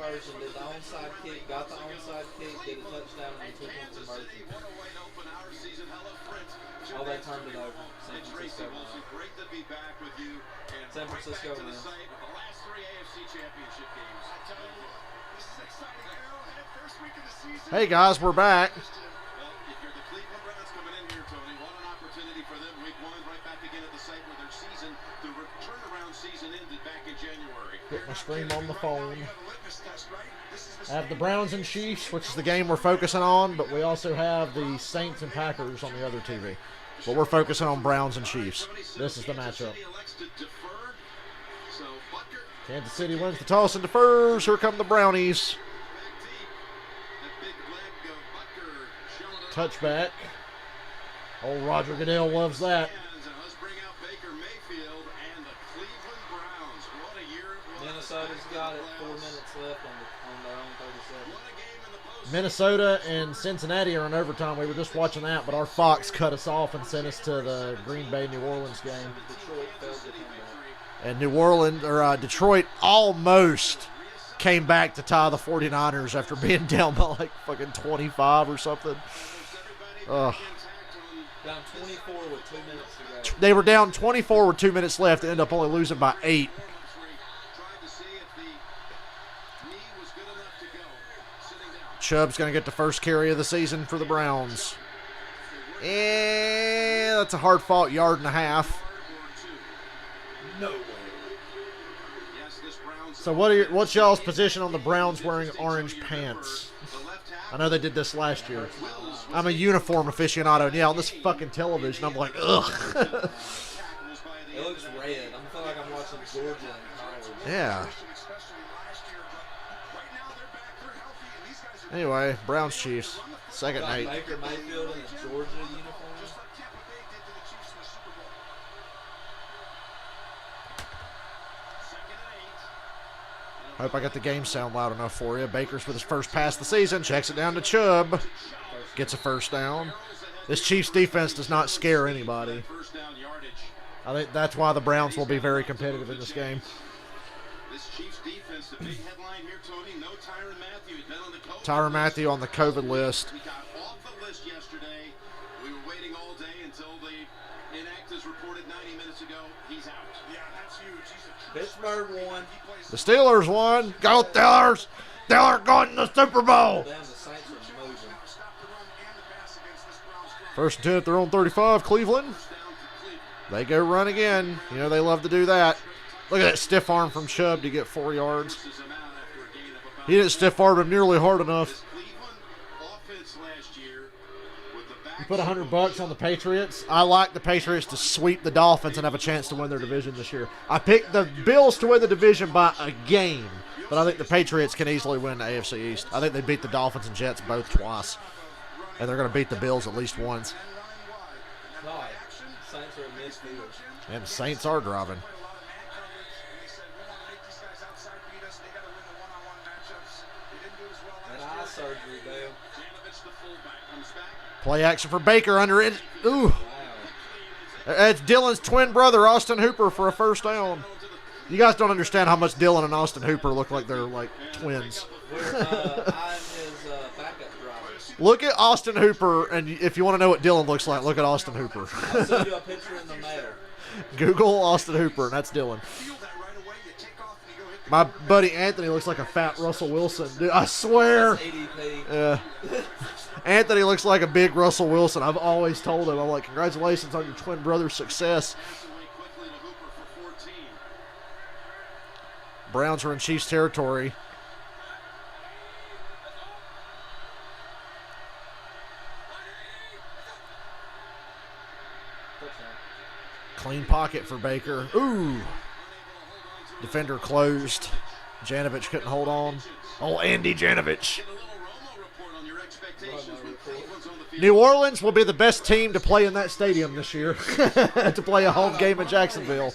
conversion, did the onside kick, got the onside kick, did a touchdown, and then 2-point conversion. Oh, they turned it over. San Francisco won. San Francisco wins. Hey guys, we're back. Get my stream on the phone. I have the Browns and Chiefs, which is the game we're focusing on, but we also have the Saints and Packers on the other TV. But we're focusing on Browns and Chiefs. This is the matchup. Kansas City wins the toss and defers. Here come the Brownies. Touchback. Old Roger Goodell loves that. Minnesota's got it. 4 minutes left on their own 37. Minnesota and Cincinnati are in overtime. We were just watching that, but our Fox cut us off and sent us to the Green Bay New Orleans game. Detroit failed to come back. And Detroit almost came back to tie the 49ers after being down by like fucking 25 or something. Down 24 with 2 minutes to go. They were down 24 with 2 minutes left and ended up only losing by 8. Chubb's going to get the first carry of the season for the Browns. And that's a hard-fought yard and a half. No way. So what's y'all's position on the Browns wearing orange pants? I know they did this last year. I'm a uniform aficionado, and yeah, on this fucking television, I'm like, ugh. It looks red. I feel like I'm watching Georgia and college. Yeah. Anyway, Browns Chiefs. Second night. Baker Mayfield in a Georgia uniform. Hope I got the game sound loud enough for you. Baker's with his first pass of the season. Checks it down to Chubb. Gets a first down. This Chiefs defense does not scare anybody. I think that's why the Browns will be very competitive in this game. Tyrann Mathieu on the COVID list. Pittsburgh won. The Steelers won. Go Steelers! Steelers going to the Super Bowl. Damn, the Saints are moving. First and 10 at their own 35, Cleveland. They go run again. You know they love to do that. Look at that stiff arm from Chubb to get 4 yards. He didn't stiff arm him nearly hard enough. You put $100 on the Patriots. I like the Patriots to sweep the Dolphins and have a chance to win their division this year. I picked the Bills to win the division by a game, but I think the Patriots can easily win the AFC East. I think they beat the Dolphins and Jets both twice, and they're going to beat the Bills at least once. Saints are in midfield. And the Saints are driving. That eye surgery, Dale. Play action for Baker under it. Ooh. It's Dylan's twin brother, Austin Hooper, for a first down. You guys don't understand how much Dylan and Austin Hooper look like they're like twins. I'm his backup driver. Look at Austin Hooper, and if you want to know what Dylan looks like, look at Austin Hooper. I'll send you a picture in the mail. Google Austin Hooper, and that's Dylan. My buddy Anthony looks like a fat Russell Wilson. Dude, I swear. That's ADP. Yeah. Anthony looks like a big Russell Wilson. I've always told him, I'm like, congratulations on your twin brother's success. Browns are in Chiefs territory. Clean pocket for Baker. Ooh. Defender closed. Janovich couldn't hold on. Oh, Andy Janovich. New Orleans will be the best team to play in that stadium this year. To play a home game in Jacksonville.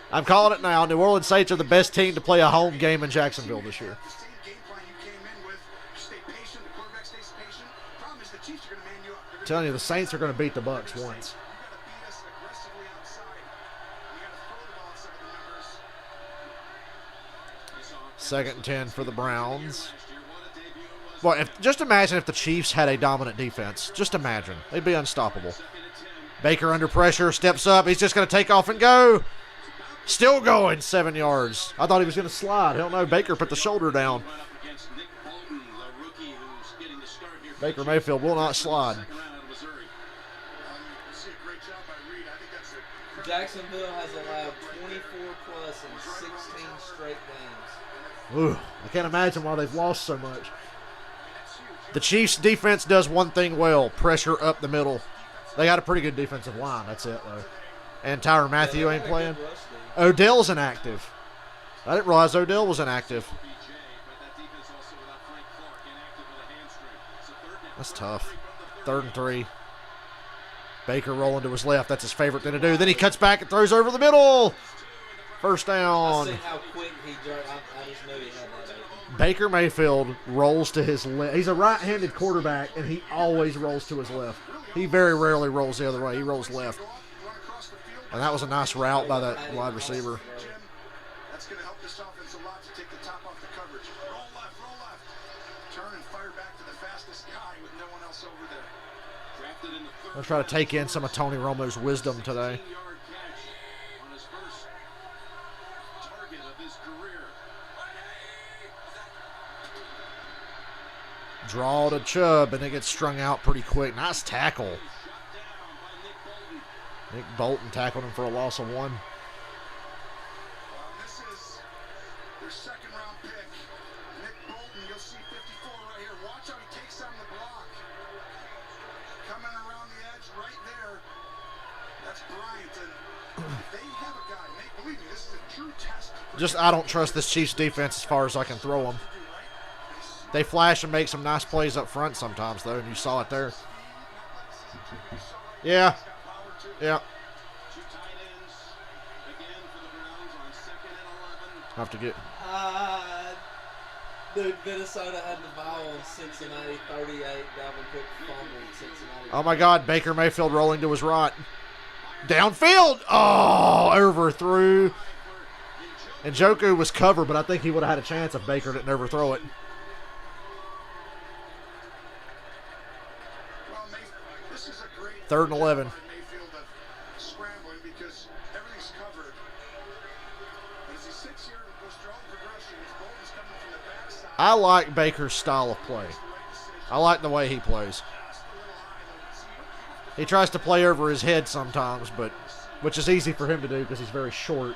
I'm calling it now. New Orleans Saints are the best team to play a home game in Jacksonville this year. I'm telling you, the Saints are going to beat the Bucs once. 2nd and 10 for the Browns. Well, just imagine if the Chiefs had a dominant defense. Just imagine. They'd be unstoppable. Baker under pressure, steps up. He's just going to take off and go. Still going, 7 yards. I thought he was going to slide. Hell no, Baker put the shoulder down. Baker Mayfield will not slide. Jacksonville has allowed 24 plus in 16 straight games. Ooh, I can't imagine why they've lost so much. The Chiefs' defense does one thing well, pressure up the middle. They got a pretty good defensive line. That's it, though. And Tyrann Mathieu ain't playing. Odell's inactive. I didn't realize Odell was inactive. That's tough. 3rd and 3. Baker rolling to his left. That's his favorite thing to do. Then he cuts back and throws over the middle. First down. I see how quick he dropped. I just knew he had that open. Baker Mayfield rolls to his left. He's a right-handed quarterback, and he always rolls to his left. He very rarely rolls the other way. He rolls left. And that was a nice route by that wide receiver. That's going to help this offense a lot to take the top off the coverage. Roll left, roll left. Turn and fire back to the fastest guy with no one else over there. Drafted in the third. I'll try to take in some of Tony Romo's wisdom today. On his first target of his career. Draw to Chubb, and it gets strung out pretty quick. Nice tackle. Nick Bolton tackled him for a loss of 1. This is their 2nd round pick. Nick Bolton, you'll see 54 right here. Watch how he takes on the block. Coming around the edge right there. That's Bryant. And they have a guy. Nate, believe me, this is a true test. I don't trust this Chiefs defense as far as I can throw them. They flash and make some nice plays up front sometimes, though, and you saw it there. Yeah. Yeah. Have to get. Dude, Minnesota had the ball on Cincinnati, 38. Dalvin Cook fumbled Cincinnati. Oh my God, Baker Mayfield rolling to his right. Downfield. Oh, overthrew. And Njoku was covered, but I think he would have had a chance if Baker didn't overthrow it. This is a great 3rd and 11. Mayfield scrambling because everything's covered. As he sits here and goes through all the progression, his ball is coming from the backside. I like Baker's style of play. I like the way he plays. He tries to play over his head sometimes, which is easy for him to do because he's very short.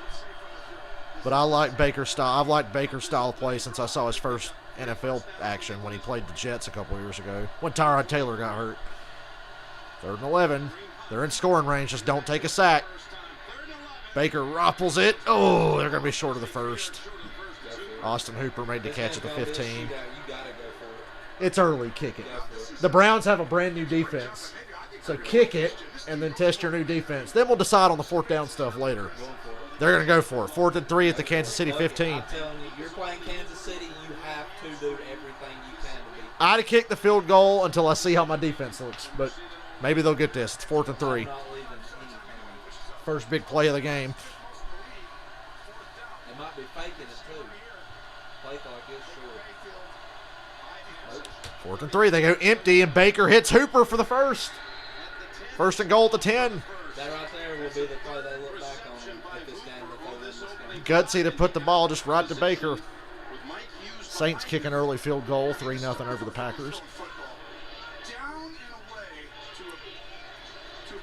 But I like Baker's style. I've liked Baker's style of play since I saw his first NFL action when he played the Jets a couple years ago when Tyrod Taylor got hurt. 3rd and 11. They're in scoring range. Just don't take a sack. Baker ruffles it. Oh, they're going to be short of the first. Austin Hooper made the catch at the 15. You gotta go for it. It's early. Kick it. The Browns have a brand new defense. So kick it and then test your new defense. Then we'll decide on the 4th down stuff later. They're going to go for it. 4th and 3 at the Kansas City 15. I'm telling you, you're playing Kansas City, you have to do everything you can to beat them. I'd have kicked the field goal until I see how my defense looks. But maybe they'll get this. It's 4th and 3. I'm not leaving anything. First big play of the game. They might be faking it too. Fake like it's short. 4th and 3. They go empty, and Baker hits Hooper for the first. 1st and goal at the 10. That right there will be the play they look back on if this game, if they win this game. Gutsy to put the ball just right to Baker. Saints kick an early field goal, 3-0 over the Packers.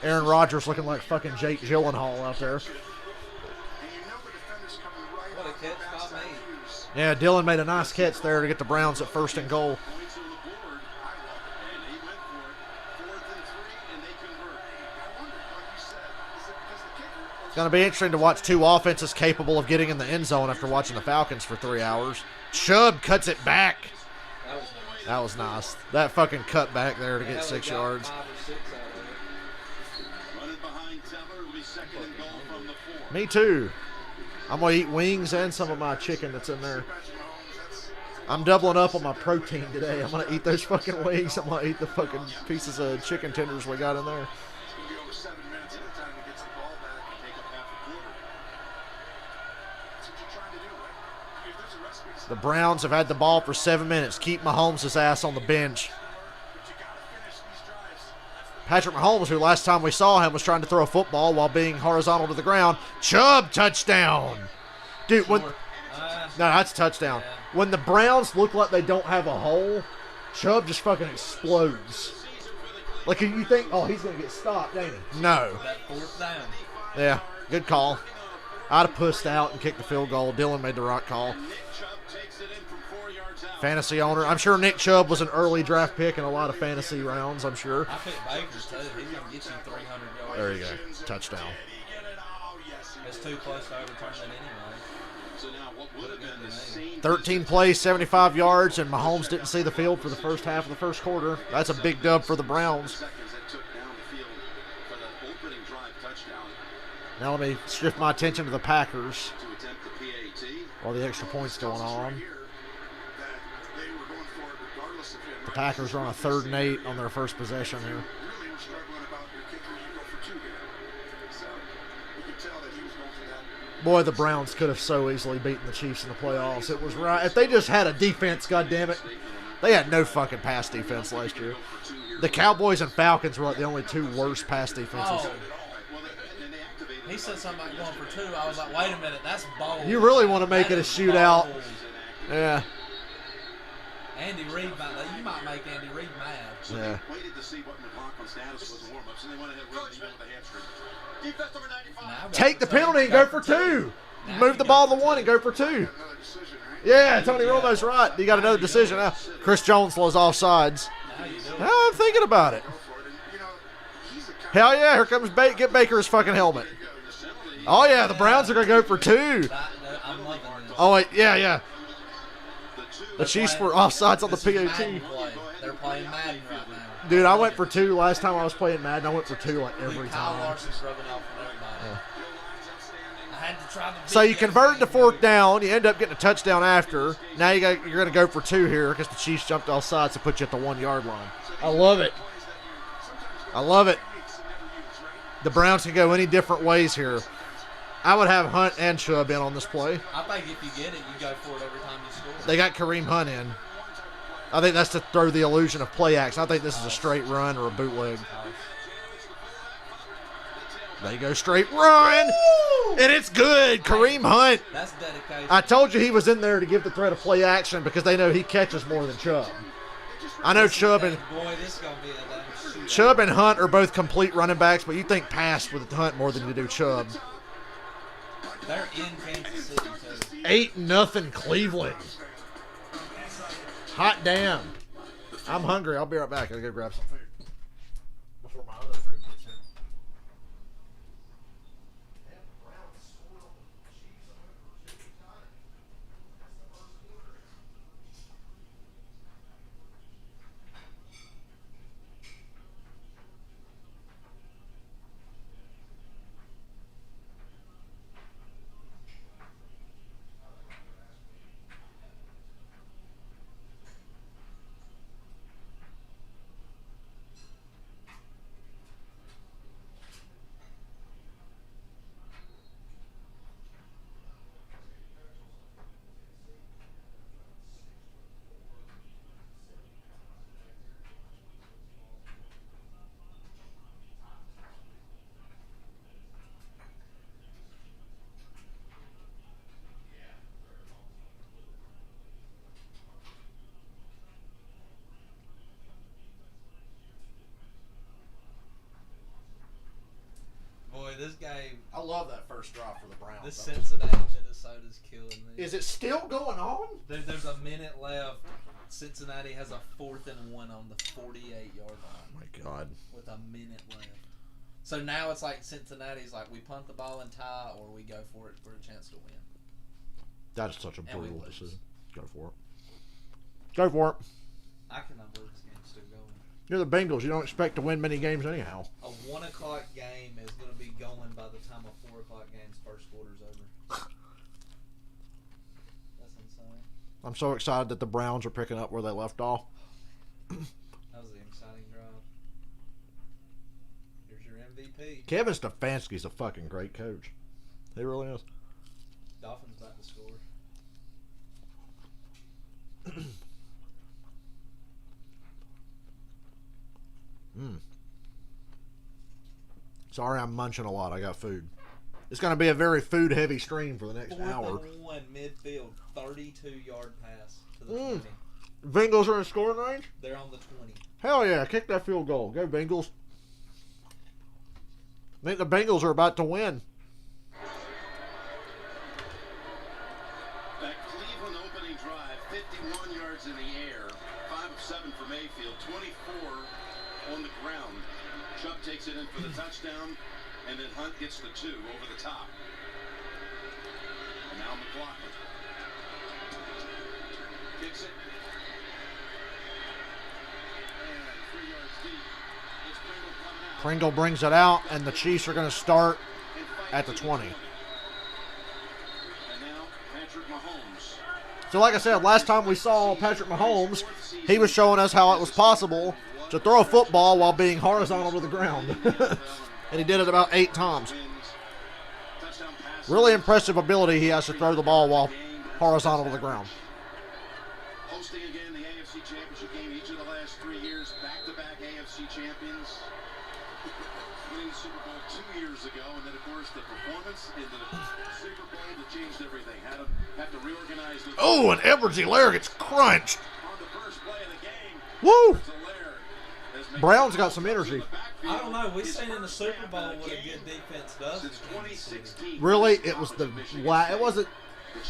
Aaron Rodgers looking like fucking Jake Gyllenhaal out there. What a catch by me. Yeah, Dylan made a nice catch there to get the Browns at 1st and goal. It's going to be interesting to watch two offenses capable of getting in the end zone after watching the Falcons for 3 hours. Chubb cuts it back. That was nice. That fucking cut back there to get 6 yards. 5 or 6 out of it. Me too. I'm going to eat wings and some of my chicken that's in there. I'm doubling up on my protein today. I'm going to eat those fucking wings. I'm going to eat the fucking pieces of chicken tenders we got in there. The Browns have had the ball for 7 minutes. Keep Mahomes' ass on the bench. Patrick Mahomes, who last time we saw him was trying to throw a football while being horizontal to the ground. Chubb, touchdown. Dude, when... No, that's a touchdown. Yeah. When the Browns look like they don't have a hole, Chubb just fucking explodes. Like, you think, oh, he's going to get stopped, ain't he? No. That 4th down. Yeah, good call. I'd have pushed out and kicked the field goal. Dylan made the right call. Fantasy owner. I'm sure Nick Chubb was an early draft pick in a lot of fantasy rounds, I'm sure. I picked Baker, too. He's going to get you 300 yards. There you go. Touchdown. It's too close to overturning it anyway. 13 plays, 75 yards, and Mahomes didn't see the field for the first half of the first quarter. That's a big dub for the Browns. Now let me shift my attention to the Packers while the extra point's going on. The Packers are on a 3rd and 8 on their first possession here. Boy, the Browns could have so easily beaten the Chiefs in the playoffs. It was right. If they just had a defense, goddammit. They had no fucking pass defense last year. The Cowboys and Falcons were like the only 2 worst pass defenses. Oh. He said something about going for 2. I was like, wait a minute, that's bold. You really want to make it a shootout. Bold. Yeah. Andy Reid you might make Andy Reid mad. Yeah. Take the penalty and go for 2. Move the ball to 1 and go for 2. Yeah, Tony Romo's right. You got another decision now. Chris Jones was offsides. Now you do it. I'm thinking about it. Hell yeah, here comes Get Baker his fucking helmet. Oh yeah, the Browns are going to go for 2. I'm loving this. Oh wait, yeah. The Chiefs were offsides on the This is PAT. Madden play. They're playing Madden right now. Dude, I went for 2 last time I was playing Madden. I went for 2 like every Kyle time. Larson's rubbing off on everybody. I had to try the So you big converted to game 4th here. down. You end up getting a touchdown after. Now you're going to go for 2 here because the Chiefs jumped off sides to put you at the 1-yard line. I love it. I love it. The Browns can go any different ways here. I would have Hunt and Chubb in on this play. I think if you get it, you go for it every time you score. They got Kareem Hunt in. I think that's to throw the illusion of play action. I think this is a straight run or a bootleg. They go straight run, and it's good. Kareem Hunt. That's dedication. I told you he was in there to give the threat of play action because they know he catches more than Chubb. I know Chubb and Boy, this is going to be a damn shootout. Chubb and Hunt are both complete running backs, but you think pass with Hunt more than you do Chubb. They're in Kansas City, too. 8-0 Cleveland. Hot damn. I'm hungry. I'll be right back. I'll go grab some food before my other food gets here. Boy, this game, I love that first drive for the Browns. this Cincinnati Minnesota's killing me. Is it still going on? There's a minute left. Cincinnati has a 4th and 1 on the 48-yard line Oh my God. with a minute left. So now it's like Cincinnati's like, we punt the ball and tie, or we go for it for a chance to win. That is such a And we brutal lose. decision. Go for it. Go for it. I cannot believe this game's still going. You're the Bengals. You don't expect to win many games anyhow. A 1 o'clock game is going to be going by the time a 4 o'clock game's first quarter's over. That's insane. I'm so excited that the Browns are picking up where they left off. That was an exciting drive. Here's your MVP. Kevin Stefanski's a fucking great coach. He really is. Dolphins about to score. Sorry, I'm munching a lot. I got food. It's going to be a very food-heavy stream for the next 4th hour. and 1 midfield, 32-yard pass to the 20. Bengals are in scoring range? They're on the 20. Hell yeah, kick that field goal. Go Bengals. I think the Bengals are about to win. That Cleveland opening drive, 51 yards in the air, 5 of 7 for Mayfield, 24 on the ground. Chubb takes it in for the touchdown, and then Hunt gets the 2 over the top. And now McLaughlin kicks it. And 3 yards deep. It's Pringle coming out. Pringle brings it out, and the Chiefs are going to start at the 20. And now Patrick Mahomes. So like I said, last time we saw Patrick Mahomes, he was showing us how it was possible to throw a football while being horizontal to the ground. And he did it about 8 times. Really impressive ability he has to throw the ball while horizontal to the ground. Hosting again the AFC Championship game each of the last 3 years, back-to-back AFC champions. Winning the Super Bowl 2 years ago, and then of course the performance in the Super Bowl that changed everything. Had to reorganize the Oh, and Edwards-Helaire gets crunched. on the first play of the game. Woo! Helaire has made Brown's got some energy. I don't know. We've seen in the Super Bowl what a good defense does. Since 2016. Really, it was it wasn't.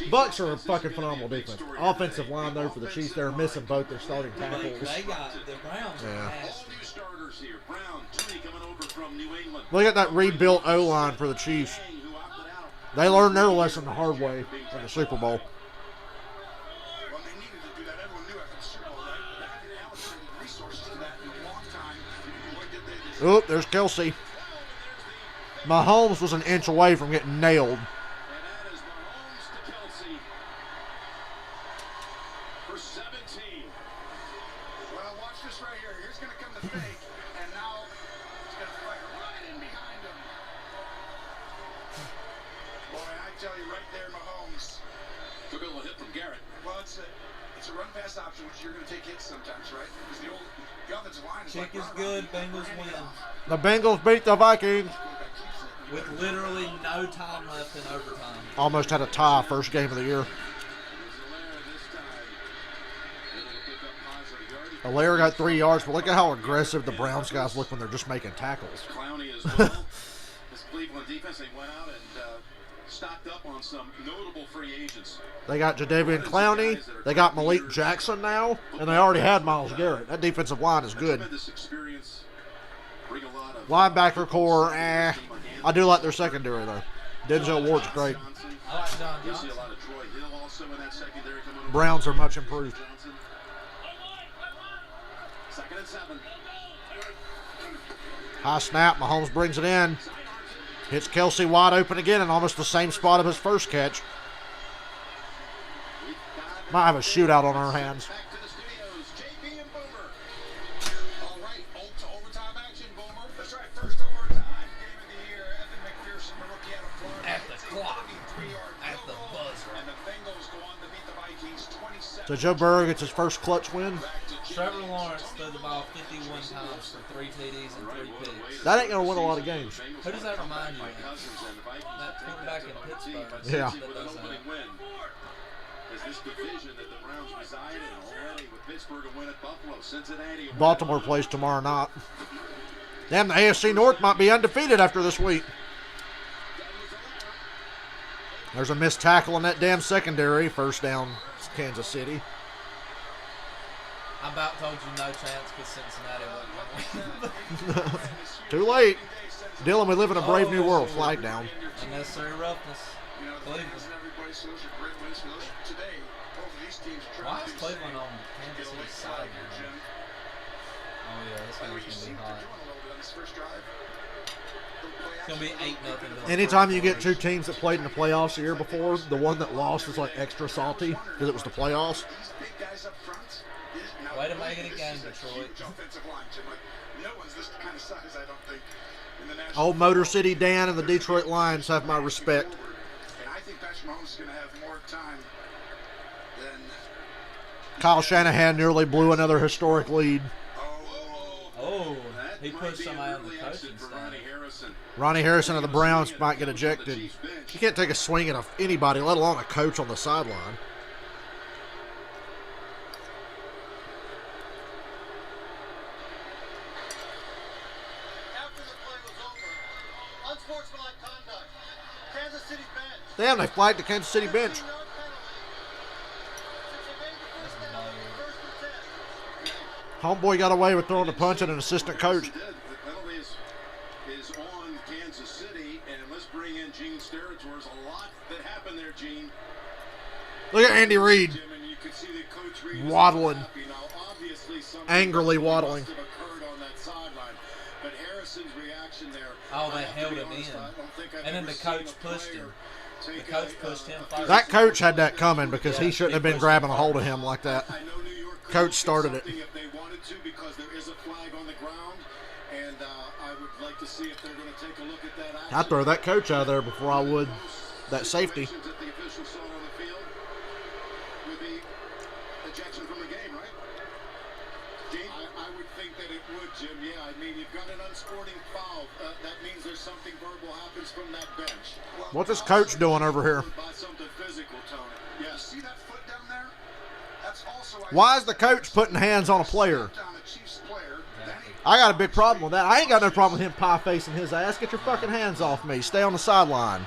Bucks are a fucking phenomenal defense. Offensive line though for the Chiefs, they're missing both their starting tackles. They got the Browns. Yeah. All Nasty. new starters here. Brown, Tooney coming over from New England. Look at that rebuilt O-line for the Chiefs. Yang, who opted out. They learned their lesson the hard way in the Super Bowl. Well, they needed to do that. Everyone knew after the Super Bowl, right? They hadn't allocated resources to that in a long time. What did they do? Oop, there's Kelsey. Mahomes was an inch away from getting nailed. And that is Mahomes to Kelsey for 17. Well, watch this right here. Here's going to come the fake, and now he's going to fire right in behind him. Boy, I tell you right there, Mahomes. Took a little hit from Garrett. Well, it's a run-pass option, which you're going to take hits sometimes, right? Because the offensive line is Chick like is good. Bengals win. The Bengals beat the Vikings. With literally no time left in overtime. Almost had a tie first game of the year. Helaire got 3 yards, but look at how aggressive the Browns guys look when they're just making tackles. Clowney as well. This Cleveland defense, they went out and stocked up on some notable free agents. They got Jadeveon Clowney, they got Malik Jackson now, and they already had Myles Garrett. That defensive line is good. Tremendous experience. Bring a lot of Linebacker core, I do like their secondary though. Denzel Ward's great. I like John You'll see Johnson. a lot of Troy Hill also in that secondary coming over. Browns are much improved. Johnson. 2nd and 7. High snap, Mahomes brings it in. Hits Kelsey wide open again in almost the same spot of his first catch. Might have a shootout on our hands. Back to the studios, JB and Boomer. All right, to overtime action, Boomer. That's right, first overtime game of the year. Evan McPherson, the rookie out of Florida. At the clock. 33-yard At the field goal. buzzer. And the Bengals go on to beat the Vikings 27. So Joe Burrow gets his first clutch win. Back to Trevor James. Lawrence threw the ball 51 times for 3 TDs and 3 picks. That ain't gonna win a lot of games. Who does that remind you of? That quarterback in Pittsburgh. Yeah. That does that. Is this division that the Browns reside in already with Pittsburgh a win at Buffalo, Cincinnati. Baltimore plays tomorrow night. Damn, the AFC North might be undefeated after this week. There's a missed tackle in that damn secondary. First down, Kansas City. I about told you no chance because Cincinnati wasn't going to win. Too late. Dylan, we live in a brave new world. Flag down. Unnecessary roughness. You know, the Cleveland. Bengals and everybody, so those are great wins for those today. Both of these teams are Why trying is to do Cleveland on something. Kansas Get a City's late side flag here, now? Jim. Oh yeah, this By the way, game's you gonna see be what hot. they're doing a little bit on this first drive. It's gonna be 8-0. Anytime you get two teams that played in the playoffs the year before, the one that lost is like extra salty because it was the playoffs. These big guys up front. Way to make it a game, Detroit. Huge offensive line, Jim. Like, no one's this kind of size, I don't think, in the national. Old Motor City Dan and the Detroit Lions have my respect. And I think Patrick Mahomes is going to have more time than. Kyle Shanahan nearly blew another historic lead. Oh, Oh, He pushed somebody on the coaching staff. Ronnie Harrison of the Browns might get ejected. You can't take a swing at anybody, let alone a coach on the sideline. After the play was over, unsportsmanlike conduct. Kansas City bench. Damn, they flagged the Kansas City bench. 15-yard penalty. Since they made the first down, first and 10. Homeboy got away with throwing a punch at an assistant coach. The penalty is on Kansas City, and let's bring in Gene's territories. A lot that happened there, Gene. Look at Andy Reid Jim, and you could see that Coach Reid is waddling, happy. Now, obviously something angrily must waddling. have occurred on that sideline, but Harrison's reaction there. Oh, they I have to held be him honest, in. I don't think I've And then ever the coach seen a pushed player him. take The coach pushed him first. That coach had that coming because he shouldn't have been grabbing a hold of him like that. I know New York could Coach get started it. something if they wanted to, because there is a flag on the ground, and I would like to see if they're going to take a look at that action. I'd throw that coach out of there before I would that safety. Situations that the officials saw on the field would be ejection from the game, right? Gene? I would think that it would, Jim. Yeah, I mean, you've got an unsporting foul. That means there's something verbal happens from that bench. What's this coach doing over here? By something physical, Tony. Yeah, see that foot down there? That's also Why is the coach putting hands on a player? down a Chiefs player. Then he I got a big problem with that. I ain't got no problem with him pie-facing his ass. Get your fucking hands off me. Stay on the sideline.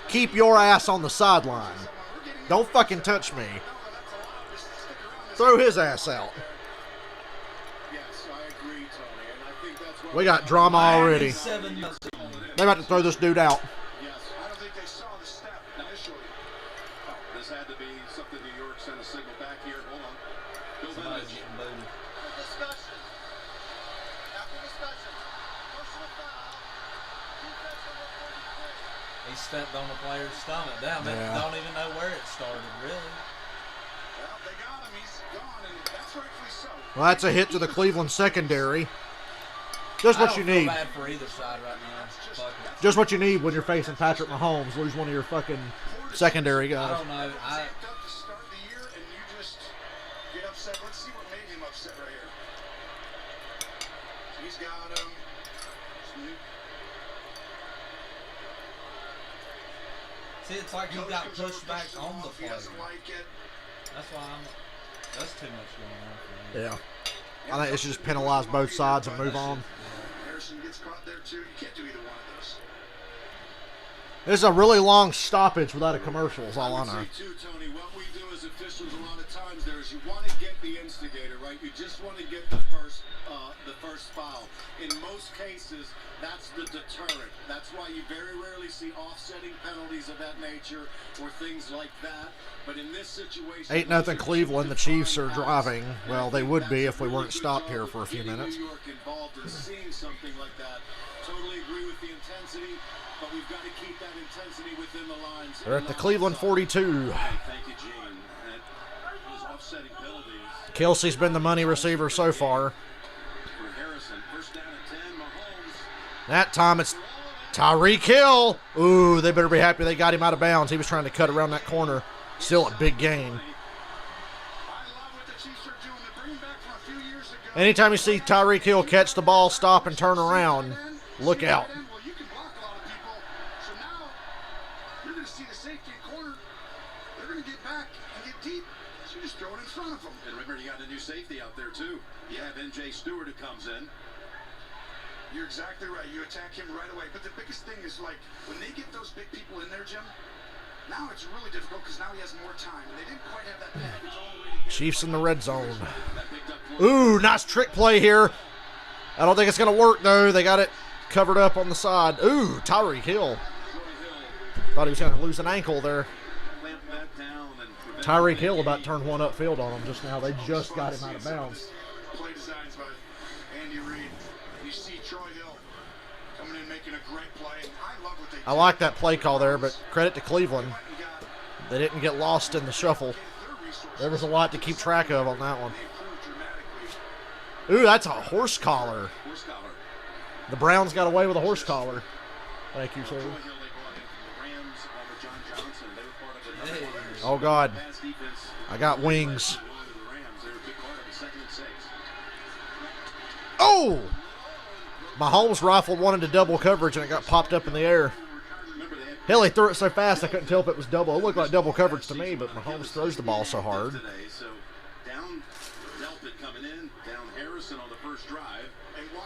Keep your ass on the sideline. Don't fucking touch me. Throw his ass out. Yes, I agree, Tony, and I think that's what We got drama already. 7 yards. They about to throw this dude out. Yes, I don't think they saw the step initially. Oh, this had to be something New York sent a signal back here. Hold on. Bill Somebody's Bendich. getting booed. Discussion. After discussion, personal foul. Defense number 43. He stepped on the player's stomach. Damn, they Yeah. don't even know where it started, really. Well, they got him. He's gone, and that's rightfully so. Well, that's a hit to the Cleveland secondary. Just what I you don't feel need. bad for either side right now. Fuck it. Just what you need when you're facing Patrick Mahomes. Lose one of your fucking secondary I guys. don't know. Amped up to start the year, and you just get upset. Let's see what made him upset right here. He's got him. See, it's like he got pushed back on the He player. doesn't like it. That's why that's too much going on for me. Yeah. I think they should just penalize both sides and move on. Harrison gets caught there too. You can't do either one of those. This is a really long stoppage without a commercial, is all I would know. say too, Tony, what we do as officials a lot of times there is you want to get the instigator, right? You just want to get the first foul. In most cases, that's the deterrent. That's why you very rarely see offsetting penalties of that nature or things like that. But in this situation, 8-0 Cleveland. The Chiefs are driving. Well, they would be if we weren't stopped here for a few minutes. New York involved in seeing something like that. Totally agree with the intensity, but we've got to keep that intensity within the lines. They're at the Cleveland 42. Thank you, Gene. Those offsetting penalties Kelsey's been the money receiver so far. for Harrison. First down at 10, Mahomes. That time it's Tyreek Hill. Ooh, they better be happy they got him out of bounds. He was trying to cut around that corner. Still a big gain. I love what the Chiefs are doing. They're bringing back from a few years ago. Anytime you see Tyreek Hill catch the ball, stop, and turn around, look out. Well, you can block a lot of people. So now you're going to see the safety and corner. They're going to get back and get deep. So you just throw it in front of them. And remember, you got a new safety out there, too. You have N.J. Stewart who comes in. You're exactly right. You attack him right away. But the biggest thing is, like, when they get those big people in there, Jim, now it's really difficult because now he has more time. And they didn't quite have that package all the way together. Chiefs in the red zone. That picked up Ooh, nice trick play here. I don't think it's going to work, though. They got it covered up on the side. Ooh, Tyreek Hill. Thought he was going to lose an ankle there. clamp that down and prevent Tyreek Hill about turned one upfield on him just now. They just got him out of bounds. Play designs by Andy Reid. You see Troy Hill coming in making a great play. And I love what they I like that play call there, but credit to Cleveland. went and got They didn't get lost in the shuffle. their resources. There was a lot to keep track of on that one. They improved dramatically. Ooh, that's a horse collar. Horse collar. The Browns got away with a horse collar. Thank you, sir. Troy Hill they brought in from the Rams with John Johnson. They were part of the Hey. Oh, God. pass defense. I got wings. The Rams, they were a big part of it. 2nd and 6. Oh! Mahomes rifled one into double coverage, and it got popped up in the air. Hell, he threw it so fast I couldn't tell if it was double. It looked like double coverage to me, but Mahomes throws the ball so hard. So down Delpit coming in, down Harrison on the first drive.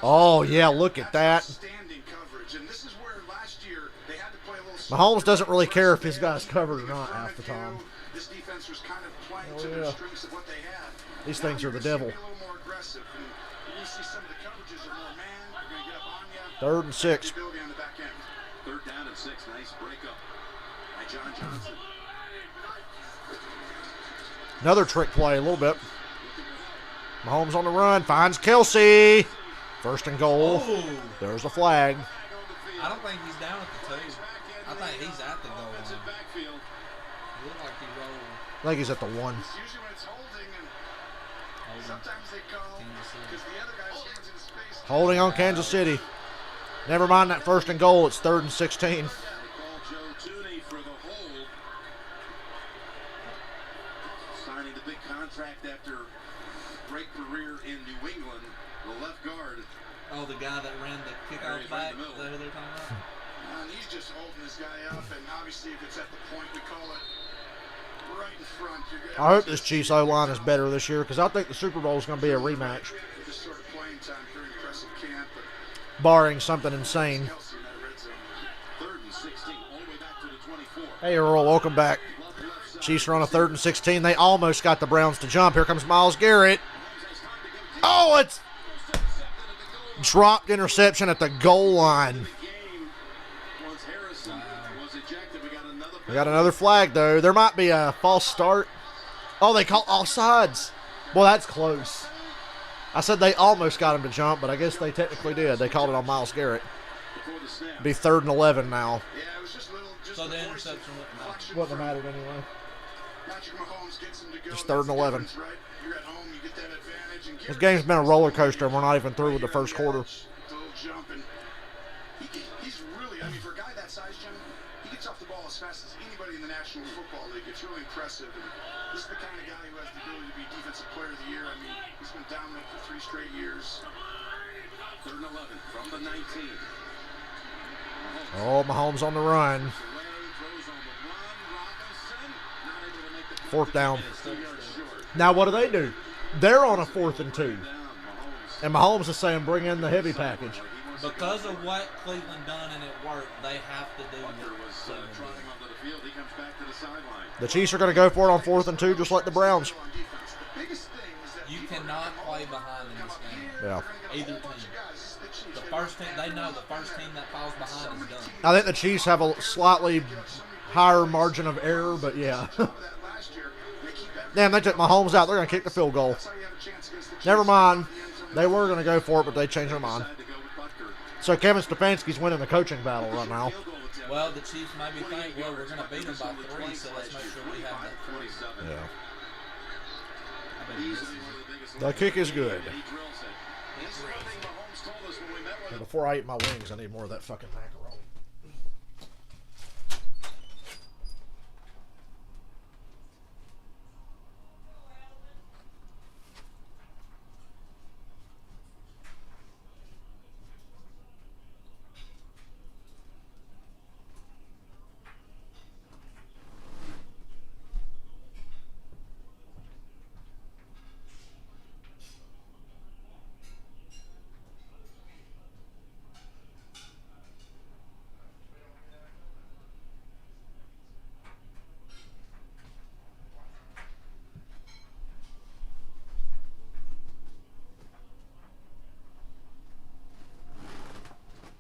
Oh, yeah, look at that. Outstanding coverage, and this is where last year they had to play a little. Mahomes doesn't really care if his guy's covered or not half the time. This defense was kind of playing Oh, to yeah. their strengths of what they had. These Now things you're are the gonna see devil. them be a little more aggressive, and you're going to see some of the coverages are more man. They're going to get up on you. 3rd and 6. The ability on the back end. Third down and 6. Nice breakup by John Johnson. Another trick play a little bit. Mahomes on the run, finds Kelsey. 1st and goal. Oh, There's a flag. I don't think he's down at the 2. I think he's at the goal Offensive line. backfield. It looked like he rolled. I think he's at the 1. It's usually when it's holding, and sometimes they call Kansas City. because the other guy's hands in his face. Holding on Kansas City. Never mind that 1st and goal. It's 3rd and 16. They call Joe Tooney for the hold. Signing the big contract after great career in New England. The left guard. Oh, the guy that ran the Yeah, kickoff he's right back. in the middle. Is that who they're talking about? And he's just holding this guy up, and obviously if it's at the point, we call it right in front. I hope this Chiefs O-line is better this year because I think the Super Bowl is going to be a rematch, This sort of playing time, very impressive camp, but barring something insane. Kelsey in that red zone. 3rd and 16. All the way back to the 24. Hey, Earl, welcome back. Left, left side. Chiefs are on a 3rd and 16. They almost got the Browns to jump. Here comes Myles Garrett. Oh, it's dropped interception at the goal line. Game. Once Harrison was ejected, We got another flag, though. There might be a false start. Oh, they call offsides. Well, that's close. I said they almost got him to jump, but I guess they technically did. They called it on Myles Garrett. before the snap. Be 3rd and 11 now. Yeah, it was just little. Just So the before interception wouldn't matter. deflection Wouldn't from have mattered anyway. Patrick Mahomes gets him to go. Just and 3rd and that's the 11. difference, right? You're at home, you get that advantage. And This game's been a roller coaster, and we're not even through with the first quarter. Little jump, and he's really. I mean, for a guy that size, gentlemen, he gets off the ball as fast as anybody in the National Football League. It's really impressive. And this is the kind of guy who has the ability to be Defensive Player of the Year. I mean, he's been dominant for 3 straight years. 3rd and 11 from the 19. Oh, Mahomes on the run. Away, throws on the run. Robinson not able to make the 4th down. 2 yards short. Now, what do? They're on a 4th and 2. Down, Mahomes. And Mahomes is saying, bring in the heavy package. Because of what Cleveland done and it worked, they have to do Butker what was Cleveland trotting did. onto the field. He comes back to the sideline. The Chiefs are going to go for it on 4th and 2, just like the Browns. On defense, the biggest thing is that You people are cannot gonna play come behind in come this up game. here, Yeah. they're gonna get a Either whole bunch team. of guys. This is the Chiefs. The They first run team, they know the down first team that falls behind is done. I think the Chiefs have a slightly higher margin of error, but yeah. that last year. They keep every- Damn, they took Mahomes out. They're going to kick the field goal. That's how you have a chance against the Chiefs. Never mind. The end zone. They were going to go for it, but they changed their mind. Decide to go with Butker. So Kevin Stefanski's winning the coaching battle right now. Field goal attempt. Well, the Chiefs maybe think, well, we're going to beat them by 3, so let's make sure we have that 3. 27. Yeah. I bet he misses Easily it. one of the biggest The kick is good. And he drills it. He's something Mahomes told us when we met with And him. before I eat my wings, I need more of that fucking macaroni.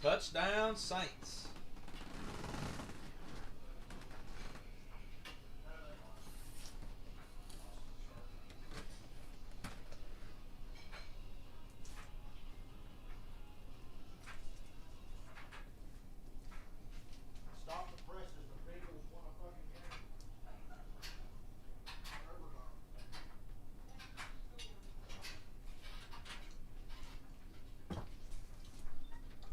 Touchdown, Saints. Stop the presses. The Bengals won a fucking game.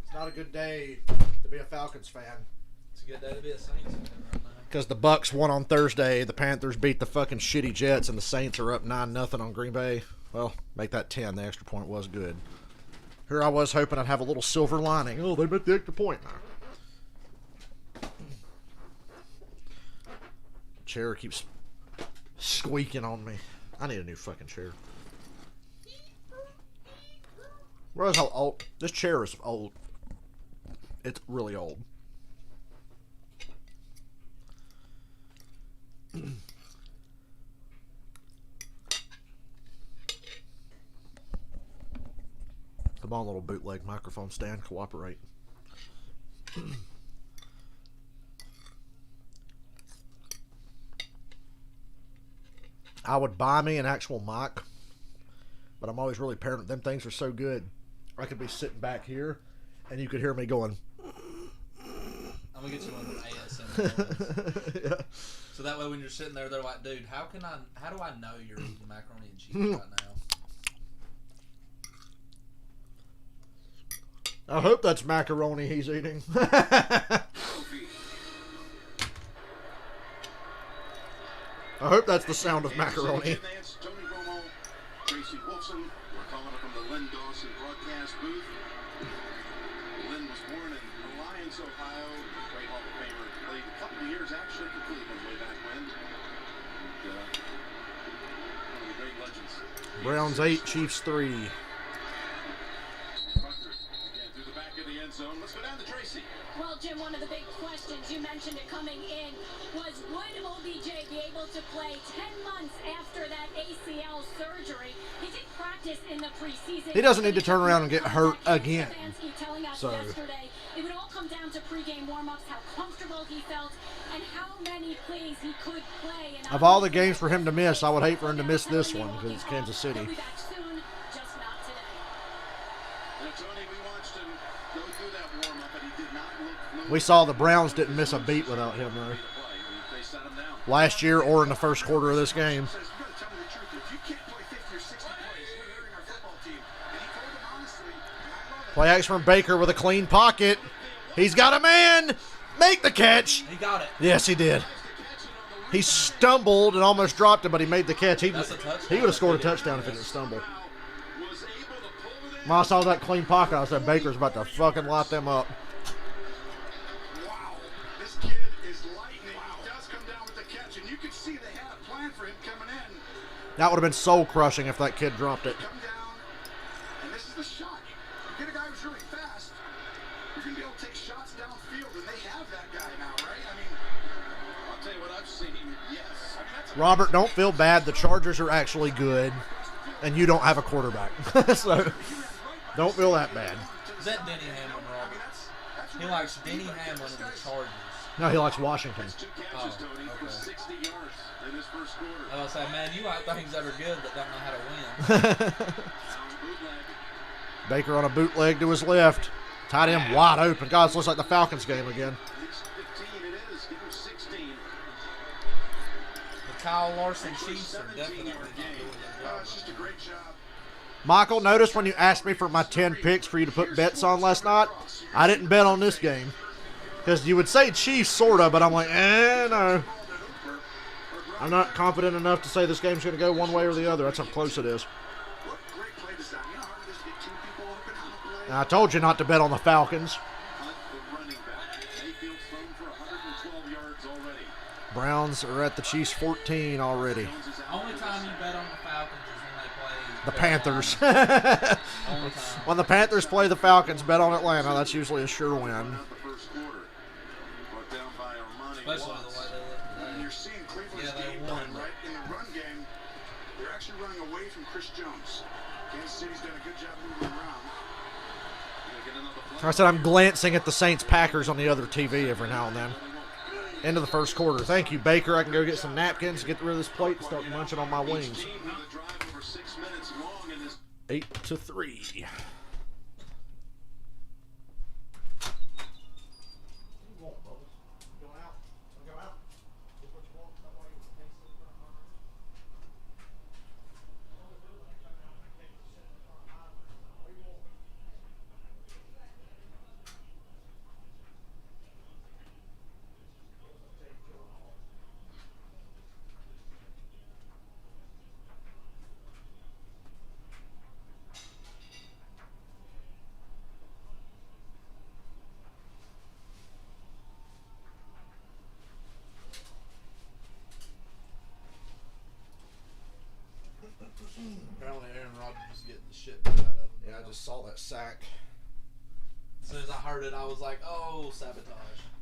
It's not a good day to be a Falcons fan. It's a good day to be a Saints fan right now. Because the Bucks won on Thursday, the Panthers beat the fucking shitty Jets, and the Saints are up 9-0 on Green Bay. Well, make that 10. The extra point was good. Here I was hoping I'd have a little silver lining. Oh, they bet the extra point. Chair keeps squeaking on me. I need a new fucking chair. Realize how old this chair is. Old. It's really old. Come on, little bootleg microphone stand, cooperate. I would buy me an actual mic, but I'm always really paranoid. Them things are so good. I could be sitting back here, and you could hear me going. I'm gonna get you one of them ASMR. Yeah. So that way, when you're sitting there, they're like, "Dude, how do I know you're eating macaroni and cheese right now?" I hope that's macaroni he's eating. I hope that's the sound of macaroni. Tony Romo, Tracy Wolfson. We're calling it from the Lynn Dawson broadcast booth. Lynn was born in Alliance, Ohio. Great Hall of Famer. Played a couple of years actually for Cleveland way back when. And, one of the great legends. Browns 8, Chiefs 3. Butker again through the back of the end zone. Let's go down to Tracy. Well, Jim, one of the big questions, you mentioned it coming in, was would OBJ be able to play 10 months after that ACL surgery? He did practice in the preseason. He doesn't need to turn around and get hurt again. Telling us So yesterday, it would all come down to pregame warm-ups, how comfortable he felt, and how many plays he could play. And of all the games for him to miss, I would hate for him to miss this one because it's Kansas City. He'll be back soon, just not today. Now, Tony, we watched him go through that warm-up, and he did not look fluid. We saw the Browns didn't miss a beat without him, though. They set him down. Last year or in the first quarter of this game. Says, you gotta tell me the truth. If you can't play 50 or 60 plays, you're hurting our football team. And he told him honestly, and I love it. Play action from Baker with a clean pocket. He's got a man. Make the catch. He got it. Yes, he did. He stumbled and almost dropped it, but he made the catch. He would That's a touchdown. have scored a touchdown if he didn't stumble. Was able to pull it in. When I saw that clean pocket, I said Baker's about to fucking light them up. Wow. This kid is lightning. He does come down with the catch, and you can see they had a plan for him coming in. That would have been soul crushing if that kid dropped it. Come down, and this is the shot. You get a guy who's really fast, you're going to be able to take shots downfield, and they have that guy now, right? I mean, I'll tell you what I've seen. Yes. I mean that's a Robert, don't feel bad. The Chargers are actually good, and you don't have a quarterback. So don't feel that bad. Is that Denny Hamlin, Robert? that's He likes Denny Hamlin and the Chargers. No, he likes Washington. Two catches, Oh, Tony, for okay. 60 yards in his first quarter. I was like, man, you like things that are good but don't know how to win. Down bootleg. Baker on a bootleg to his left. Tight end wide open. God, this looks like the Falcons game again. It's 15, it is. Give him 16. The Kyle Larson Chiefs are definitely not doing it's just a great job. Michael, notice when you asked me for my 10 picks for you to put bets on last night, I didn't bet on this game. Because you would say Chiefs, sort of, but I'm like, no. I'm not confident enough to say this game's going to go one way or the other. That's how close it is. What great play design. You know how hard it is to get two people open on a play? Now, I told you not to bet on the Falcons. Hunt, the running back. Mayfield's thrown for 112 yards already. Browns are at the Chiefs 14 already. Jones is The out only there. time you bet on the Falcons is when they play The Panthers. Only time. When the Panthers play the Falcons, bet on Atlanta. That's usually a sure win. Out the first quarter. Brought down by Armani Especially Watts. the way they look And today. you're seeing Cleveland's Yeah, they game won. plan, right? In the run game, they're actually running away from Chris Jones. Kansas City's done a good job moving around. Gonna get another I said I'm glancing at the Saints-Packers on the other TV every now and then. End of the first quarter. Thank you, Baker. I can go get some napkins, get rid of this plate, and start munching on my wings. team with a drive over 6 minutes long in this 8-3. Apparently Aaron Rodgers is getting the shit beat out of him. Yeah, I just saw that sack. As soon as I heard it, I was like, oh, sabotage.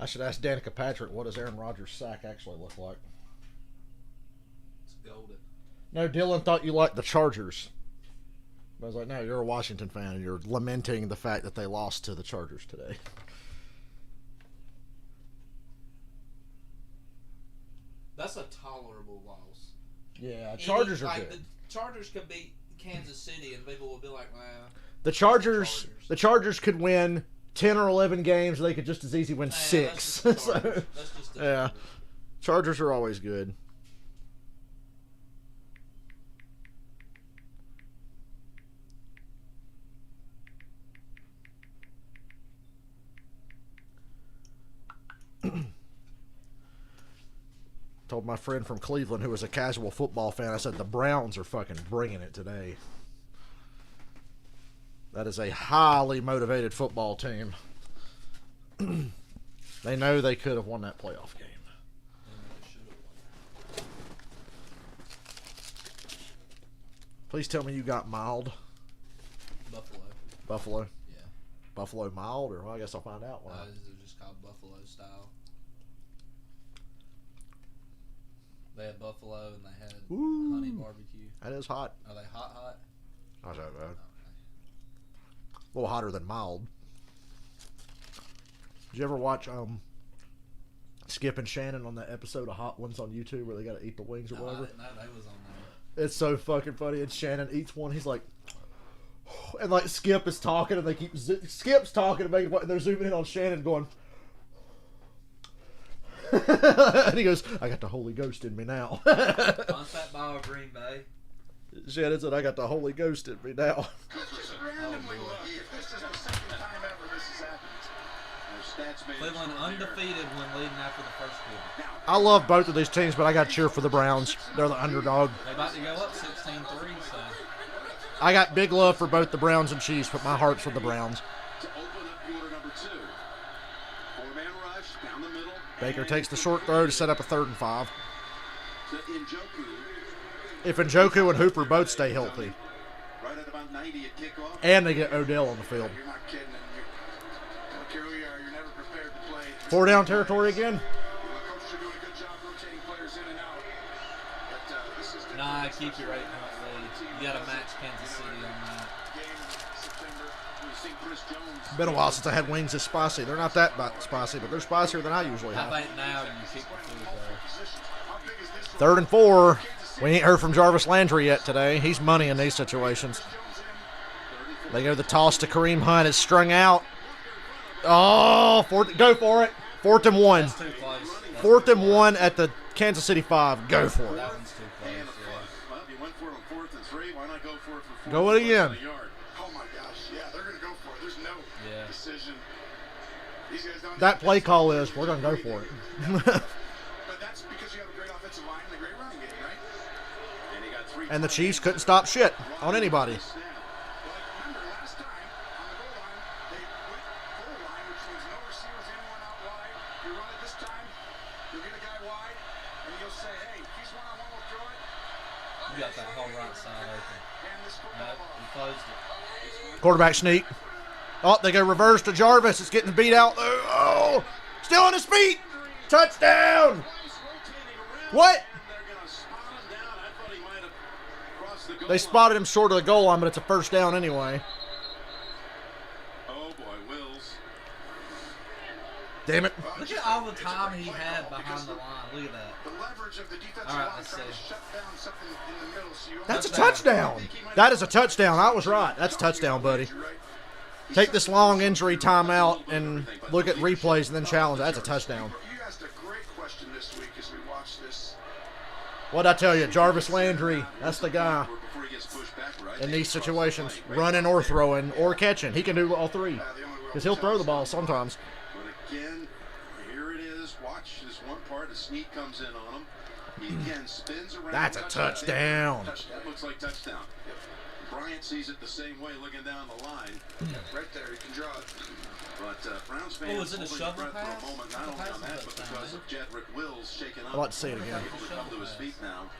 I should ask Danica Patrick, what does Aaron Rodgers' sack actually look like? It's golden. No, Dylan thought you liked the Chargers. I was like, no, you're a Washington fan, and you're lamenting the fact that they lost to the Chargers today. That's a tolerable loss. Yeah, Chargers are like, good. The Chargers could beat Kansas City, and people would be like, nah. The Chargers could win 10 or 11 games. They could just as easy win 6. That's So, just the yeah, Chargers. Chargers are always good. Told my friend from Cleveland who was a casual football fan, I said the Browns are fucking bringing it today. That is a highly motivated football team. They know they could have won that playoff game. Please tell me you got mild. Buffalo? Yeah. Buffalo mild, or well, I guess I'll find out. They're just called Buffalo style. They had buffalo and they had honey barbecue. That is hot. Are they hot? Not that bad. Okay. A little hotter than mild. Did you ever watch Skip and Shannon on that episode of Hot Ones on YouTube where they got to eat the wings or No, I whatever? didn't know they was on there. It's so fucking funny. And Shannon eats one. He's like, and like Skip is talking, and they keep Skip's talking and making. And they're zooming in on Shannon, going, and he goes, "I got the Holy Ghost in me now." Punch that ball, Green Bay. Shannon said, "I got the Holy Ghost in me now." Just randomly look. If this is the second time ever this has happened. Cleveland undefeated when leading after the first quarter. I love both of these teams, but I got to cheer for the Browns. They're the underdog. They're about to go up 16-3, so I got big love for both the Browns and Chiefs, but my heart's with the Browns. To open up quarter number 2. Four-man rush down the middle. Baker takes the short throw to set up a 3rd and 5. To Njoku. If Njoku and Hooper both stay healthy. Right at about 90 at kickoff. And they get Odell on the field. You're not kidding. I don't care who you are. You're never prepared to play. 4 down territory again. Coaches are doing a good job rotating players in and out. But this is nah, keep your 8-point lead. You got to match Kansas City on that. game September. We've seen Chris Jones. Been a while since I had wings this spicy. They're not that spicy, but they're spicier than I usually I have. think now you keep your food there. How big is this? 3rd and 4. We ain't heard from Jarvis Landry yet today. He's money in these situations. They go the toss to Kareem Hunt. It's strung out. Oh, go for it. 4th and 1. That's too close. 4th and 1 at the Kansas City 5. Go for it. That one's too close, yeah. Well, you went for it on 4th and 3. Why not go for it for 4th? Go it again. Oh my gosh. Yeah, they're going to go for it. There's no decision. These guys don't That play call is, we're going to go for it. But that's because you have a great offensive line and a great running game, right? And he got 3. And the Chiefs couldn't stop shit on anybody. Well, remember last time on the goal line, they went goal line, which means no receivers, anyone out wide. You run it this time, you'll get a guy wide, and you'll say, hey, if he's one-on-one, we'll throw it. You got that whole right side open. Hand this No, football off. you closed it. Quarterback sneak. Oh, they go reverse to Jarvis. It's getting beat out. Oh, still on his feet. Touchdown. What? They spotted him short of the goal line, but it's a 1st down anyway. Oh boy, Wills. Damn it. Look at all the time he had behind the line. Look at that. The leverage of the defensive All right, line let's trying to see. shut down something in the middle. So you That's a Touchdown. touchdown. That is a touchdown. I was right. That's a touchdown, buddy. Take this long injury timeout and look at replays and then challenge. That's a touchdown. You asked a great question this week as we watched this. What'd I tell you? Jarvis Landry. That's the guy Before he gets pushed back, right? in these situations. Running or throwing or catching. He can do all 3. The only real Because he'll throw the ball sometimes. But again, here it is. Watch this one part. A sneak comes in on him. He again spins around. That's a touchdown. That looks like touchdown. Bryant sees it the same way looking down the line. right there. You can draw it. But Browns fans Oh, is it a holding shovel their breath pass? for a moment, not It's a only on passing that, but touchdown, because of Jedrick Wills shaking up. I'd like to see it again. Able to come to his feet now.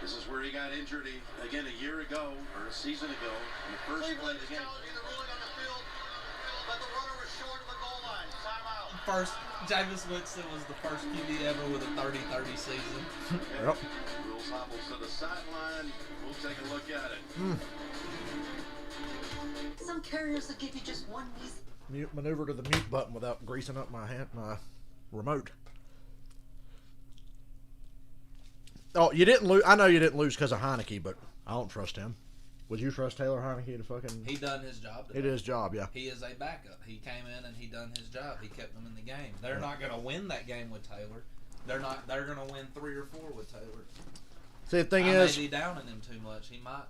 This is where he got injured again a year ago, or a season ago, in the first play Cleveland of is the game. challenging the ruling on the field, but the runner was short of the goal line. Timeout. First, Jameis Winston was the first QB ever with a 30-30 season. Yep. Rules hobbles to the sideline. We'll take a look at it. Some carriers will give you just one piece. Mute maneuver to the mute button without greasing up my remote. Oh, you didn't lose. I know you didn't lose because of Heineke, but I don't trust him. Would you trust Taylor Heineke to fucking? He done his job today. It is his job, yeah. He is a backup. He came in and he done his job. He kept them in the game. They're not going to win that game with Taylor. They're not. They're going to win 3 or 4 with Taylor. See, the thing I is, may be downing him too much. He might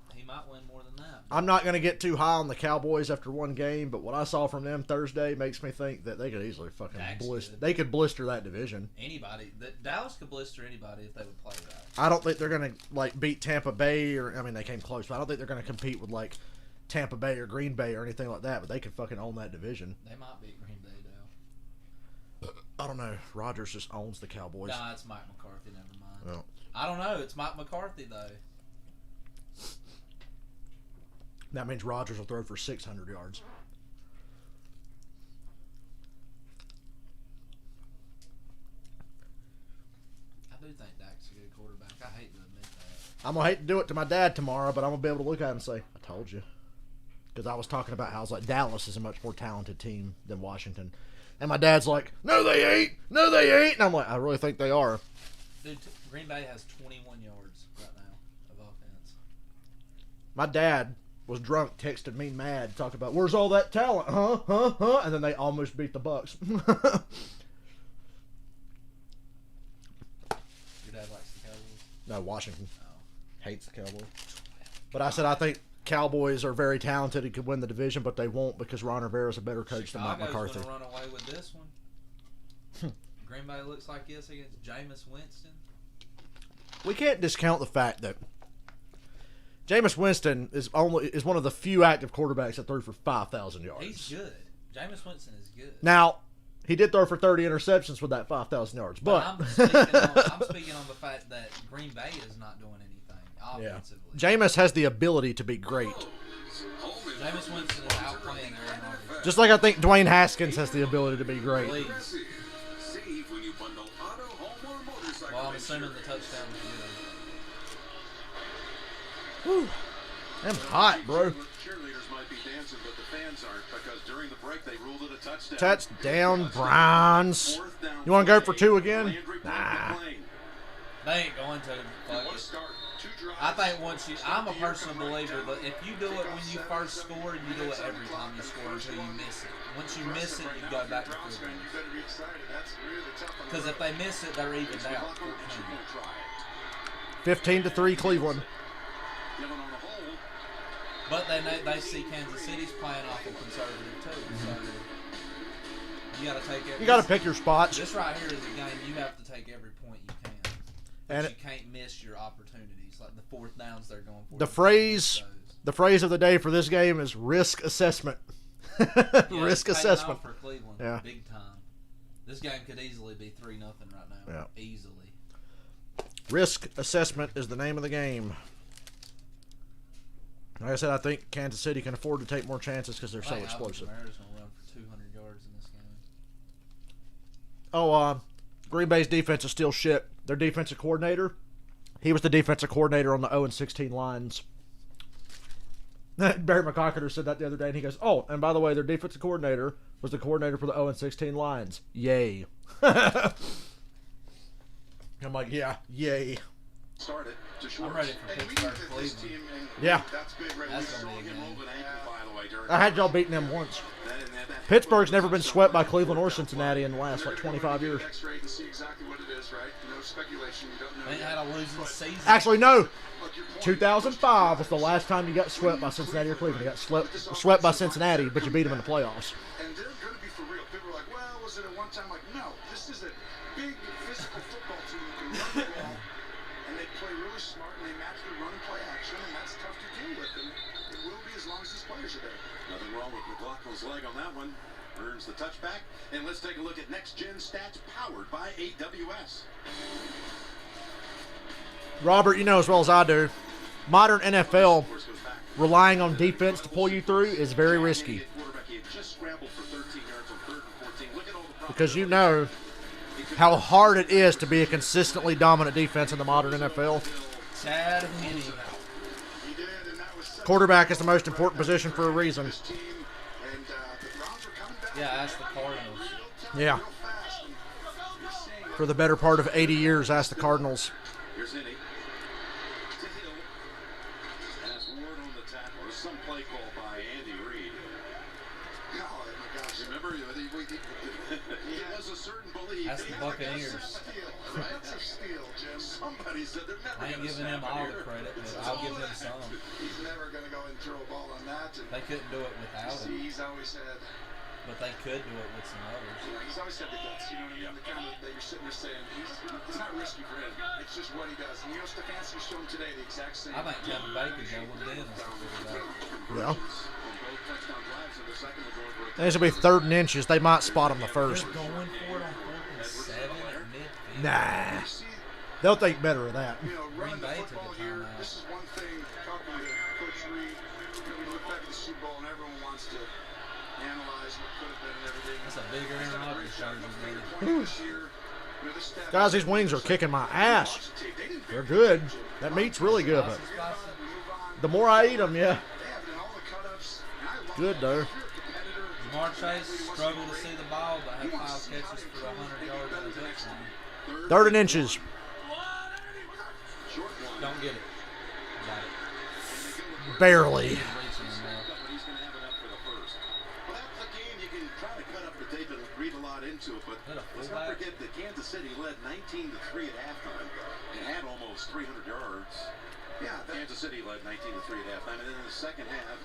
win more than that. I'm not going to get too high on the Cowboys after one game, but what I saw from them Thursday makes me think that they could easily fucking Dak's blister. good. They could blister that division. Anybody, Dallas could blister anybody if they would play right. I don't think they're going to like beat Tampa Bay, or I mean they came close, but I don't think they're going to compete with like Tampa Bay or Green Bay or anything like that. But they could fucking own that division. They might beat Green Bay though. I don't know. Rodgers just owns the Cowboys. Nah, it's Mike McCarthy. Never mind. Well, I don't know. It's Mike McCarthy though. that means Rodgers will throw for 600 yards. I do think Dak's a good quarterback. I hate to admit that. I'm gonna hate to do it to my dad tomorrow, but I'm gonna be able to look at him and say, "I told you," because I was talking about how I was like Dallas is a much more talented team than Washington, and my dad's like, "No, they ain't. No, they ain't." And I'm like, "I really think they are." Dude, Green Bay has 21 yards right now of offense. My dad was drunk, texting me mad, talking about where's all that talent, huh, and then they almost beat the Bucks. Your dad likes the Cowboys? No, Washington No. hates the Cowboys. But I said I think Cowboys are very talented and could win the division, but they won't because Ron Rivera's a better coach than Mike Chicago's McCarthy. going to run away with this one. Green Bay looks like this against Jameis Winston. We can't discount the fact that Jameis Winston is one of the few active quarterbacks that threw for 5,000 yards. He's good. Jameis Winston is good. Now, he did throw for 30 interceptions with that 5,000 yards, but I'm speaking on the fact that Green Bay is not doing anything offensively. Jameis has the ability to be great. Jameis Winston is outplaying Aaron Rodgers. Just like I think Dwayne Haskins has the ability to be great. Please. Save when you bundle auto, home, or motorcycle. Well, I'm assuming the touchdown was good. Whew. I'm hot, bro. Cheerleaders might be dancing, but the fans aren't because during the break they ruled it a touchdown. Touchdown, Browns. Fourth down You want to go play. for 2 again? Landry Nah. McClain. They ain't going to. Fuck One it. start, 2 drives. I think once you, I'm a personal believer that if you do it when you first score, you do it every time you score until you miss it. Once you miss it, you go back to field You goal. better be excited. That's really tough on the Because if road. they miss it, they're evened out. 15-3 Cleveland. Given on the whole, But they see Kansas City's playing awful conservative too. So you got to take every. You got to pick your spots. This right here is a game you have to take every point you can. But And you can't miss your opportunities, like the 4th downs they're going for. The You can't phrase- miss those. The phrase of the day for this game is risk assessment. Yeah, Risk it's paying assessment. off for Cleveland, Yeah. big time. This game could easily be 3-0 right now. Yeah. Easily. Risk assessment is the name of the game. Like I said, I think Kansas City can afford to take more chances because they're so explosive. Kamara's gonna run for 200 yards in this game. Oh, Green Bay's defense is still shit. Their defensive coordinator, he was the defensive coordinator on the 0-16 Lions. Barry McCockter said that the other day, and he goes, "Oh, and by the way, their defensive coordinator was the coordinator for the 0-16 Lions. Yay!" I'm like, "Yeah, yay." started to I'm Schwartz. ready for And we Pittsburgh, think that this Cleveland. team, and Yeah. that's big, right? That's We gonna be a saw game. him Move an ankle, by the way, during I had y'all beating them once. that Pittsburgh's never been swept by Cleveland or Cincinnati in the last like 25 years. X-ray to see exactly what it is, right? No speculation. You don't know. They ain't yet. had a losing season. Actually, no. Look, your point- 2005 was the last time you got swept by Cincinnati or Cleveland. You got swept by Cincinnati, but you beat them in the playoffs. And they're going to be for real. People are like, well, was it a one-time? Like, no. This is a big physical football team who can run the ball, and they play really smart, and they match the run and play action, and that's tough to deal with. And it will be as long as these players are there. Nothing wrong with McLaughlin's leg on that one. Earns the touchback. And let's take a look at Next Gen Stats powered by AWS. Robert, you know as well as I do, modern NFL relying on defense to pull you through is very risky. Because you know how hard it is to be a consistently dominant defense in the modern NFL. Chad Henne. Quarterback is the most important position for a reason. Yeah, that's the Cardinals. Yeah. For the better part of 80 years, ask the Cardinals. Here's Henne. To Hill. And that's Ward on the tackle. There's some play call by Andy Reid. Oh my gosh. Remember, he has a certain belief. That's the Buccaneers. That's a steal, Jim. Somebody said they're never I ain't gonna giving him snap all it the here. credit, but I'll give him some. He's never going to go and throw a ball on that. And They couldn't do it without see, him, he's always said, but they could do it with some others. he's always said the guts. You know what I mean? The kind of that you're sitting there saying, it's not risky for him. It's just what he does. And you know, Stefanski showed him today the exact same. I think Kevin Bacon go with Dennis. Yeah. On both touchdown drives in the second, they're going for a This will be 3rd and inches. They might spot him the first. They're going for it on 4th and 7 at midfield. Nah. You see, They'll think better of that. you know, running the Green Bay took football a here, timeout. this is one thing, talking to Coach Reid, you know, we look back at the Super Bowl and everyone wants to analyze what could have been and everything. That's a bigger Aaron Rodgers jersey, man. This year, you know, this staff- Guys, these wings are kicking my ass. They didn't They're good. That meat's really good, but Spicy. move on. the more I eat them, yeah. They have it in all the cut-ups, and I love Good, that. though. If you're a competitor, Jamar Chase struggled to see the ball, but had 5 catches for 100 yards and a touchdown. 3rd and inches. Don't get it. Got it. Barely. Reaching him there. but he's going to have enough for the first. Well, that's a game you can try to cut up the tape and read a lot into it, but Is that a let's not fullback? forget that Kansas City led 19-3 at halftime and had almost 300 yards. yeah, Kansas City led 19-3 at halftime, and then in the second half,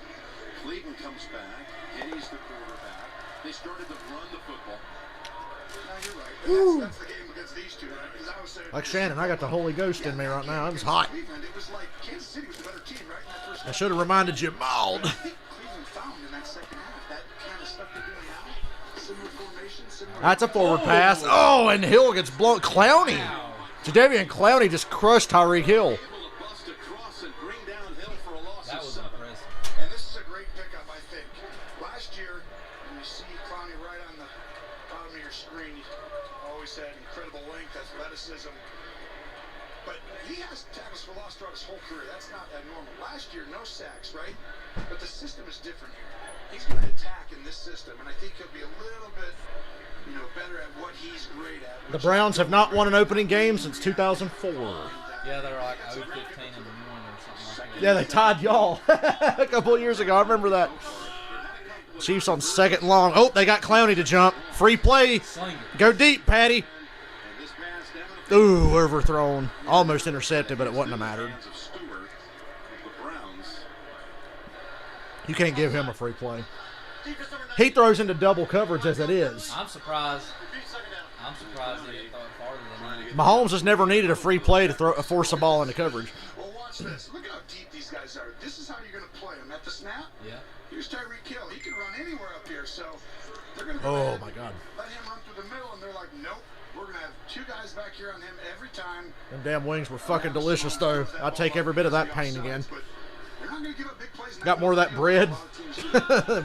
Cleveland comes back. Henny's the quarterback. They started to run the football. no, you're right. That's the game against these two, right? 'Cause I was saying, Like Shannon, I got the Holy Ghost in me right now. It was hot. Cleveland, it was like Kansas City was the better team, right? In that first I should have reminded you, Mauled. I think Cleveland found in that second half that kind of stuff they're doing now. Similar formation, similar. That's a forward pass. Oh, and Hill gets blown. Clowney. Jadeveon Clowney just crushed Tyreek Hill. Able to bust across and bring down Hill for a loss That of was 7. impressive. And this is a great pickup, I think. Last year, when you see Clowney right on the bottom of your screen, you always had incredible length, athleticism. But he has tackles for loss throughout his whole career. That's not abnormal. Last year, no sacks, right? But the system is different here. He's going to attack in this system, and I think he'll be a little bit, you know, better at what he's great at. The Browns have not won an opening game since 2004. Yeah, they were like 0-15 in the 1 or something like that. Yeah, they tied y'all a couple of years ago. I remember that. Chiefs on 2nd and long. Oh, they got Clowney to jump. Free play. Sling it. Go deep, Patty. And this pass down the Ooh, overthrown. Almost intercepted, but it wouldn't have mattered. hands of Stewart of the Browns. You can't give him a free play. He throws into double coverage as it is. I'm surprised. I'm surprised they didn't throw it farther than that. Mahomes has never needed a free play to force a ball into coverage. Well, watch this. Look at how deep these guys are. This is how you're going to play them. At the snap, Yeah. here's Tyreek Hill. He can run anywhere up here, so they're going to Oh, my God. let him run through the middle, and they're like, nope, we're going to have 2 guys back here on him every time. Them damn wings were fucking delicious, though. I'd take every bit of that pain again. But they're not going to give up big plays. Got more of that bread.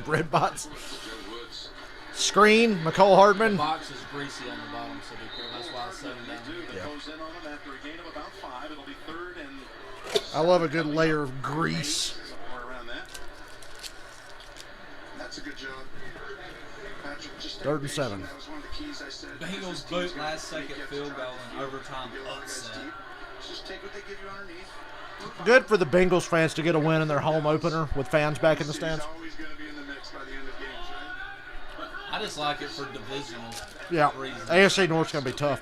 Bread bots. Screen, McCole The Hardman. box is greasy on the bottom, so be careful. That's why I set him down. They close in on him after a gain of about 5. It'll be 3rd and I love a good layer of grease. somewhere around that. That's a good job. Patrick, just 3rd and 7. That was one of the keys I said. Bengals This team's boot gonna last second get field to goal try in overtime to get all guys upset. deep. Just take what they give you underneath. Good for the Bengals fans to get a win in their home opener with fans back in the City's stands. always going to be in the mix by the end of games, right? I just like it for divisional Yeah, reasons. AFC North's going to be tough.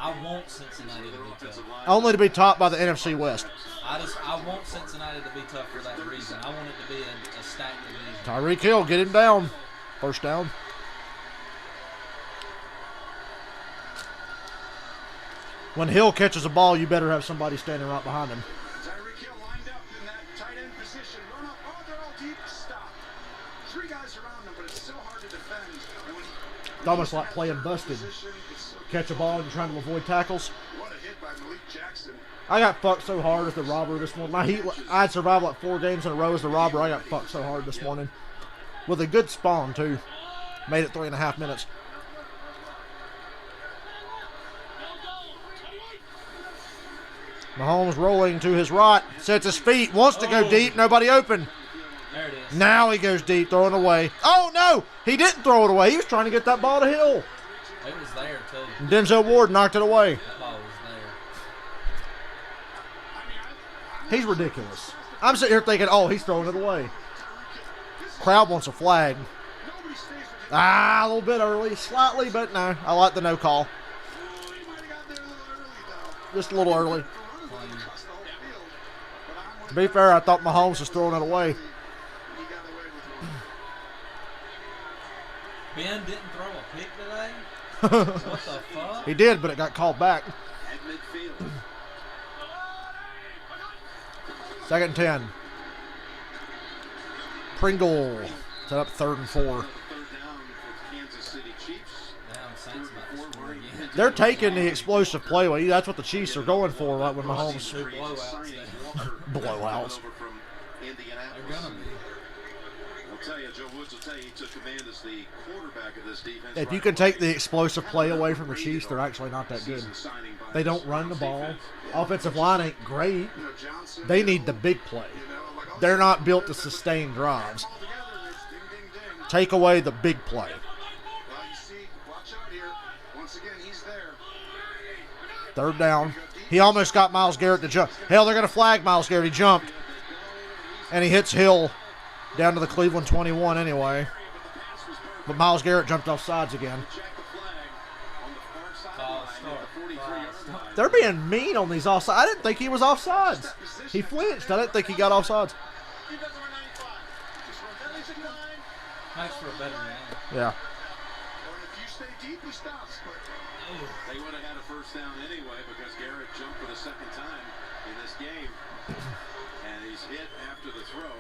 I want Cincinnati to be tough. Only to be topped by the NFC West. I want Cincinnati to be tough for that reason. I want it to be a stacked division. Tyreek Hill, get him down. First down. When Hill catches a ball, you better have somebody standing right behind him. Tyreek Hill lined up in that tight end position. Run up. Oh, they're all deep. Stop. 3 guys around him, but it's so hard to defend. And when It's almost like playing busted. Catch a ball and you're trying to avoid tackles. What a hit by Malik Jackson. I got fucked so hard as the robber this morning. I'd survived like 4 games in a row as the robber. I got fucked so hard this morning. With a good spawn, too. Made it 3.5 minutes. Mahomes rolling to his right. Sets his feet. Wants to go deep. Nobody open. There it is. Now he goes deep, throwing away. Oh, no. He didn't throw it away. He was trying to get that ball to Hill. It was there, too. And Denzel Ward knocked it away. That ball was there. He's ridiculous. I'm sitting here thinking, oh, he's throwing it away. Crowd wants a flag. A little bit early. Slightly, but no. I like the no call. Just a little early. To be fair, I thought Mahomes was throwing it away. Ben didn't throw a pick today? What the fuck? He did, but it got called back. At midfield. 2nd and 10. Pringle set up 3rd and 4. Third down for the Kansas City Chiefs. Damn, Saints about to score again. They're taking the explosive play away. That's what the Chiefs are going for, right when Mahomes. Two blowouts there. Blowouts. They're gonna be. I'll tell you, Joe Woods will tell you he took command as the quarterback of this defense. If you can take the explosive play away from the Chiefs, they're actually not that good. They don't run the ball. Offensive line ain't great. They need the big play. They're not built to sustain drives. Take away the big play. Well, you see, watch out here. Once again, he's there. 3rd down. He almost got Myles Garrett to jump. Hell, they're going to flag Myles Garrett. He jumped. And he hits Hill down to the Cleveland 21 anyway. But Myles Garrett jumped off sides again. They're being mean on these offsides. I didn't think he was offsides. He flinched. I didn't think he got offsides. Makes for a better game. Yeah. Or if you stay deep, he stops. But They would have had a first down anyway because Garrett jumped for the 2nd time in this game. And he's hit after the throw.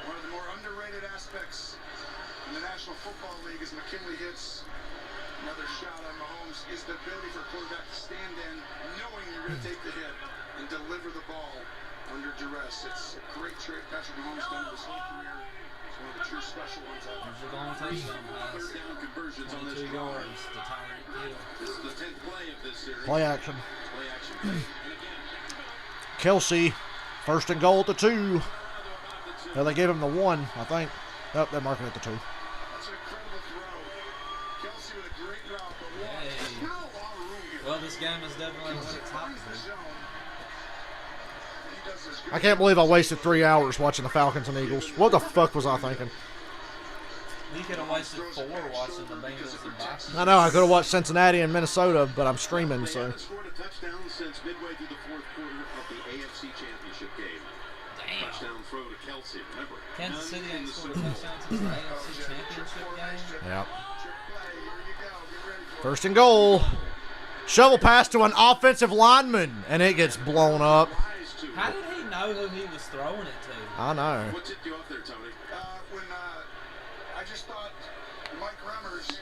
one of the more underrated aspects in the National Football League is McKinley hits. Another shot on Mahomes is the ability for a quarterback to stand in, knowing you're going to take the hit and deliver the ball under duress. It's a great trait Patrick Mahomes done his whole career. It's one of the true special ones out there. There's a long touchdown pass. Third down conversions on this 22 drive. yards to Tyreek Hill. This is the 10th play of this series. Play action. Play action. And again, Kelsey, 1st and goal at the 2. Well, they gave him the 1, I think. Oh, they're marking it the 2. That's an incredible throw. Kelsey with a great route, but watch. Hey. There's not a lot of room here. Well, this game is definitely what it's hot Finds the for. zone. He does this I can't believe I wasted 3 hours watching the Falcons and Eagles. What the fuck was I thinking? You could have wasted 4 watching the Bengals and Vikings. I know, I could have watched Cincinnati and Minnesota, but I'm streaming, they so. haven't scored a touchdown since midway through the 4th quarter of the AFC Championship game. Damn. Touchdown throw to Kelsey. Remember, Kansas none City in ain't the scored a Super Bowl. touchdown since the AFC Championship game. Yeah. Trick play. Here you go. Get ready for it. 1st and goal. Shovel pass to an offensive lineman, and it gets blown up. Rise to How did he know who he was throwing it to? I know. What tipped you off there, Tony? When I just thought Mike Remmers,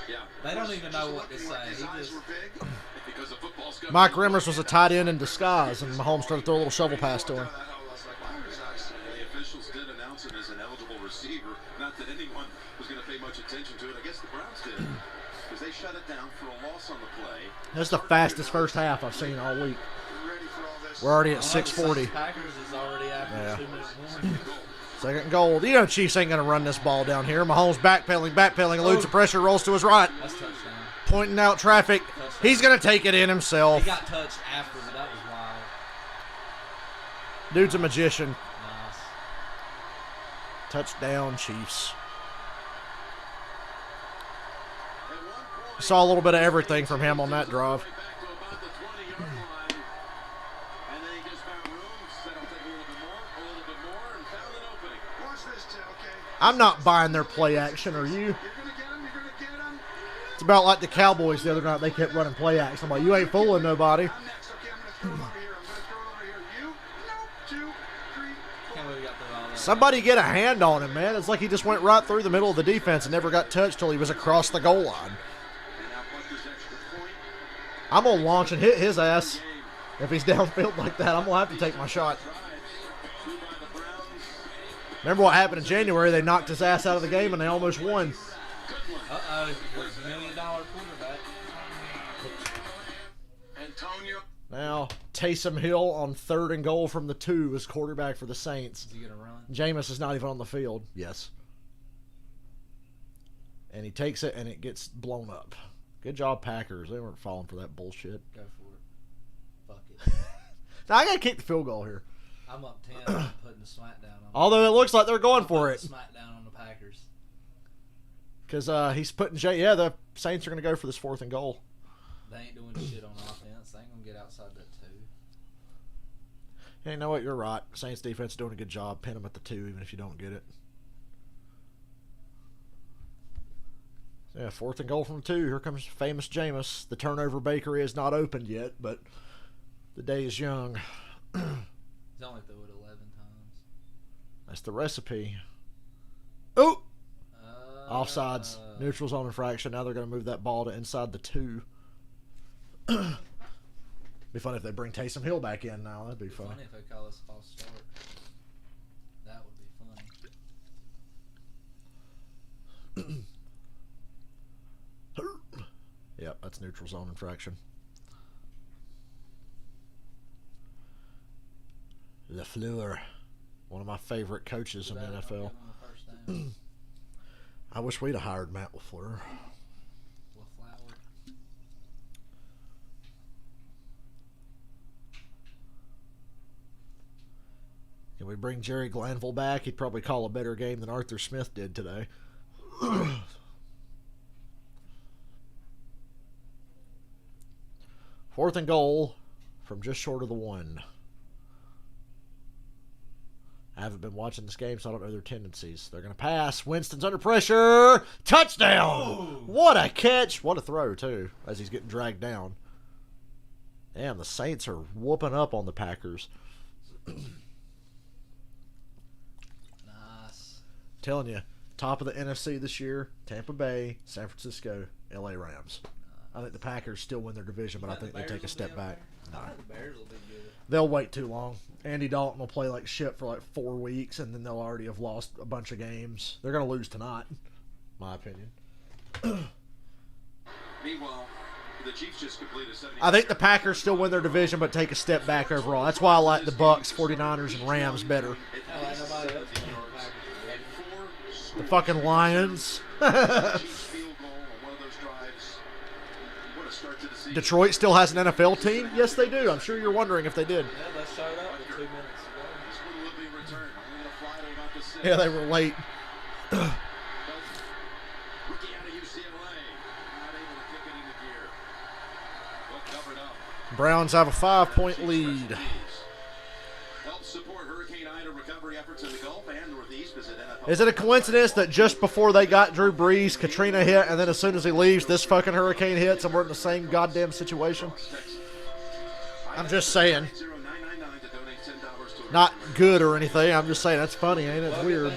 Yeah. They don't even know what to looking say. like his He eyes just were big. Because the football's got Mike Remmers was a tight end in disguise, and Mahomes tried to throw a little shovel pass to him. I was like, wow, his eyes. The officials did announce him as an eligible receiver. Not that anyone was going to pay much attention to it. I guess the Browns did. Because they shut it down for a loss on the play. That's the fastest first half I've seen all week. Get ready for all this. We're already at the 6:40. Packers is already after Yeah. 2 minutes warning. 2nd and goal. You know Chiefs ain't going to run this ball down here. Mahomes backpedaling, eludes the pressure, rolls to his right, That's touchdown. pointing out traffic. He's going to take it in He himself. got touched after, but that was wild. Dude's a magician. Nice. Touchdown, Chiefs. At one point, Saw a little bit of everything from him on that drive. back to about the 20-yard line. And then he just found room, said, I'll take a little bit more, and found an opening. Watch this, Tim, okay? I'm not buying their play action, are you? You're going to get him. You're going to get him. It's about like the Cowboys the other night. They kept running play action. I'm like, you ain't fooling nobody. I'm next. Okay, I'm going to throw it over here. I'm going to throw it over here. You? Nope. 2, 3, 4. Can't believe we got through all Somebody get a hand on him, man. It's like he just went right through the middle of the defense and never got touched till he was across the goal line. I'm going to launch and hit his ass. If he's downfield like that, I'm going to have to take my shot. Remember what happened in January? They knocked his ass out of the game and they almost won. Uh-oh, there's $1 million quarterback. Antonio. Now, Taysom Hill on 3rd and goal from the 2 is quarterback for the Saints. Is he going to run? Jameis is not even on the field. Yes. And he takes it and it gets blown up. Good job, Packers. They weren't falling for that bullshit. Go for it. Fuck it. Now, I got to kick the field goal here. I'm up 10. I'm putting the smackdown on. Although it looks like they're going for it. Smackdown on the Packers. Because he's putting the Saints are going to go for this 4th and goal. They ain't doing shit on offense. They ain't going to get outside that 2. Hey, you know what? You're right. Saints defense is doing a good job. Pin them at the 2 even if you don't get it. Yeah, 4th and goal from 2. Here comes famous Jameis. The turnover bakery is not opened yet, but the day is young. He's only threw it 11 times. That's the recipe. Oh! Offsides. Neutral zone infraction. Now they're going to move that ball to inside the 2. Be funny if they bring Taysom Hill back in now. That'd be funny. Funny if they call us a false start. That would be funny. Yep, that's neutral zone infraction. LaFleur, one of my favorite coaches in the NFL. I wish we'd have hired Matt LaFleur. Can we bring Jerry Glanville back? He'd probably call a better game than Arthur Smith did today. 4th and goal from just short of the 1. I haven't been watching this game, so I don't know their tendencies. They're going to pass. Winston's under pressure. Touchdown! Oh. What a catch. What a throw, too, as he's getting dragged down. Damn, the Saints are whooping up on the Packers. Nice. Telling you, top of the NFC this year, Tampa Bay, San Francisco, LA Rams. I think the Packers still win their division, but I think they take a step back. No. I think the Bears will be good. They'll wait too long. Andy Dalton will play like shit for like 4 weeks, and then they'll already have lost a bunch of games. They're going to lose tonight, my opinion. Meanwhile, the Chiefs just completed 70. I think the Packers still win their division, but take a step back overall. That's why I like the Bucks, 49ers, and Rams better. The fucking Lions. Detroit still has an NFL team? Yes, they do. I'm sure you're wondering if they did. Yeah, they showed up with 2 minutes ago. Yeah, they were late. Browns have a 5-point lead. Is it a coincidence that just before they got Drew Brees, Katrina hit, and then as soon as he leaves, this fucking hurricane hits, and we're in the same goddamn situation? I'm just saying. Not good or anything. I'm just saying that's funny, ain't it? It's weird.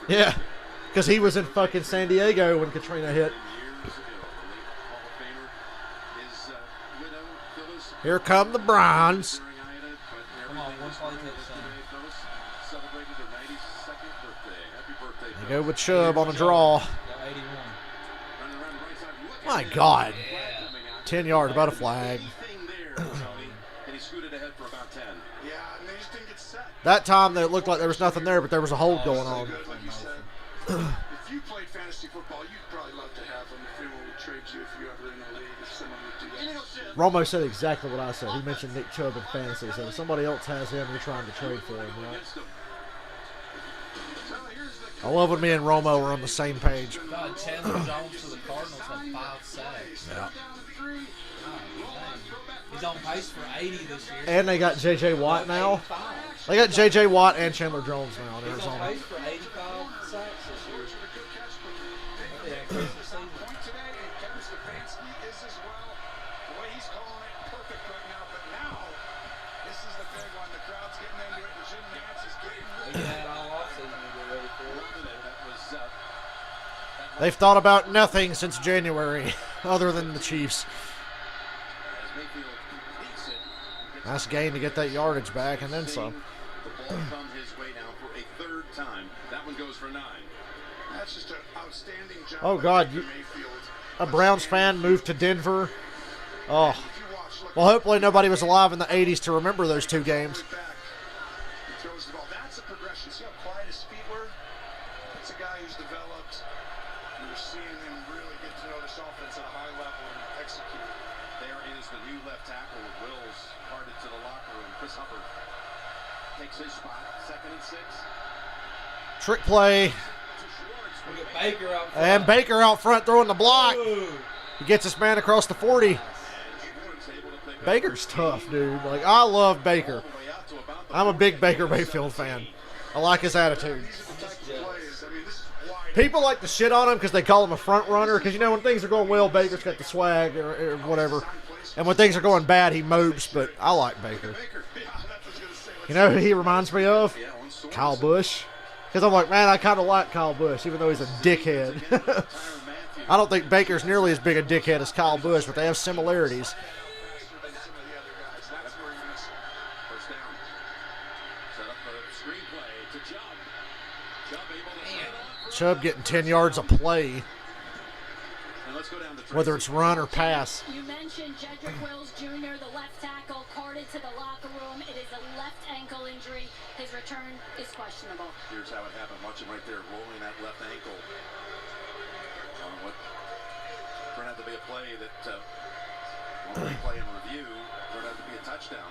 Yeah, because he was in fucking San Diego when Katrina hit. Here come the Browns. Come on, one play touchdown. They go with Chubb on a draw. My God. 10 yards, about a flag. That time it looked like there was nothing there, but there was a hold going on. If you played fantasy football, you'd probably love to have him if anyone would trade you if you ever in the league, if someone would do that. Romo said exactly what I said. He mentioned Nick Chubb in fantasy. So if somebody else has him, you're trying to trade for him, right? I love when me and Romo are on the same page. God, Chandler Jones for the Cardinals had 5 sacks. Yeah. He's on pace for 80 this year. And they got J.J. Watt now. They got J.J. Watt and Chandler Jones now in He's on Arizona. pace for 85 sacks this year. Point today, and Kevin Stefanski is as well. The way he's calling it, perfect right now. But now, this is the big one. The crowd's getting into it. They've thought about nothing since January, other than the Chiefs. As Mayfield completes it, Nice gain to get that yardage back, and then some. the ball come his way now for a third time. That one goes for 9. That's just an outstanding job. Oh, by God, Baker you- Mayfield. A Browns fan moved to Denver. Oh, If you watch, look, well, hopefully nobody was alive in the 80s to remember those 2 games. back, he throws the ball. That's a progression. See how quiet his feet were? That's a guy who's developed. You're seeing him really get to know this offense at a high level and execute. There is the new left tackle with Wills hearted to the locker room. Chris Hubbard takes his spot. 2nd and 6. Trick play. Look at Baker out front. And Baker out front throwing the block. Ooh. He gets his man across the 40. And Schwartz able to pick up Baker's tough, dude. Like, I love Baker. all the way out to about the I'm a big Baker Mayfield fan. I like his attitude. These are the type of plays. I mean, this is why. People like to shit on him because they call him a front runner. Because, you know, when things are going well, Baker's got the swag or whatever. And when things are going bad, he mopes. But I like Baker. Baker. Yeah, that's what I was going to say. You know who he reminds me of? Yeah, on Sorensen. Kyle Busch. Because I'm like, man, I kind of like Kyle Busch, even though he's a dickhead. Tyrann Matthew. I don't think Baker's nearly as big a dickhead as Kyle Busch, but they have similarities. Faster than some of the other guys. That's where you miss him. First down. Set up a screenplay to Chubb. Chubb able to set on for Chubb getting 10 yards a play, And let's go down to whether Tracy. it's run or pass. You mentioned Jedrick Wills Jr., the left tackle, carted to the locker room. It is a left ankle injury. His return is questionable. Here's how it happened. Watch him right there rolling that left ankle. What turned out to be a play that on replay and review turned out to be a touchdown.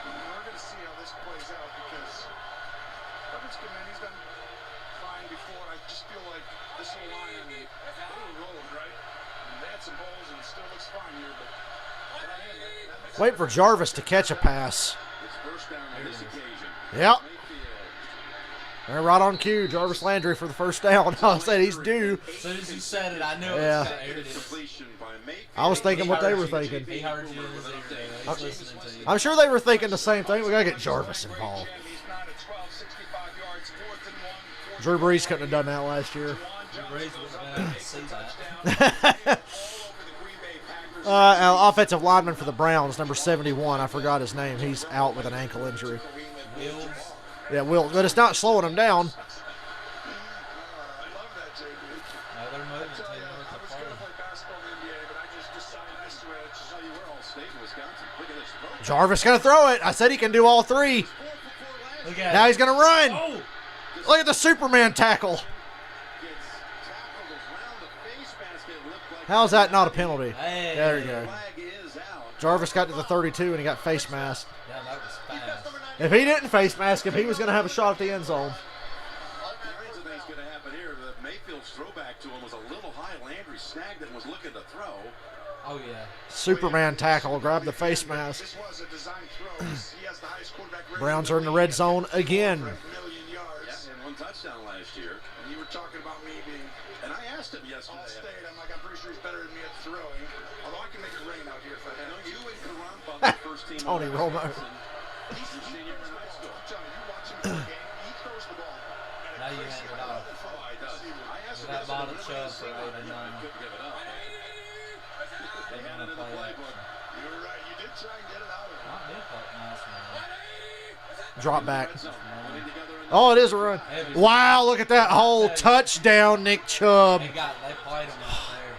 We're going to see how this plays out because Hubbard's good, man. He's done fine before. I just feel like this whole line, I mean, they rolled, right? And they had some holes and it still looks fine here, but that makes Wait for Jarvis to catch a pass. It's first down on this occasion. Yep. Mayfield. They're right on cue. Jarvis Landry for the first down. I said he's due. As soon as you said it, I knew it Yeah. was there it is. Completion by Mayfield. I was thinking what they were He heard you. thinking. He heard you in his ear. He's listening to you. I'm sure they were thinking the same thing. We got to get Jarvis involved. he's not at 12, 65 yards, 4th and 1. Drew Brees couldn't have done that last year. Breeze was going to see that. Offensive lineman for the Browns, number 71. I forgot his name. He's out with an ankle injury. Wills. Yeah, Will, but it's not slowing him down. I love that, JB. Oh, they're moving. I tell Taking you, North I to was going to play. play basketball in the NBA, but I just decided this switch. Tell you where all state in Wisconsin. Look at this. Throw. Jarvis going to throw it. I said he can do all 3. Look at Now it. he's going to run. Oh! Look at the Superman tackle. Gets tackled around the face basket. Looked like How's that not a penalty? Hey. There you go. flag is out. Jarvis got to the 32 and he got face masked. Yeah, that was fast. If he didn't face mask him, he was going to have a shot at the end zone. All kinds of things going to happen here. The Mayfield's throwback to him was a little high. Landry snagged it and was looking to throw. Oh, yeah. Superman tackle, grab the face mask. This was a design throw. He has the highest quarterback rating Browns are in the red zone again. million yards. Yeah, and 1 touchdown last year. And you were talking about me being And I asked him yesterday. all state. I'm like, I'm pretty sure he's better than me at throwing. Although I can make it rain out here if I I know had. you and Karan on the first team. Tony Romo. He's a senior in high school. I'm telling you, you watch him play a game, he throws the ball. And Now it you breaks hand your it heart. off. Oh, he does. I asked him That yesterday, bottom really shove is for single. 8 and I 9. couldn't give it up. They had it in the Play playbook. action. You were right. You did try and get it out of him. Not did fuck nice, man. Drop back. Red zone. Running together in the Oh, it is a run. Wow, look at that whole touchdown, Nick Chubb. They played him out there.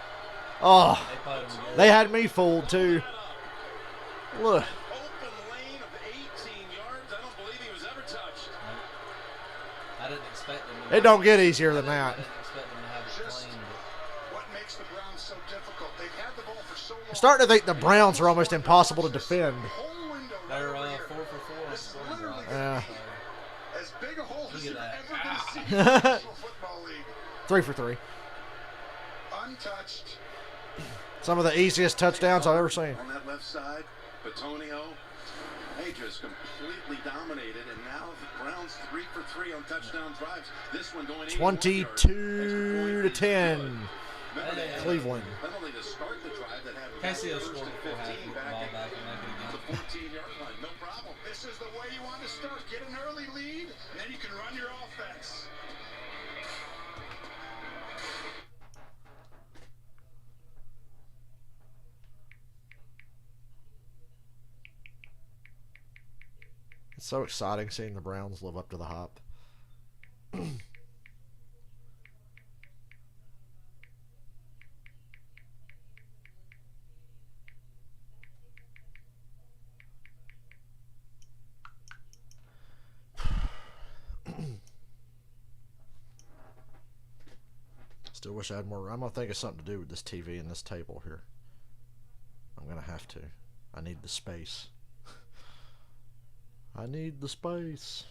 Oh, They played him good. they had me fooled too. Look, open lane of 18 yards. I don't believe he was ever touched. I didn't expect them to. it don't get easier than I that. didn't expect them to have it Just clean. what makes the Browns so difficult. They've had the ball for so long. I'm starting to think the Browns are almost impossible to defend. Whole window right They're over here. 4 for 4 on This is scoring literally drive. Yeah. as big a hole as Look at you've that. ever going to see in the National Football League. 3 for 3. Untouched. Some of the easiest touchdowns I've ever seen. On that left side, Batonio, they just completely dominated, and now the Browns 3 for 3 on touchdown drives. This one going 22 to 10. Cleveland. Penalty to start the drive that had Casio first scored and before half, 15 put the back ball at back and make it the again. 14-yard line. No problem. This is the way you want to start. Get an early lead, and then you can run your offense. It's so exciting seeing the Browns live up to the hype. Still wish I had more. I'm going to think of something to do with this TV and this table here. I'm going to have to. I need the space. I need the space.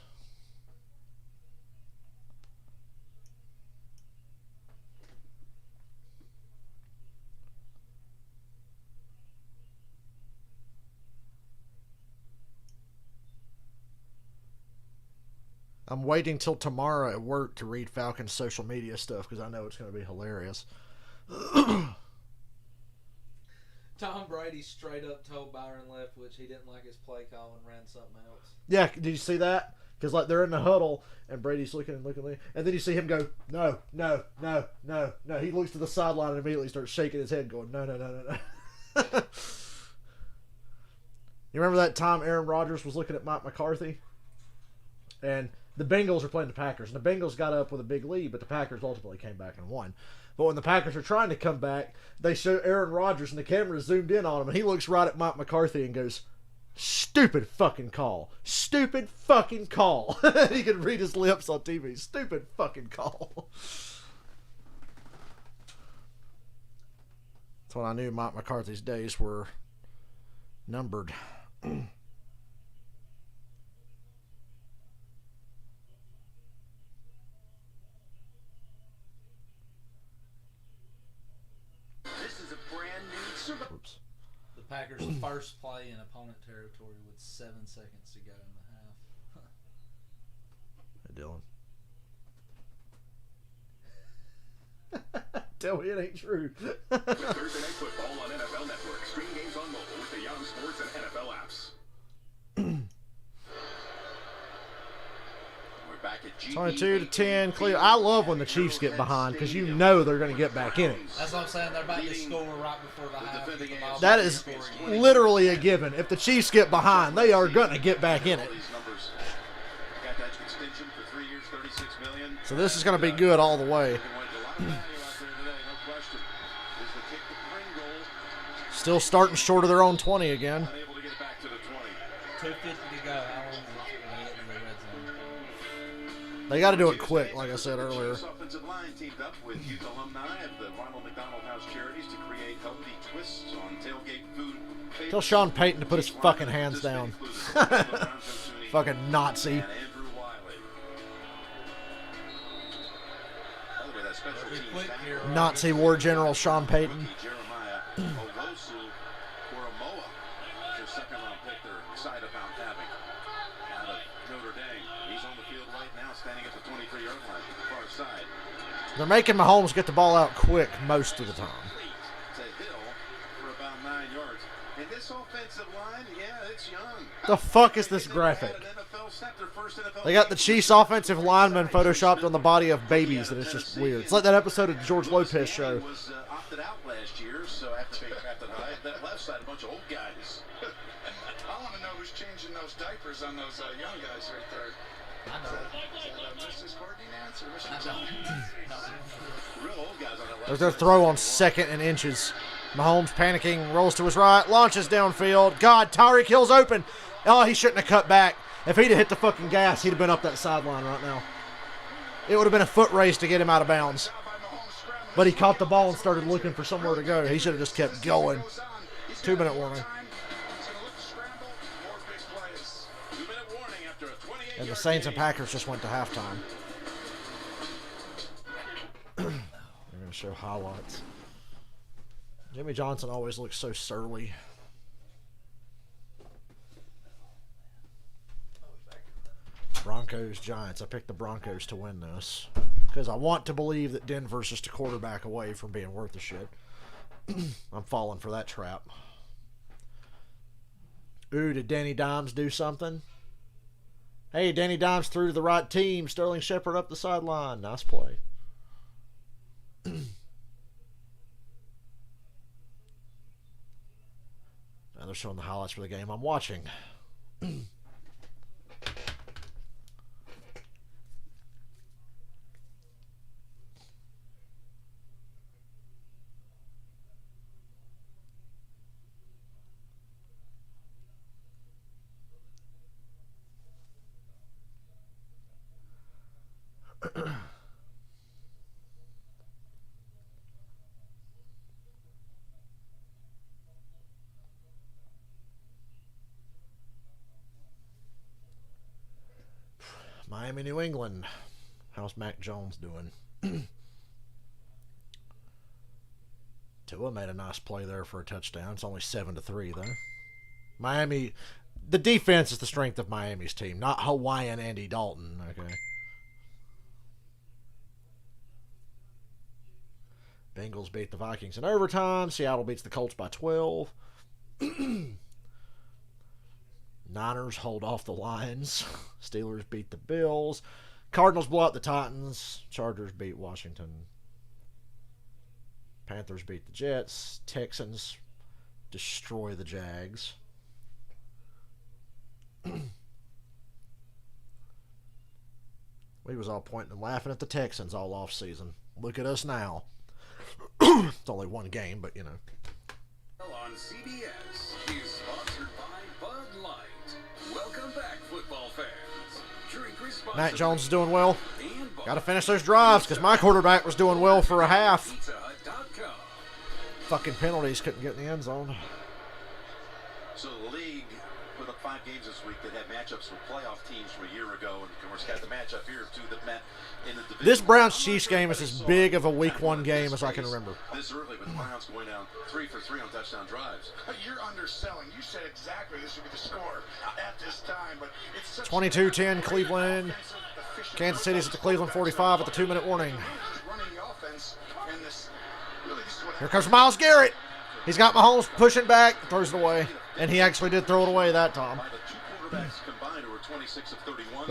I'm waiting till tomorrow at work to read Falcon's social media stuff because I know it's going to be hilarious. Tom Brady straight up told Byron Leftwich he didn't like his play call and ran something else. Yeah, did you see that? Because like they're in the huddle and Brady's looking, and then you see him go, no. He looks to the sideline and immediately starts shaking his head, going, no. You remember that time Aaron Rodgers was looking at Mike McCarthy? And the Bengals are playing the Packers. And the Bengals got up with a big lead, but the Packers ultimately came back and won. But when the Packers are trying to come back, they show Aaron Rodgers and the camera zoomed in on him. And he looks right at Mike McCarthy and goes, stupid fucking call. Stupid fucking call. He could read his lips on TV. Stupid fucking call. That's when I knew Mike McCarthy's days were numbered. Oops. The Packers' first play in opponent territory with 7 seconds to go in the half. Hey, Dylan. Tell me it ain't true. With Thursday Night Football on NFL Network. Stream games on mobile with the Yahoo Sports and NFL apps. We're back at GE 22-10 clear. I love when the Chiefs get behind because you know they're going to get back in it. That's what I'm saying. They're about to score right before the half. With the ball That is literally a given. If the Chiefs get behind, they are going to get back in it. So this is going to be good all the way. Still starting short of their own 20 again. 2:50 to go. How long is it in the red zone? They got to do it quick, like I said earlier. Offensive line teamed up with youth alumni of the Ronald McDonald House Charities to create healthy twists on tailgate food. Tell Sean Payton to put his fucking hands down. Fucking Nazi. Nazi War General Sean Payton. Jeremiah Owusu Koromoa, their second-round pick they're excited about having out of Notre Dame. He's on the field right now, standing at the 23-yard line to the far side. They're making Mahomes get the ball out quick most of the time. To Hill for about 9 yards. And this offensive line, yeah, it's young. The fuck is this graphic? They got the Chiefs offensive lineman photoshopped on the body of babies, and it's just weird. It's like that episode of the George Lopez show. Was opted out last year, so after being drafted high, that left side, a bunch of old guys. I want to know who's changing those diapers on those young guys right there. I know. Is that Mrs. Courtney Nance or Mrs. Real old guys on that left There's their side. throw on 2nd and inches. Mahomes panicking, rolls to his right, launches downfield. God, Tyreek Hill's open. Oh, he shouldn't have cut back. If he'd have hit the fucking gas, he'd have been up that sideline right now. It would have been a foot race to get him out of bounds. But he caught the ball and started looking for somewhere to go. He should have just kept going. 2-minute warning. And the Saints and Packers just went to halftime. They're going to show highlights. Jimmy Johnson always looks so surly. Broncos, Giants. I picked the Broncos to win this because I want to believe that Denver's just a quarterback away from being worth a shit. I'm falling for that trap. Ooh, did Danny Dimes do something? Hey, Danny Dimes threw to the right team. Sterling Shepard up the sideline. Nice play. Now they're showing the highlights for the game I'm watching. Miami, New England. How's Mac Jones doing? Tua made a nice play there for a touchdown. It's only 7-3 though. Miami, the defense is the strength of Miami's team, not Hawaiian Andy Dalton. Okay. Bengals beat the Vikings in overtime. Seattle beats the Colts by 12. Niners hold off the Lions. Steelers beat the Bills. Cardinals blow out the Titans. Chargers beat Washington. Panthers beat the Jets. Texans destroy the Jags. We was all pointing and laughing at the Texans all off season. Look at us now. It's only one game, but you know. On CBS is sponsored by Bud Light. Welcome back, football fans. Drink responsibly. Mac Jones is doing well. Got to finish those drives because my quarterback was doing well for a half. PizzaHut.com. Fucking penalties, couldn't get in the end zone. So the league put up 5 games this week that had matchups with playoff teams from a year ago, and of course got the matchup here of 2 that met in the division. This Browns-Chiefs game is as big of a Week 1 game as I can remember. This early, with the Browns going down 3 for 3 on touchdown drives. You're underselling. You said exactly this would be the score at this time, but it's such 22-10 Cleveland. Kansas City's at the Cleveland 45 at the 2-minute warning. Here comes Myles Garrett. He's got Mahomes pushing back, throws it away. And he actually did throw it away that time. Do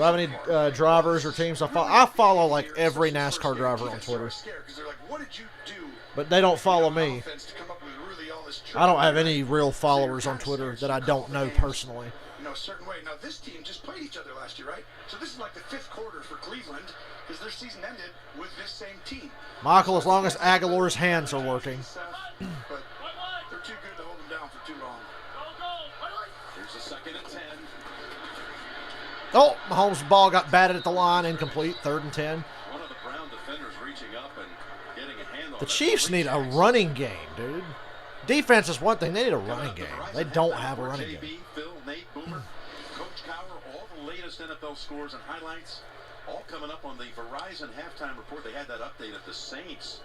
I have any drivers or teams I follow? I follow like every NASCAR driver on Twitter. But they don't follow me. I don't have any real followers on Twitter that I don't know personally. You know, a certain way. Now, this team just played each other last year, right? So this is like the 5th quarter for Cleveland because their season ended with this same team. Michael, as long as Aguilar's hands are working. But they're too good to hold them down for too long. Here's a 2nd and 10. Oh, Mahomes' ball got batted at the line, incomplete, 3rd and 10. One of the Brown defenders reaching up and getting a hand on The it. Chiefs need a running game, dude. Defense is one thing. They need a running game. They don't have a running game. JB, Phil, Nate, Boomer, Coach Cowher, all the latest NFL scores and highlights, all coming up on the Verizon halftime report. They had that update of the Saints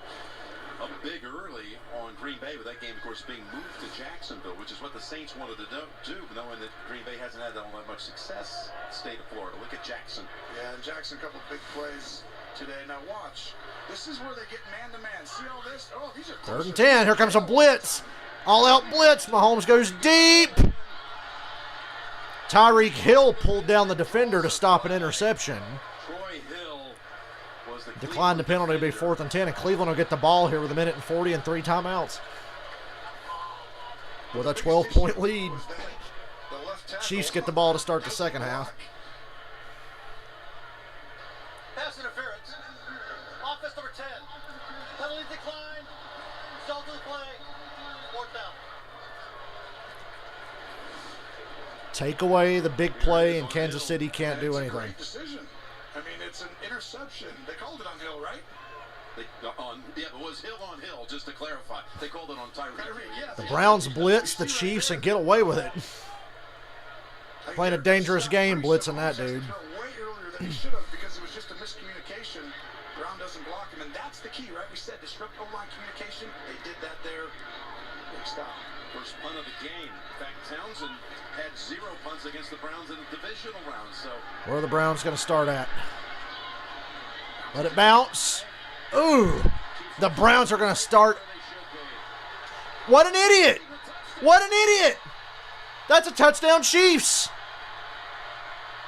up big early on Green Bay, with that game, of course, being moved to Jacksonville, which is what the Saints wanted to do, knowing that Green Bay hasn't had all that much success in the state of Florida. Look at Jackson. Yeah, and Jackson, a couple big plays today. Now watch. This is where they get man-to-man. See all this? Oh, these are 3rd and 10. Here comes a blitz. All-out blitz. Mahomes goes deep. Tyreek Hill pulled down the defender to stop an interception. Troy Hill was the Declined the penalty to be 4th and 10, and Cleveland will get the ball here with 1:40 and 3 timeouts. With a 12-point lead. Chiefs get the ball to start the second half. Pass interference. Offense number 10. Penalty decline. Result of the play. 4th down. Take away the big play, and Kansas City can't do anything. Great decision. I mean, it's an interception. They called it on Hill, right? Yeah, it was Hill on Hill, just to clarify. They called it on Tyreek. Yeah. The Browns blitz the Chiefs and get away with it. Playing a dangerous game blitzing that dude. Way earlier than he should have, because it was just a miscommunication. Brown doesn't block him, and that's the key, right? We said disrupt O-line communication. They did that there. Big stop. First punt of the game. In fact, Townsend had 0 punts against the Browns in the divisional round. So Where are the Browns going to start at? Let it bounce. Ooh. The Browns are going to start. What an idiot. What an idiot. That's a touchdown, Chiefs.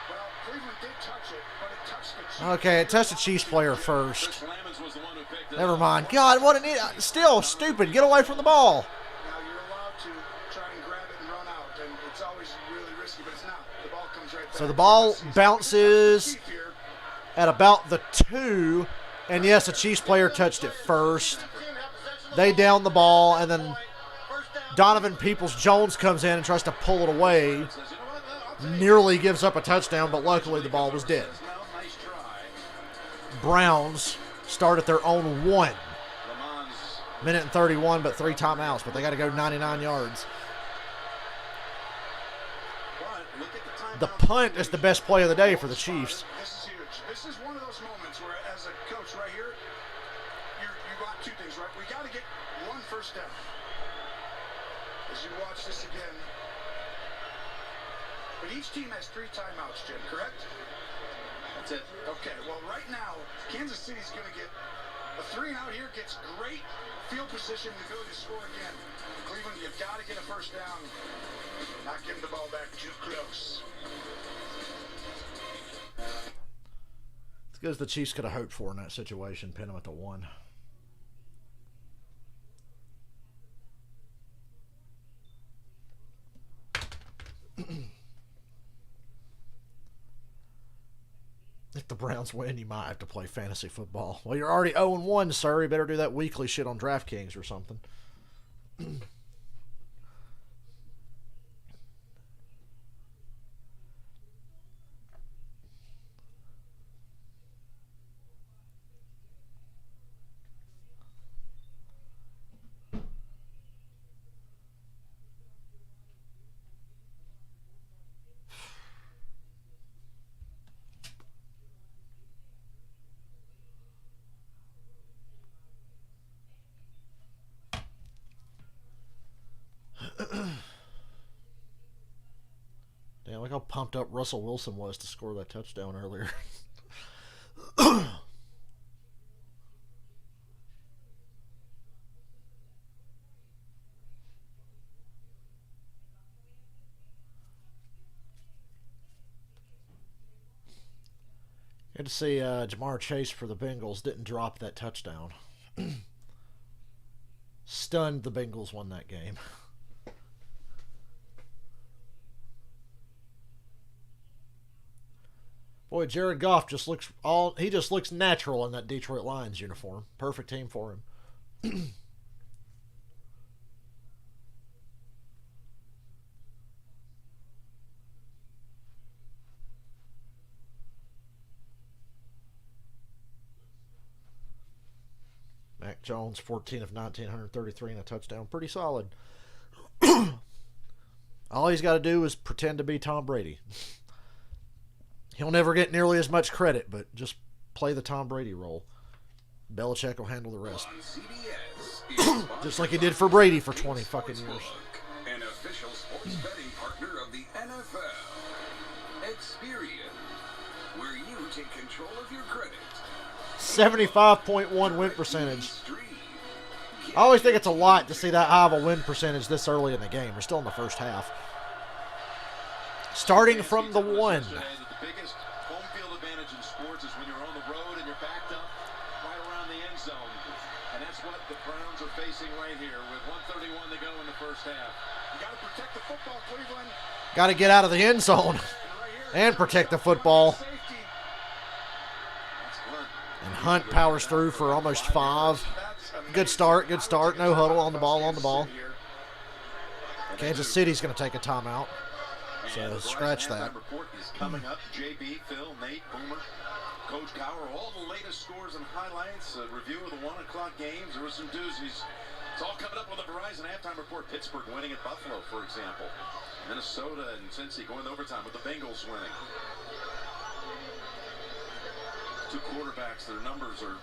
Well, Cleveland did touch it, but it touched the Chiefs. Okay, it touched the Chiefs player first. Chris Lamons was the one who picked it Never up. mind. God, what an idiot. Still stupid. Get away from the ball. Now you're allowed to try and grab it and run out, and it's always really risky, but it's not. The ball comes right back. So the ball bounces at about the 2. And yes, the Chiefs player touched it first. They down the ball, and then Donovan Peoples-Jones comes in and tries to pull it away. Nearly gives up a touchdown, but luckily the ball was dead. Nice try. Browns start at their own 1. Lamons. 1:31, but 3 timeouts, but they got to go 99 yards. But look at The punt is the best play of the day for the Chiefs. This is huge. This is one of those moments where, as a coach right here, you got two things, right? We got to get one first down. As you watch this again. But each team has 3 timeouts, Jim, correct? That's it. Okay, well, right now, Kansas City's going to get a 3-and-out here, gets great field position to go to score again. Cleveland, you've got to get a first down. Not giving the ball back too close. It's good as the Chiefs could have hoped for in that situation, pin them at the 1. If the Browns win, you might have to play fantasy football. Well, you're already 0-1, sir. You better do that weekly shit on DraftKings or something. Damn, look how pumped up Russell Wilson was to score that touchdown earlier. Good to see Jamar Chase for the Bengals didn't drop that touchdown. Stunned the Bengals won that game. Boy, Jared Goff just looks natural in that Detroit Lions uniform. Perfect team for him. Mac Jones, 14 of 19, 133 and a touchdown. Pretty solid. All he's got to do is pretend to be Tom Brady. He'll never get nearly as much credit, but just play the Tom Brady role. Belichick will handle the rest. Just like he did for Brady for 20 fucking years. An official sports betting partner of the NFL. Experian, where you take control of your credit. 75.1 win percentage. I always think it's a lot to see that high of a win percentage this early in the game. We're still in the first half. Starting from the 1. The biggest home field advantage in sports is when you're on the road and you're backed up right around the end zone. And that's what the Browns are facing right here with 1:31 to go in the first half. You got to protect the football, Cleveland. Got to get out of the end zone and protect the football. And Hunt powers through for almost 5. Good start, good start. No huddle, on the ball, on the ball. Kansas City's going to take a timeout. So scratch that. Report is coming up. JB, Phil, Nate, Boomer, Coach Cowher, all the latest scores and highlights. A review of the 1 o'clock games. There were some doozies. It's all coming up on the Verizon halftime report. Pittsburgh winning at Buffalo, for example. Minnesota and Cincy going to overtime with the Bengals winning. 2 quarterbacks, their numbers are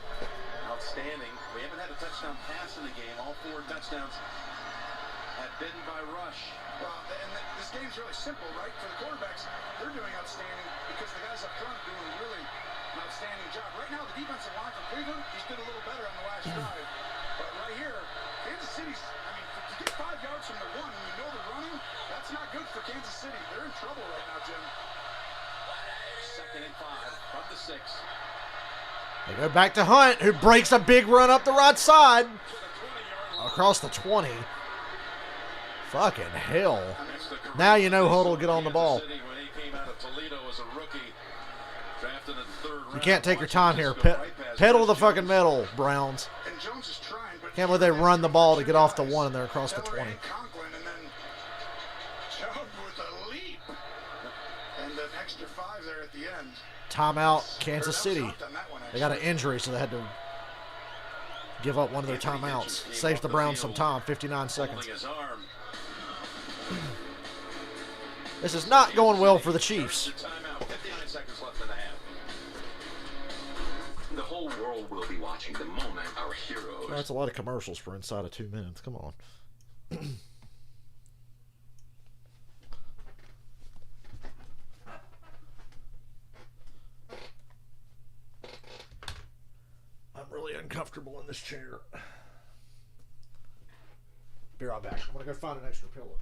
outstanding. We haven't had a touchdown pass in the game. All 4 touchdowns have been by rush. Well, and this game's really simple, right? For the quarterbacks, they're doing outstanding because the guys up front are doing really an outstanding job. Right now, the defensive line for Cleveland just did a little better on the last drive. But right here, Kansas City's, I mean, to get 5 yards from the 1 and you know they're running, that's not good for Kansas City. They're in trouble right now, Jim. 2nd and 5 from the 6. They go back to Hunt, who breaks a big run up the right side. Across the 20. Fucking hell. Now you know Hunt will get on the ball. You can't take your time here. Pedal the fucking metal, Browns. Can't believe they run the ball to get off the 1 and they're across the 20. Timeout, Kansas City. They got an injury, so they had to give up one of their timeouts. Saves the Browns some time, 59 seconds. This is not going well for the Chiefs. whole world will be watching the moment our heroes. Well, that's a lot of commercials for inside of 2 minutes. Come on. I'm really uncomfortable in this chair. Be right back. I'm going to go find an extra pillow.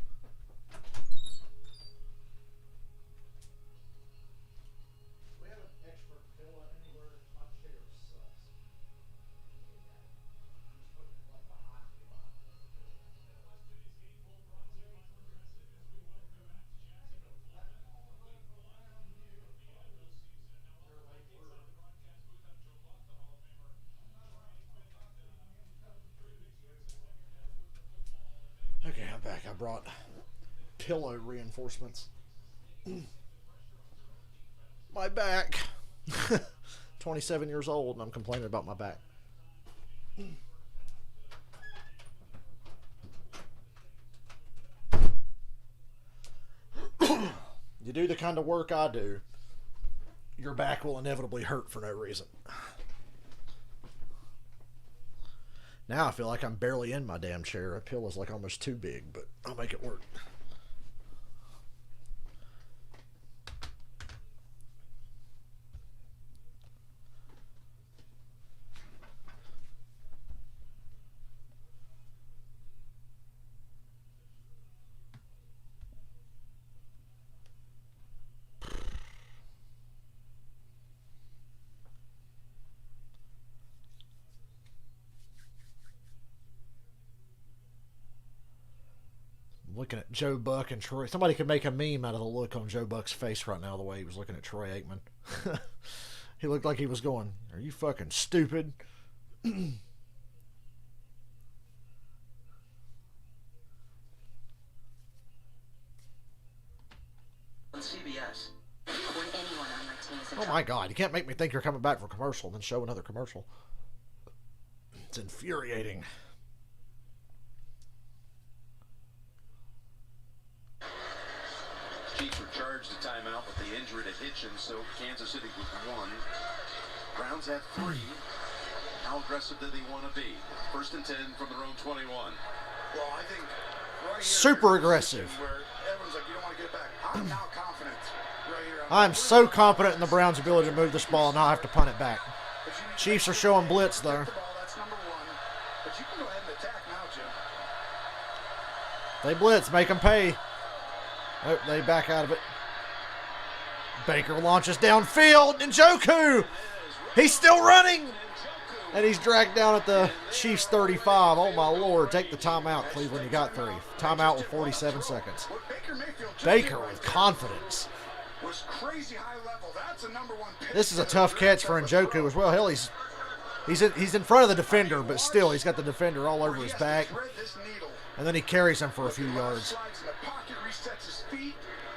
We have an extra pillow anywhere. My chair sucks. Okay, I'm back. I brought pillow reinforcements. My back. 27 years old and I'm complaining about my back. You do the kind of work I do, your back will inevitably hurt for no reason. Now I feel like I'm barely in my damn chair. A pillow's like almost too big, but I'll make it work. Looking at Joe Buck and Troy. Somebody could make a meme out of the look on Joe Buck's face right now, the way he was looking at Troy Aikman. He looked like he was going, "Are you fucking stupid?" On CBS. When anyone on my team is in Oh my God, you can't make me think you're coming back for a commercial and then show another commercial. It's infuriating. Chiefs were charged a timeout with the injury to Hitchens, so Kansas City with 1. Browns had 3. How aggressive did they want to be? 1st and 10 from their own 21. Well, I think right here, Super aggressive. Where everyone's like, you don't want to get back. I'm now confident right here. I'm so confident in the Browns' ability to move this ball and not have to punt it back. Chiefs are showing blitz there. That's number 1. But you can go ahead and attack now, Jim. They blitz, make them pay. Oh, they back out of it. Baker launches downfield. Njoku! He's still running! And he's dragged down at the Chiefs 35. Oh, my Lord. Take the timeout, Cleveland. You got 3. Timeout with 47 seconds. Baker with confidence. Was crazy high level. That's a number 1 pick. This is a tough catch for Njoku as well. Hell, he's in front of the defender, but still, he's got the defender all over his back. And then he carries him for a few yards. Resets his feet,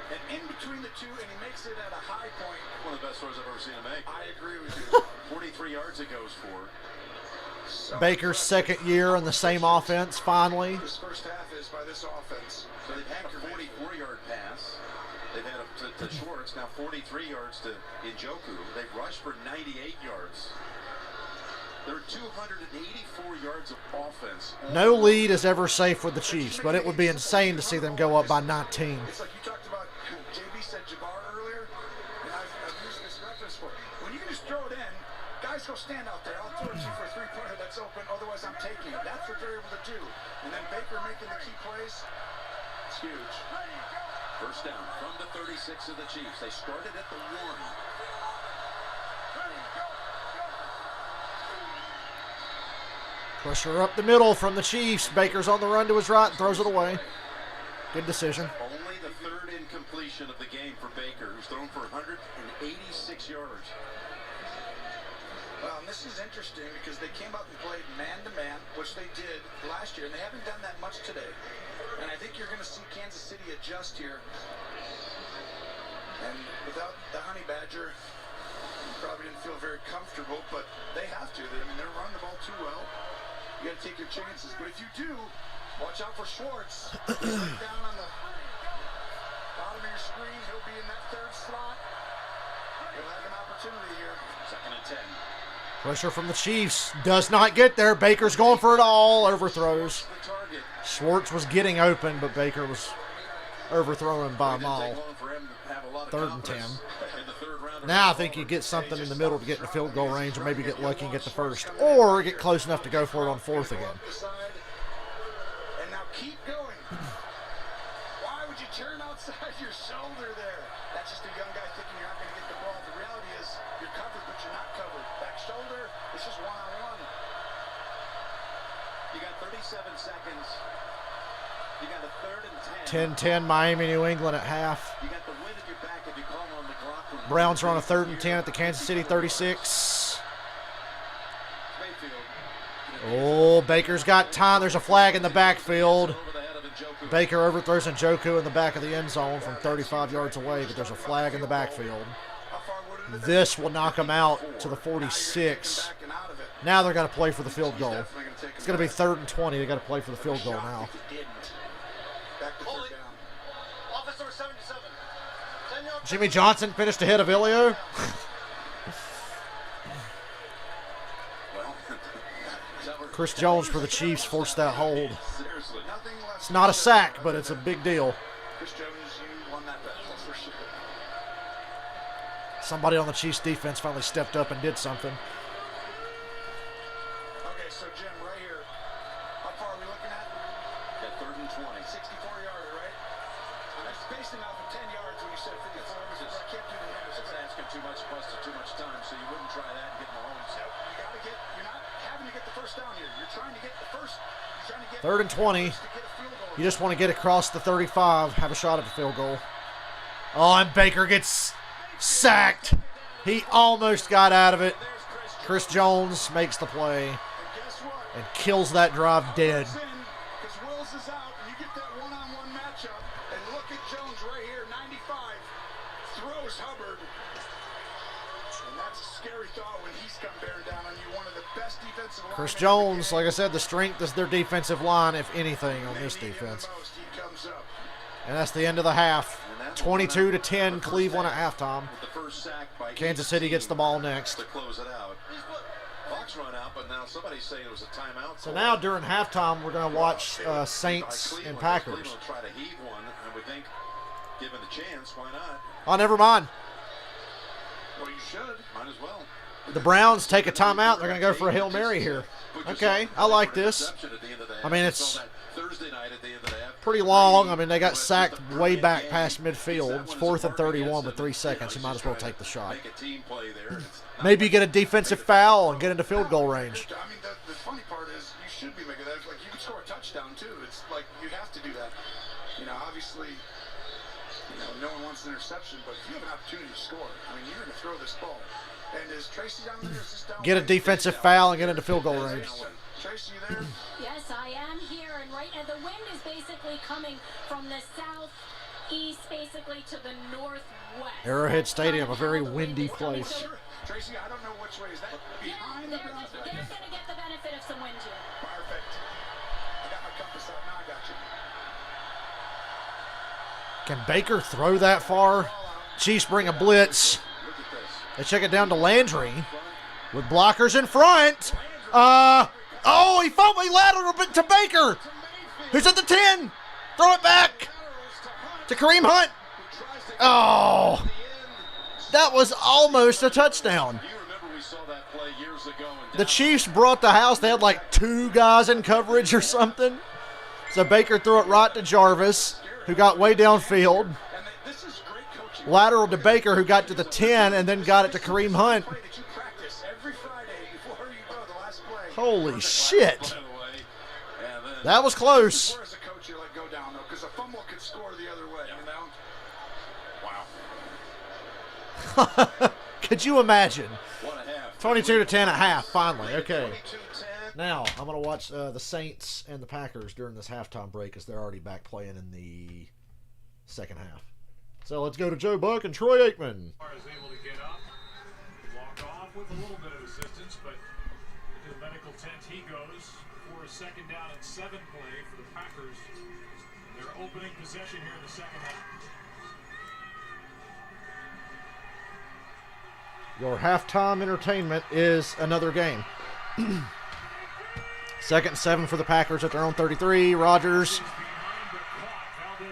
and in between the two, and he makes it at a high point. One of the best throws I've ever seen him make. I agree with you. 43 yards it goes for. Baker's second year in the same offense, finally. This first half is by this offense. So they've had a 44-yard pass. They've had to Schwartz, now 43 yards to Njoku. They've rushed for 98 yards. There are 284 yards of offense. No lead is ever safe with the Chiefs, but it would be insane to see them go up by 19. It's like you talked about, JB said Jabbar earlier, and I've used this reference for. When you can just throw it in, guys go stand out there. I'll throw it to you for a three-pointer that's open, otherwise I'm taking it. That's what they're able to do. And then Baker making the key plays, it's huge. First down from the 36 of the Chiefs. They started at the 1. Pressure up the middle from the Chiefs. Baker's on the run to his right and throws it away. Good decision. Only the 3rd incompletion of the game for Baker, who's thrown for 186 yards. Well, and this is interesting because they came out and played man-to-man, which they did last year, and they haven't done that much today. And I think you're going to see Kansas City adjust here. And without the Honey Badger, you probably didn't feel very comfortable, but they have to. I mean, they're running the ball too well. You got to take your chances. But if you do, watch out for Schwartz. He's right down on the bottom of your screen. He'll be in that 3rd slot. He'll have an opportunity here. 2nd and 10. Pressure from the Chiefs. Does not get there. Baker's going for it all. Overthrows. Schwartz was getting open, but Baker was overthrowing by a mile. 3rd and 10. Now I think you get something in the middle to get in the field goal range, or maybe get lucky and get the first, or get close enough to go for it on 4th again. And now keep going. Why would you turn outside your shoulder there? That's just a young guy thinking you're not going to get the ball. The reality is you're covered, but you're not covered. Back shoulder, it's just one-on-one. You got 37 seconds. You got a 3rd and 10-10 10. Miami, New England at half. You got the wind at your back if you call on McLaughlin. Browns are on a 3rd and 10 at the Kansas City 36. Oh, Baker's got time. There's a flag in the backfield. Baker overthrows Njoku in the back of the end zone from 35 yards away, but there's a flag in the backfield. This will knock him out to the 46. Now they're going to play for the field goal. It's going to be 3rd and 20. They got to play for the field goal now. Office number 77. 10-yard Jimmy Johnson finished ahead of Ilio. Chris Jones for the Chiefs forced that hold. It's not a sack, but it's a big deal. Chris Jones, you won that battle for sure. Somebody on the Chiefs defense finally stepped up and did something. Okay, so Jim, right here, how far are we looking at? At 3rd and 20. 64-yarder, right? I'm spacing off of 10 yards when you said 54. I can't do the numbers. It's asking too much plus too much time, so you wouldn't try that and get Mahomes. So you got to get, you're not having to get the first down here. You're trying to get the first. You're trying to get 3rd and 20. to get a field goal. You just want to get across the 35, have a shot at the field goal. Oh, and Baker gets sacked. He almost got out of it. Chris Jones makes the play And guess what? and kills that drive dead. Because Wills is out, and you get that one-on-one matchup. And look at Jones right here, 95, throws Hubbard. And that's a scary thought when he's come bearing down on you. One of the best defensive linemen Chris in the Jones, game. like I said, the strength is their defensive line, if anything, on They this need him the defense. most, he comes up. And that's the end of the half. 22-10 Cleveland at halftime. With the first sack by Kansas each City gets the team ball next. to close it out. Clock's run out, but now somebody's saying it was a timeout. So now during halftime, we're going to watch Saints and Packers. Cleveland will try to heave one, and we think, given the chance, why not? Oh, never mind. Well, you should. Might as well. The Browns take a timeout. They're going to go for a Hail Mary here. Okay, I like this. I mean, it's pretty long. I mean, they got sacked way back past midfield. It's 4th and 31 with 3 seconds. You might as well take the shot. Make a team play there. Maybe get a defensive foul and get into field goal range. I mean, the funny part is you should be making that. Like, you can score a touchdown, too. It's like you have to do that. You know, obviously, no one wants an interception, but if you have an opportunity to score, I mean, you're going to throw this ball. And is Tracy down there? Is this down Get a defensive foul and get into field goal range. Tracy, you there? Yes, I am here, and the wind is basically coming from the southeast, basically to the northwest. Arrowhead Stadium, a very windy place. Tracy, I don't know which way is that. Behind the They're Browns. going to get the benefit of some wind here. Perfect. I got my compass out now. I got you. Can Baker throw that far? Chiefs bring a blitz. They check it down to Landry with blockers in front. He fumbled. He lateral to Baker, who's at the 10. Throw it back to Kareem Hunt. Oh, that was almost a touchdown. The Chiefs brought the house. They had like 2 guys in coverage or something. So Baker threw it right to Jarvis, who got way downfield. Lateral to Baker, who got to the 10 and then got it to Kareem Hunt. Holy shit. That was close. As a coach, you let go down, though, because a fumble could score the other way, Wow. Could you imagine? 22-10 at half, finally. Okay. Now, I'm going to watch the Saints and the Packers during this halftime break as they're already back playing in the second half. So let's go to Joe Buck and Troy Aikman. Is able to get up, walk off with a little bit of assistance, but into the medical tent he goes for a 2nd down and 7 play for the Packers. Their opening possession here in the second half. Your halftime entertainment is another game. 2nd and 7 for the Packers at their own 33. Rodgers.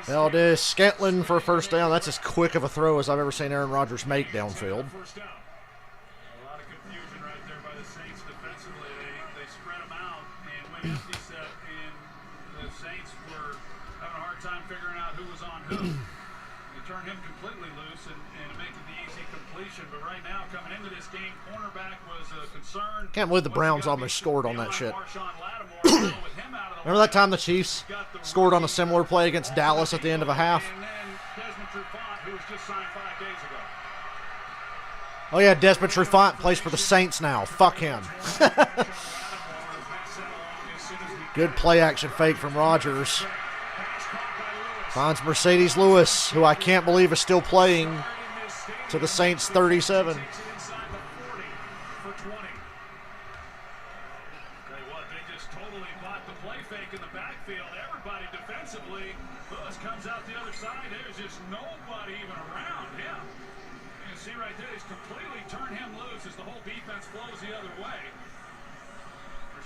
Valdez Scantling for a first down. That's as quick of a throw as I've ever seen Aaron Rodgers make downfield. A lot of confusion right there by the Saints defensively. They spread them out and went empty set, and the Saints were having a hard time figuring out who was on who. They turned him completely loose and make it the easy completion. But right now, coming into this game, cornerback was a concern. Can't believe the Browns almost scored on that shit. Remember that time the Chiefs scored on a similar play against Dallas at the end of a half? Oh yeah, Desmond Trufant plays for the Saints now. Fuck him. Good play action fake from Rodgers. Finds Mercedes Lewis, who I can't believe is still playing, to the Saints 37.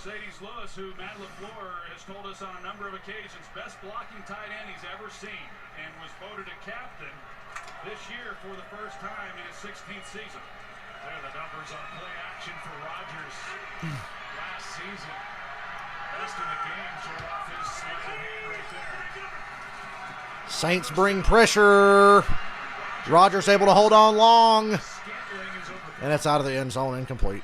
Mercedes Lewis, who Matt LaFleur has told us on a number of occasions, best blocking tight end he's ever seen, and was voted a captain this year for the first time in his 16th season. There are the numbers on play action for Rodgers last season. Best in the game, showed off his sleight of hand right there. Saints bring pressure. Rodgers able to hold on long. And it's out of the end zone, incomplete.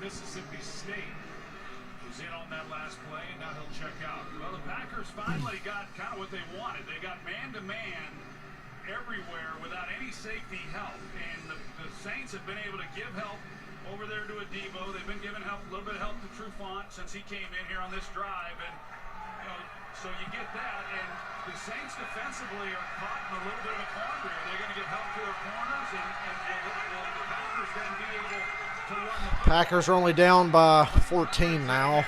Mississippi State was in on that last play, and now he'll check out. Well, the Packers finally got kind of what they wanted. They got man-to-man everywhere without any safety help, and the Saints have been able to give help over there to Adebo. They've been giving help, a little bit of help to Trufant since he came in here on this drive, and so you get that, and the Saints defensively are caught in a little bit of a quandary. Are they going to get help to their corners, and will the Packers then be able to run the Packers are only down by 14 now.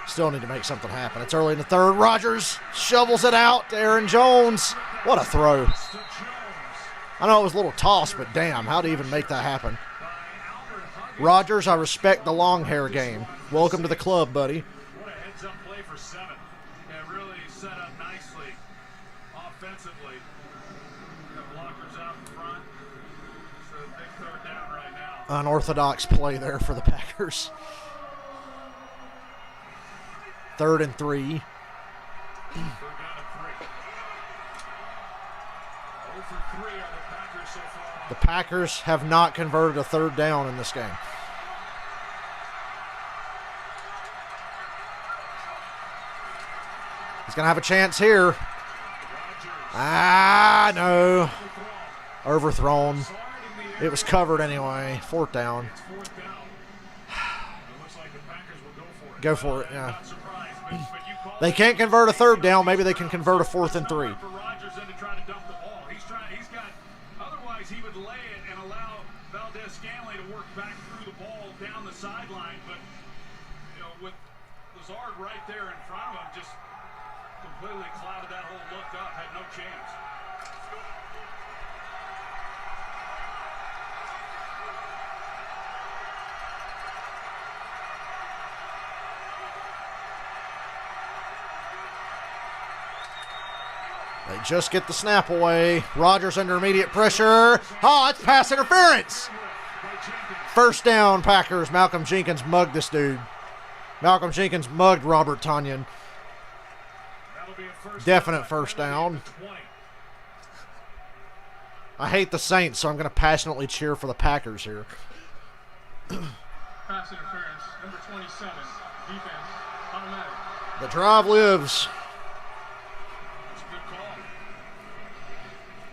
Still need to make something happen. It's early in the third. Rodgers shovels it out to Aaron Jones. What a throw. I know it was a little toss, but damn, how'd he even make that happen? Rodgers, I respect the long hair game. Welcome to the club, buddy. What a heads-up play for 7. It really set up nicely offensively. Got blockers out in front. It's a big third down right now. Unorthodox play there for the Packers. 3rd and 3. 3rd down and 3. 0 for 3 are the Packers so far. The Packers have not converted a 3rd down in this game. He's going to have a chance here. No. Overthrown. It was covered anyway. 4th down. Go for it, yeah. They can't convert a 3rd down. Maybe they can convert a 4th and 3. Otherwise, he would lay it and allow Valdez Scantling to work back through the ball down the sideline. But, with Lazard right there in front of him, just completely clouded that whole look up, had no chance. They just get the snap away. Rodgers under immediate pressure. Oh, it's pass interference. 1st down, Packers. Malcolm Jenkins mugged this dude. Malcolm Jenkins mugged Robert Tonyan. Definite 1st down. I hate the Saints, so I'm going to passionately cheer for the Packers here. Pass interference, number 27, defense, automatic. The drive lives. That's a good call.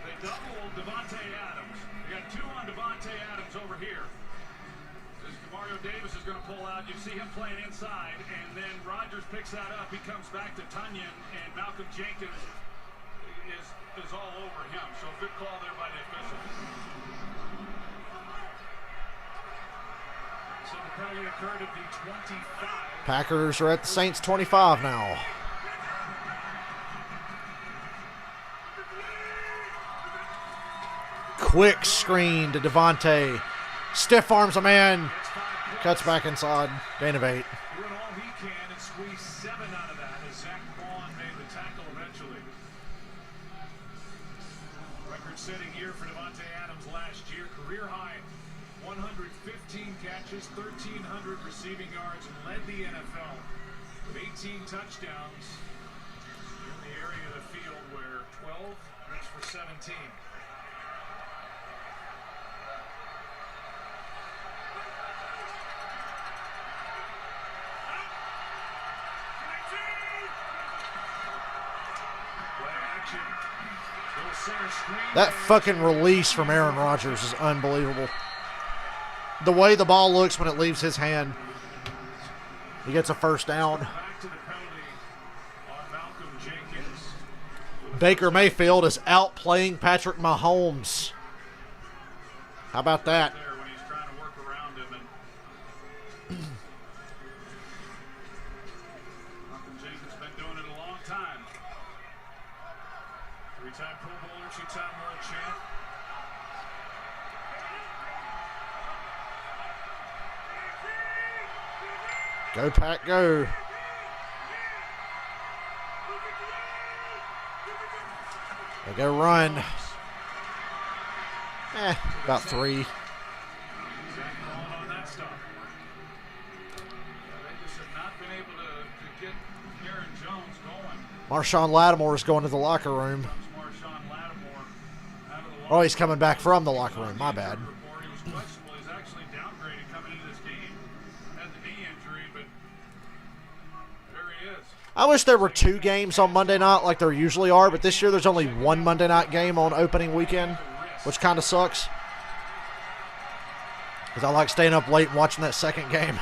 They doubled Devontae Adams. They got 2 on Devontae Adams over here. As Mario Davis is going to pull out, you see him playing inside, and then Rodgers picks that up. He comes back to Tonyan, and Malcolm Jenkins is all over him. So good call there by the official. So the penalty occurred at the 25. Packers are at the Saints 25 now. Quick screen to Devontae. Stiff arms a man. Cuts back inside. Gain of 8. Doing all he can and squeeze 7 out of that as Zach Vaughn made the tackle eventually. Record-setting year for Davante Adams last year. Career high 115 catches, 1,300 receiving yards, and led the NFL with 18 touchdowns in the area of the field where 12 reached for 17. That fucking release from Aaron Rodgers is unbelievable. The way the ball looks when it leaves his hand. He gets a first down. Baker Mayfield is outplaying Patrick Mahomes. How about that? Three-time Pro Bowler, 2-time world champ. Go, Pack, go. They go run. About 3. Marshawn Lattimore is going to the locker room. Oh, he's coming back from the locker room. My bad. I wish there were 2 games on Monday night like there usually are, but this year there's only 1 Monday night game on opening weekend, which kind of sucks. Because I like staying up late and watching that second game.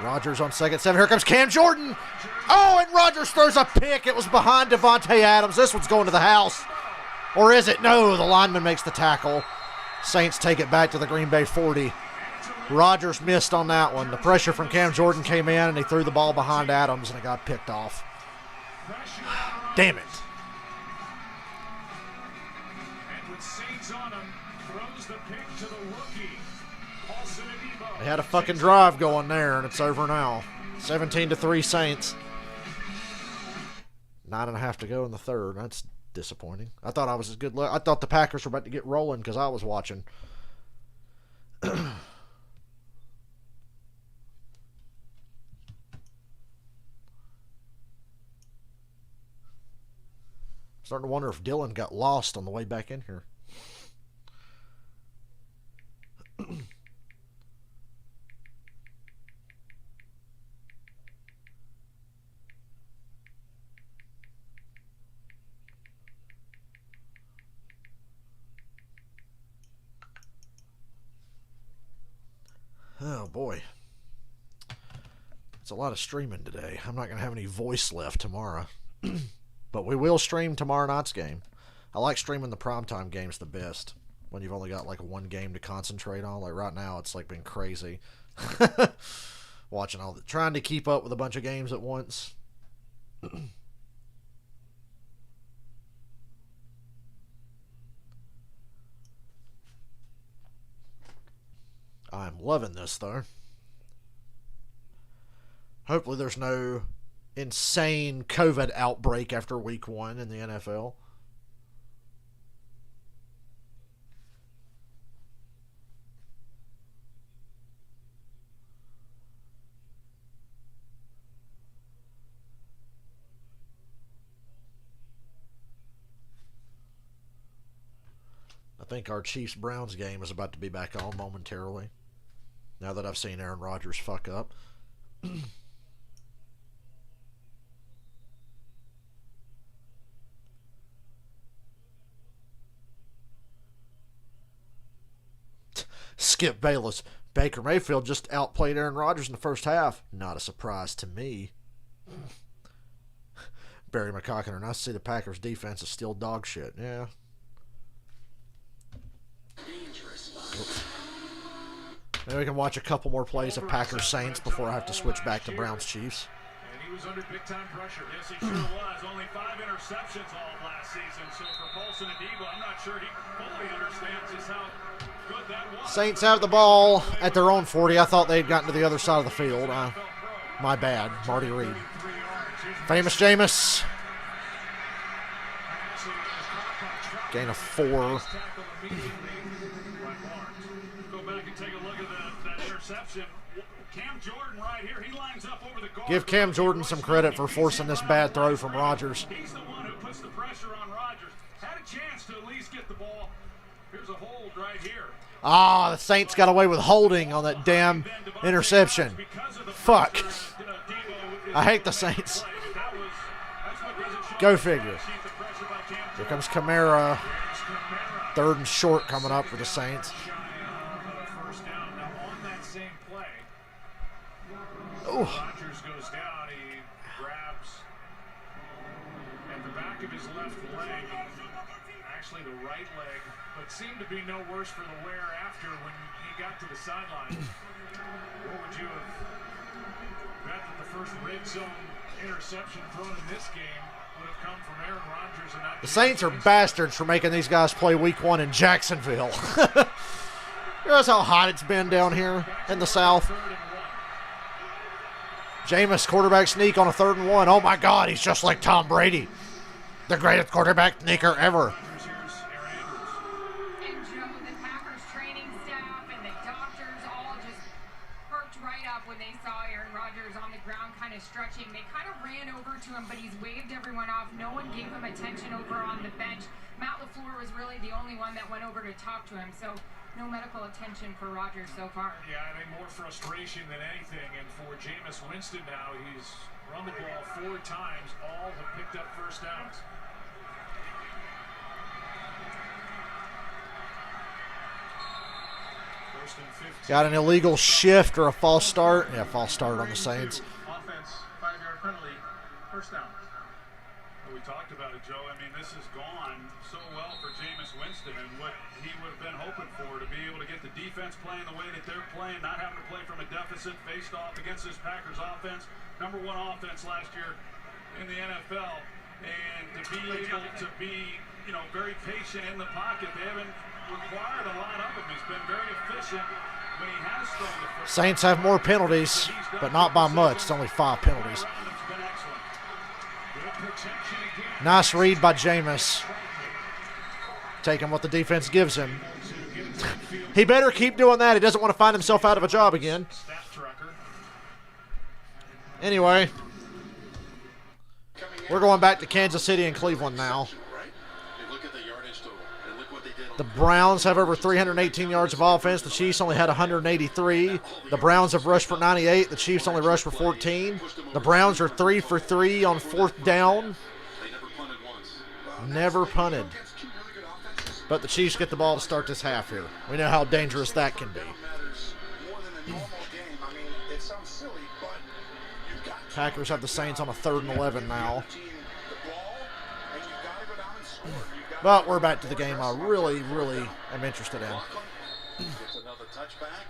Rodgers on 2nd 7. Here comes Cam Jordan. Oh, and Rodgers throws a pick. It was behind Davante Adams. This one's going to the house. Or is it? No, the lineman makes the tackle. Saints take it back to the Green Bay 40. Rodgers missed on that one. The pressure from Cam Jordan came in, and he threw the ball behind Adams, and it got picked off. Damn it. They had a fucking drive going there, and it's over now. 17-3 Saints. 9.5 to go in the third. That's disappointing. I thought I was as good. I thought the Packers were about to get rolling because I was watching. Starting to wonder if Dylan got lost on the way back in here. Oh boy. It's a lot of streaming today. I'm not going to have any voice left tomorrow. But we will stream tomorrow night's game. I like streaming the primetime games the best. When you've only got like 1 game to concentrate on. Like right now it's like been crazy. Watching all the, trying to keep up with a bunch of games at once. I'm loving this though. Hopefully there's no insane COVID outbreak after week 1 in the NFL. I think our Chiefs-Browns game is about to be back on momentarily. Now that I've seen Aaron Rodgers fuck up. Skip Bayless. Baker Mayfield just outplayed Aaron Rodgers in the first half. Not a surprise to me. Barry McCockiner. Nice to see the Packers defense is still dog shit. Yeah. Oops. Maybe we can watch a couple more plays of Packers Saints before I have to switch back to Browns Chiefs. And he was under big time pressure. Yes, he sure was. Only 5 interceptions. interceptions all of last season. So for Paulson and Debo, I'm not sure he fully understands just how good that was. Saints have the ball at their own 40. I thought they'd gotten to the other side of the field. My bad, Marty Reed. Famous Jameis. Gain of 4. Go back and take a look at that interception. Cam Jordan right here. He lines up over the guard. Give Cam Jordan some credit for forcing this bad throw from Rodgers. He's the one who puts the pressure on Rodgers. Had a chance to at least get the ball. Here's a hold right here. Ah, the Saints got away with holding on that damn interception. Fuck. I hate the Saints. Go figure. Here comes Kamara. 3rd and short coming up for the Saints. Oh. Rodgers goes down. He grabs at the back of his left leg, actually the right leg, but seemed to be no worse for the wear after when he got to the sideline. What would you have bet that the first red zone interception thrown in this game would have come from Aaron Rodgers? And not The Saints are bastards for making these guys play week 1 in Jacksonville. That's how hot it's been down here in the South. Jameis quarterback sneak on a 3rd and 1. Oh my God, he's just like Tom Brady. The greatest quarterback sneaker ever. And Joe, the Packers training staff and the doctors all just perked right up when they saw Aaron Rodgers on the ground kind of stretching. They kind of ran over to him, but he's waved everyone off. No one gave him attention over on the bench. Matt LaFleur was really the only one that went over to talk to him. So no medical attention for Rodgers so far. Yeah, I think more frustration than anything. And for Jameis Winston now, he's run the ball 4 times. All have picked up first downs. First and 15. Got an illegal shift or a false start. Yeah, false start on the Saints. Offense, 5-yard penalty, first down. Well, we talked about it, Joe. I mean, this has gone so well for Jameis Winston and what he would have been hoping for, to be able to get the defense playing the way that they're playing, not having to play from a deficit, faced off against this Packers offense. #1 offense last year in the NFL. And to be able to be, very patient in the pocket. They haven't required a lot of him. He's been very efficient when he has thrown the football. Saints have more penalties, but not by much. It's only 5 penalties. Nice read by Jameis. Taking what the defense gives him. He better keep doing that. He doesn't want to find himself out of a job again. Anyway, we're going back to Kansas City and Cleveland now. The Browns have over 318 yards of offense. The Chiefs only had 183. The Browns have rushed for 98. The Chiefs only rushed for 14. The Browns are 3 for 3 on 4th down. Never punted. But the Chiefs get the ball to start this half here. We know how dangerous that can be. Packers have the Saints on a 3rd and 11 now. But we're back to the game I really, really am interested in. Gets another touchback.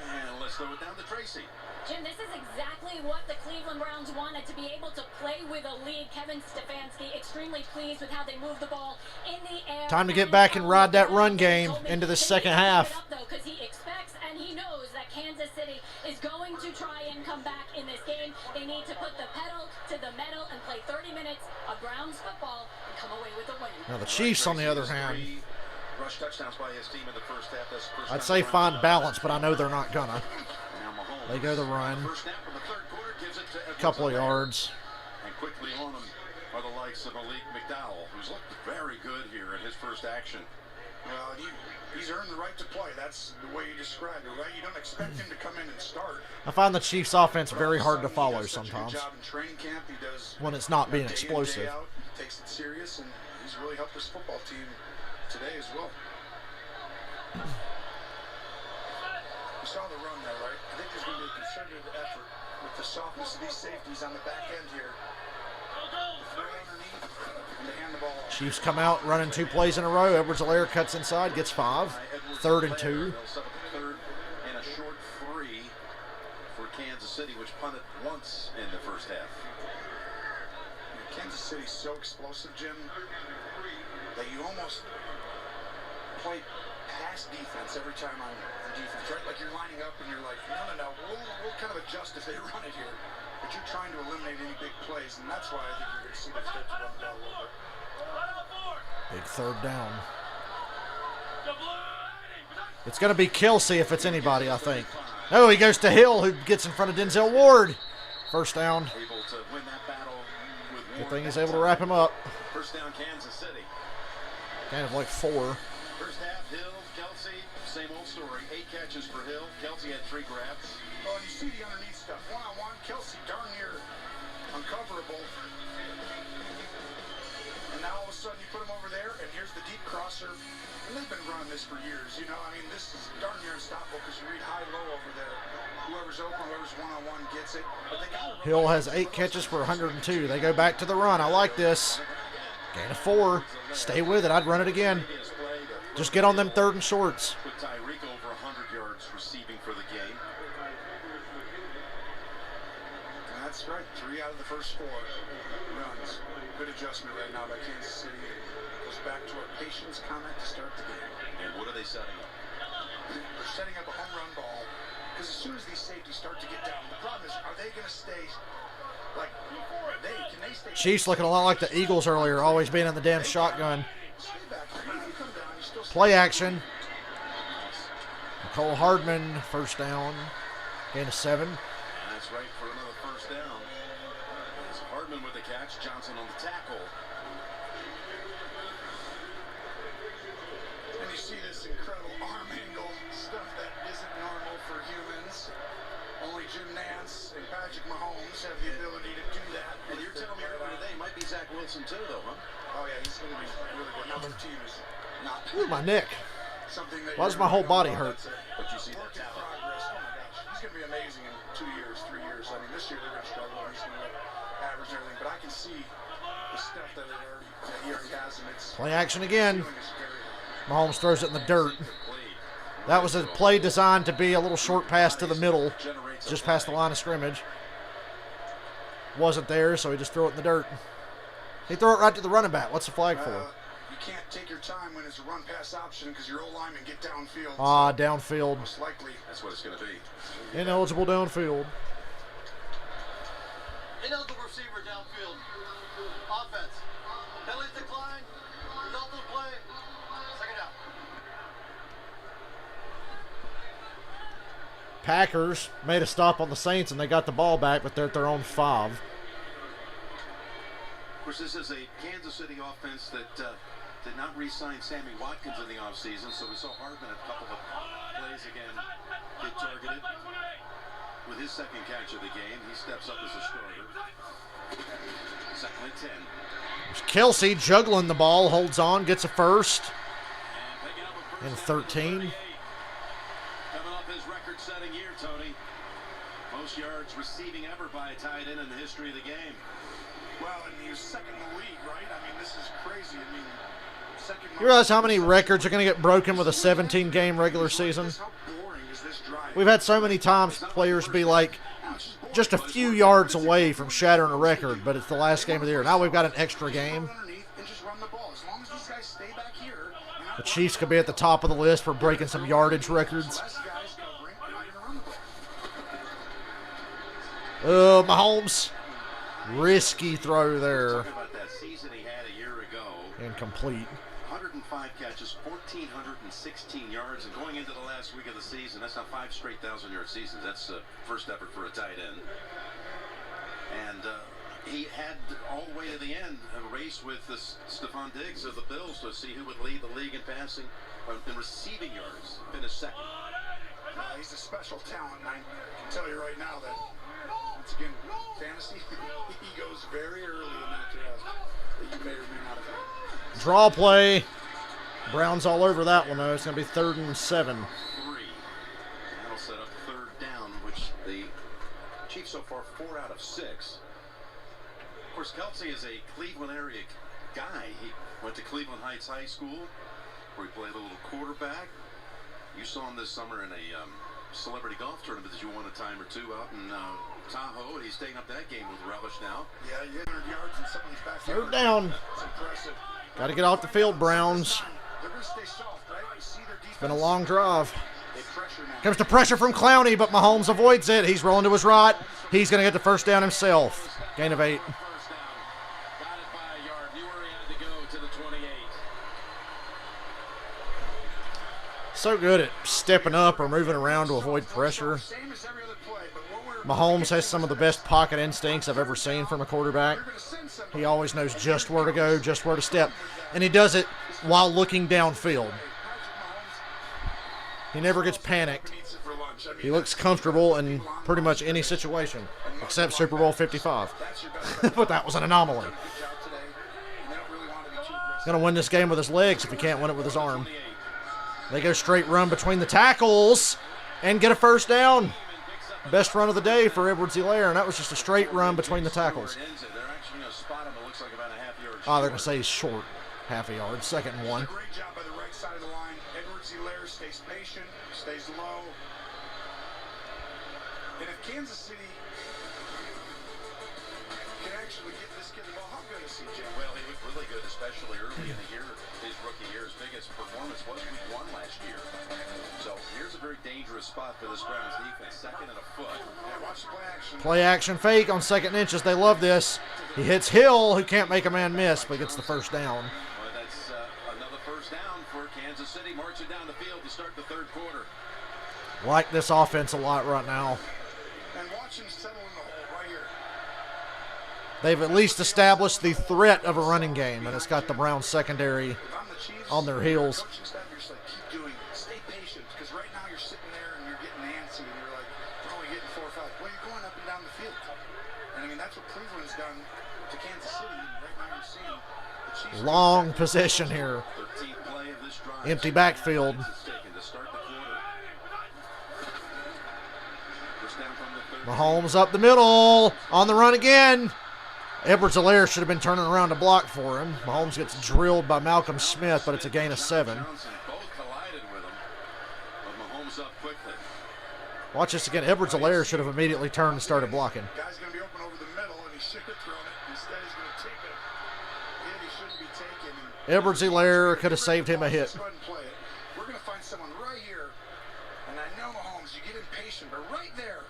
And let's throw it down to Tracy. Jim, this is exactly what the Cleveland Browns wanted, to be able to play with a lead. Kevin Stefanski extremely pleased with how they moved the ball in the air. Time to get back and ride that run game into the second half. Because he expects and he knows that Kansas City is going to try and come back in this game. They need to put the pedal to the metal and play 30 minutes of Browns football and come away with a win. Now the Chiefs, on the other hand, Rush touchdowns by his team in the first half. That's the first I'd time say the Browns find have balance, but I know they're not gonna. Now Mahomes. They go the run. First snap from the third quarter gives it to Edwards. Couple of yards. And quickly on him are the likes of Malik McDowell, who's looked very good here in his first action. Well, he's earned the right to play. That's the way you described it, right? You don't expect him to come in and start. I find the Chiefs' offense very hard to follow sometimes He does such a good job in training camp. He does when it's not being day in, day explosive. out. He takes it serious, and he's really helped his football team today as well. You saw the run there, right? I think there's going to be a concerted effort with the softness of these safeties on the back end here. The throw underneath and to hand the ball off. Chiefs come out running 2 plays in a row. Edwards-Helaire cuts inside, gets 5. 3rd and 2. They'll set up a 3rd and a short 3 for Kansas City, which punted once in the first half. Kansas City's so explosive, Jim, that you almost play pass defense every time on defense, right? Like you're lining up and you're like, no, we'll kind of adjust if they run it here. But you're trying to eliminate any big plays, and that's why I think you're going to see them start to run the ball a little bit. Big third down. It's going to be Kelsey if it's anybody, I think. No, he goes to Hill, who gets in front of Denzel Ward. First down. Able to win that battle with Good Ward. thing he's able to wrap him up. First down, Kansas City. Kind of like 4. First half, Hill, Kelsey, same old story. 8 catches for Hill. Kelsey had 3 grabs. Oh, and you see the underneath stuff. One-on-one, Kelsey darn near uncoverable. And now all of a sudden you put him over there, and here's the deep crosser. And they've been running this for years, you know. I mean, this is darn near unstoppable because you read high-low over there. Whoever's open, whoever's one-on-one gets it. But they got Hill has 8 catches for 102. They go back to the run. I like this. Gain of 4. Stay with it. I'd run it again. Just get on them 3rd and shorts. Put Tyreek over 100 yards receiving for the game. That's right. 3 out of the first 4 runs. Good adjustment right now by Kansas City. Goes back to our patience comment to start the game. And what are they setting up? They're setting up a home run ball. Because as soon as these safeties start to get down, the problem is, are they going to stay like can they stay? Chiefs looking a lot like the Eagles earlier, always being in the damn shotgun. Stay back. If you come down, you still Play action. Nicole Hardman, first down. Gain of 7. And that's right for another first down. It's Hardman with the catch, Johnson on the tackle. And you see this incredible arm angle stuff that isn't normal for humans. Only Jim Nance and Patrick Mahomes have the ability to do that. And you're telling me earlier today might be Zach Wilson too, though, huh? Oh yeah, he's going to be really good. Now their team is not Ooh, my neck. something that Why does you're my whole gonna body know hurt? that's a But you see that work in talent. progress. Oh my gosh, he's going to be amazing in 2 years, 3 years. I mean, this year they're going to struggle. He's going to average and everything, but I can see the stuff that he already has, and it's Play action again. ceiling is very high. Mahomes throws it in the dirt. That was a play designed to be a little short pass to the middle, just past the line of scrimmage. Wasn't there, so he just threw it in the dirt. He threw it right to the running back. What's the flag for? You can't take your time when it's a run-pass option because your O-linemen get downfield. Ah, downfield. Most likely. That's what it's going to be. Ineligible downfield. Ineligible receiver downfield. Offense. Penalties decline. Result of the play. Second down. Packers made a stop on the Saints, and they got the ball back, but they're at their own 5. Of course, this is a Kansas City offense that did not re-sign Sammy Watkins in the offseason, so we saw Hardman a couple of plays again get targeted. With his second catch of the game, he steps up as a starter. 2nd and 10. Kelsey juggling the ball, holds on, gets a first. And picking up a And first 13. down, coming off his record-setting year, Tony. Most yards receiving ever by a tight end in the history of the game. Well, and he was second in the league, right? I mean, this is crazy. I mean, second. You realize how many records are going to get broken with a 17-game regular season? How boring is this drive? We've had so many times players be like just a few yards away from shattering a record, but it's the last game of the year. Now we've got an extra game. Underneath and just run the ball. As long as these guys stay back here. The Chiefs could be at the top of the list for breaking some yardage records. Less guys covering. We're not going to run the ball. Mahomes. Risky throw there. Talking about that season he had a year ago. Incomplete. 105 catches, 1,416 yards, and going into the last week of the season, that's not 5 straight 1,000-yard seasons. That's the first effort for a tight end. And he had all the way to the end a race with Stephon Diggs of the Bills to see who would lead the league in passing in receiving yards. Finished second. He's a special talent, and I can tell you right now that, once again, fantasy, he goes very early in that draft that you may or may not have had. Draw play. Brown's all over that one, though. It's going to be 3rd and 7. 3. That'll set up 3rd down, which the Chiefs so far 4 out of 6. Of course, Kelsey is a Cleveland area guy. He went to Cleveland Heights High School, where he played a little quarterback. You saw him this summer in a celebrity golf tournament that you won a time or two out in Tahoe, and he's taking up that game with relish now. Yeah, you hit 100 yards in someone's backyard. Third down. It's impressive. Got to get off the field, Browns. They're going to stay soft, right? You see their defense. It's been a long drive. They pressure now. Comes to pressure from Clowney, but Mahomes avoids it. He's rolling to his right. He's going to get the first down himself. Gain of 8. First down. Got it by a yard. Newer had to go to the 28. So good at stepping up or moving around to avoid pressure. Same as every other play, but what we're Mahomes has some of the best pocket instincts I've ever seen from a quarterback. He always knows just where to go, just where to step. And he does it while looking downfield. He never gets panicked. He looks comfortable in pretty much any situation, except Super Bowl 55. But that was an anomaly. He's going to win this game with his legs if he can't win it with his arm. They go straight run between the tackles and get a first down. Best run of the day for Edwards-Helaire, and that was just a straight run between the tackles. Oh, they're going to say he's short. Half a yard. 2nd and 1. Great job by the right side of the line. Edwards-Helaire stays patient, stays low. And if Kansas City can actually get this kid the ball, how good is CJ? Well, he looked really good, especially early in the year. His rookie year, his biggest performance was week 1 last year. So here's a very dangerous spot for this Browns defense. 2nd and a foot. Yeah, watch the play action. Play action fake on 2nd and inches. They love this. He hits Hill, who can't make a man miss, but gets the first down. Well, that's another first down for Kansas City, marching down the field to start the 3rd quarter. Like this offense a lot right now. And watch him settle in the hole right here. They've at least established the threat of a running game, and it's got the Browns secondary If I'm the Chiefs, on their heels. coaching staff, you're just like, keep doing it. Stay patient, because right now you're sitting there and you're getting antsy, and you're like, we're only getting 4 or 5. Well, you're going up and down the field. And I mean, that's what Cleveland's done to Kansas City. And right now you're seeing the Chiefs. Long possession here. 13th play of this drive. Empty backfield. Taken to start the quarter. First down from the 13. Mahomes up the middle. On the run again. Edwards-Helaire should have been turning around to block for him. Mahomes gets drilled by Malcolm Smith, but it's a gain of 7. Johnson both collided with him, but Mahomes up quickly. Watch this again. Edwards-Helaire should have immediately turned and started blocking. Guy's going to be open over the middle, and he should have thrown it. Instead, he's going to take it. Hit he shouldn't be taking. Edwards-Helaire could have saved him a hit. Let's go ahead and play it. We're going to find someone right here, and I know Mahomes, you get impatient, but right there,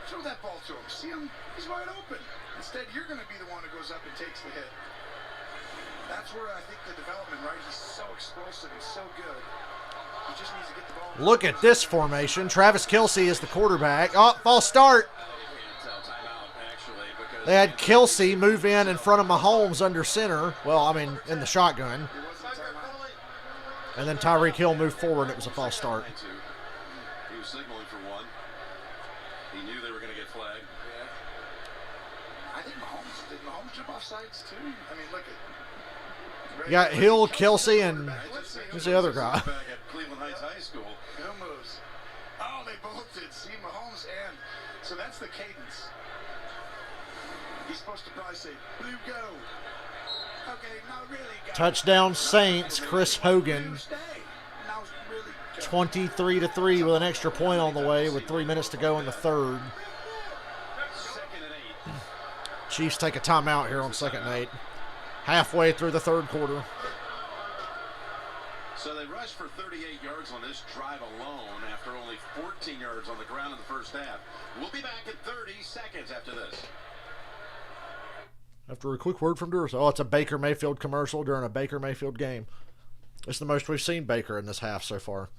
throw that ball to him. See him? He's wide open. Instead, you're going to be the one who goes up and takes the hit. That's where I think the development, right? He's so explosive and so good. He just needs to get the ball. Look at this formation. Travis Kelce is the quarterback. Oh, false start. They had Kelce move in front of Mahomes under center. Well, I mean, in the shotgun. And then Tyreek Hill moved forward. It was a false start. He was signaling for one. He knew they were going to get flagged. I think did Mahomes jump off sides too? I mean, look at. You got Hill, Kelce, and who's the other guy? Back at Cleveland Heights High School. Hill moves. Oh, they both did. See, Mahomes and. So that's the cadence. He's supposed to probably say, Blue, go. Okay, now really go. Touchdown Saints, Chris Hogan. 23-3 with an extra point on the way with 3 minutes to go in the 3rd. Chiefs take a timeout here on 2nd and 8. Halfway through the 3rd quarter. So they rushed for 38 yards on this drive alone after only 14 yards on the ground in the first half. We'll be back in 30 seconds after this. After a quick word from Duracell. Oh, it's a Baker Mayfield commercial during a Baker Mayfield game. It's the most we've seen Baker in this half so far.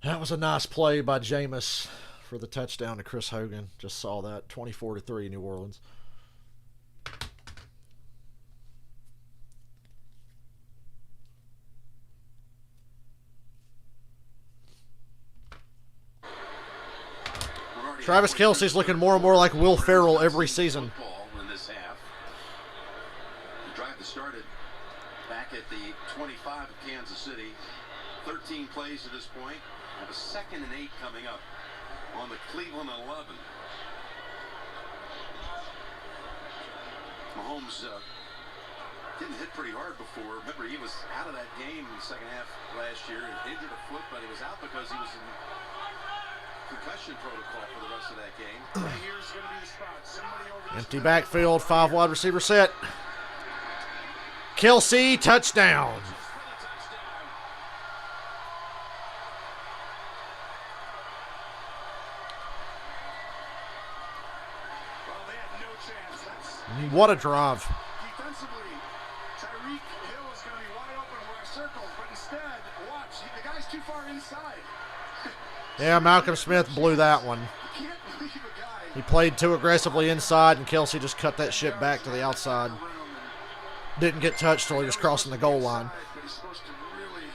That was a nice play by Jameis for the touchdown to Chris Hogan. Just saw that. 24-3 New Orleans. Travis Kelce's looking more and more like Will Ferrell every season. In this half. The drive that started back at the 25 of Kansas City. 13 plays to this point. Have a 2nd and 8 coming up on the Cleveland 11. Mahomes didn't hit pretty hard before. Remember, he was out of that game in the second half last year. He injured a foot, but he was out because he was in concussion protocol for the rest of that game. Right here's going to be the spot. Somebody over this Empty middle. backfield, 5 wide receiver set. Kelsey, touchdown. Well, they had no chance. That's What a drive. defensively. Tyreek Hill is going to be wide open where I circled, but instead, watch. The guy's too far inside. Yeah, Malcolm Smith blew that one. You can't believe a guy. He played too aggressively inside, and Kelsey just cut that shit back to the outside. Didn't get touched till he was crossing the goal line. But he's supposed to really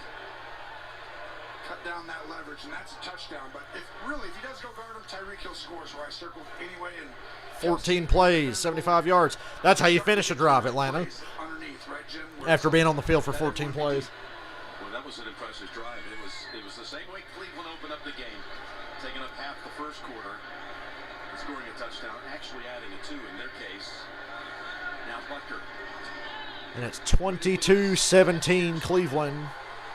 cut down that leverage, and that's a touchdown. But if he does go guard him, Tyreek Hill scores where I circled anyway. And 14 plays, 75 yards. That's how you finish a drive, Atlanta, underneath, right, Jim? after being on the field for 14 plays. Well, that was an impressive drive. It was the same way Cleveland opened up the game, taking up half the first quarter, and scoring a touchdown, actually adding a 2 in their case. Now Butker. And it's 22-17 Cleveland.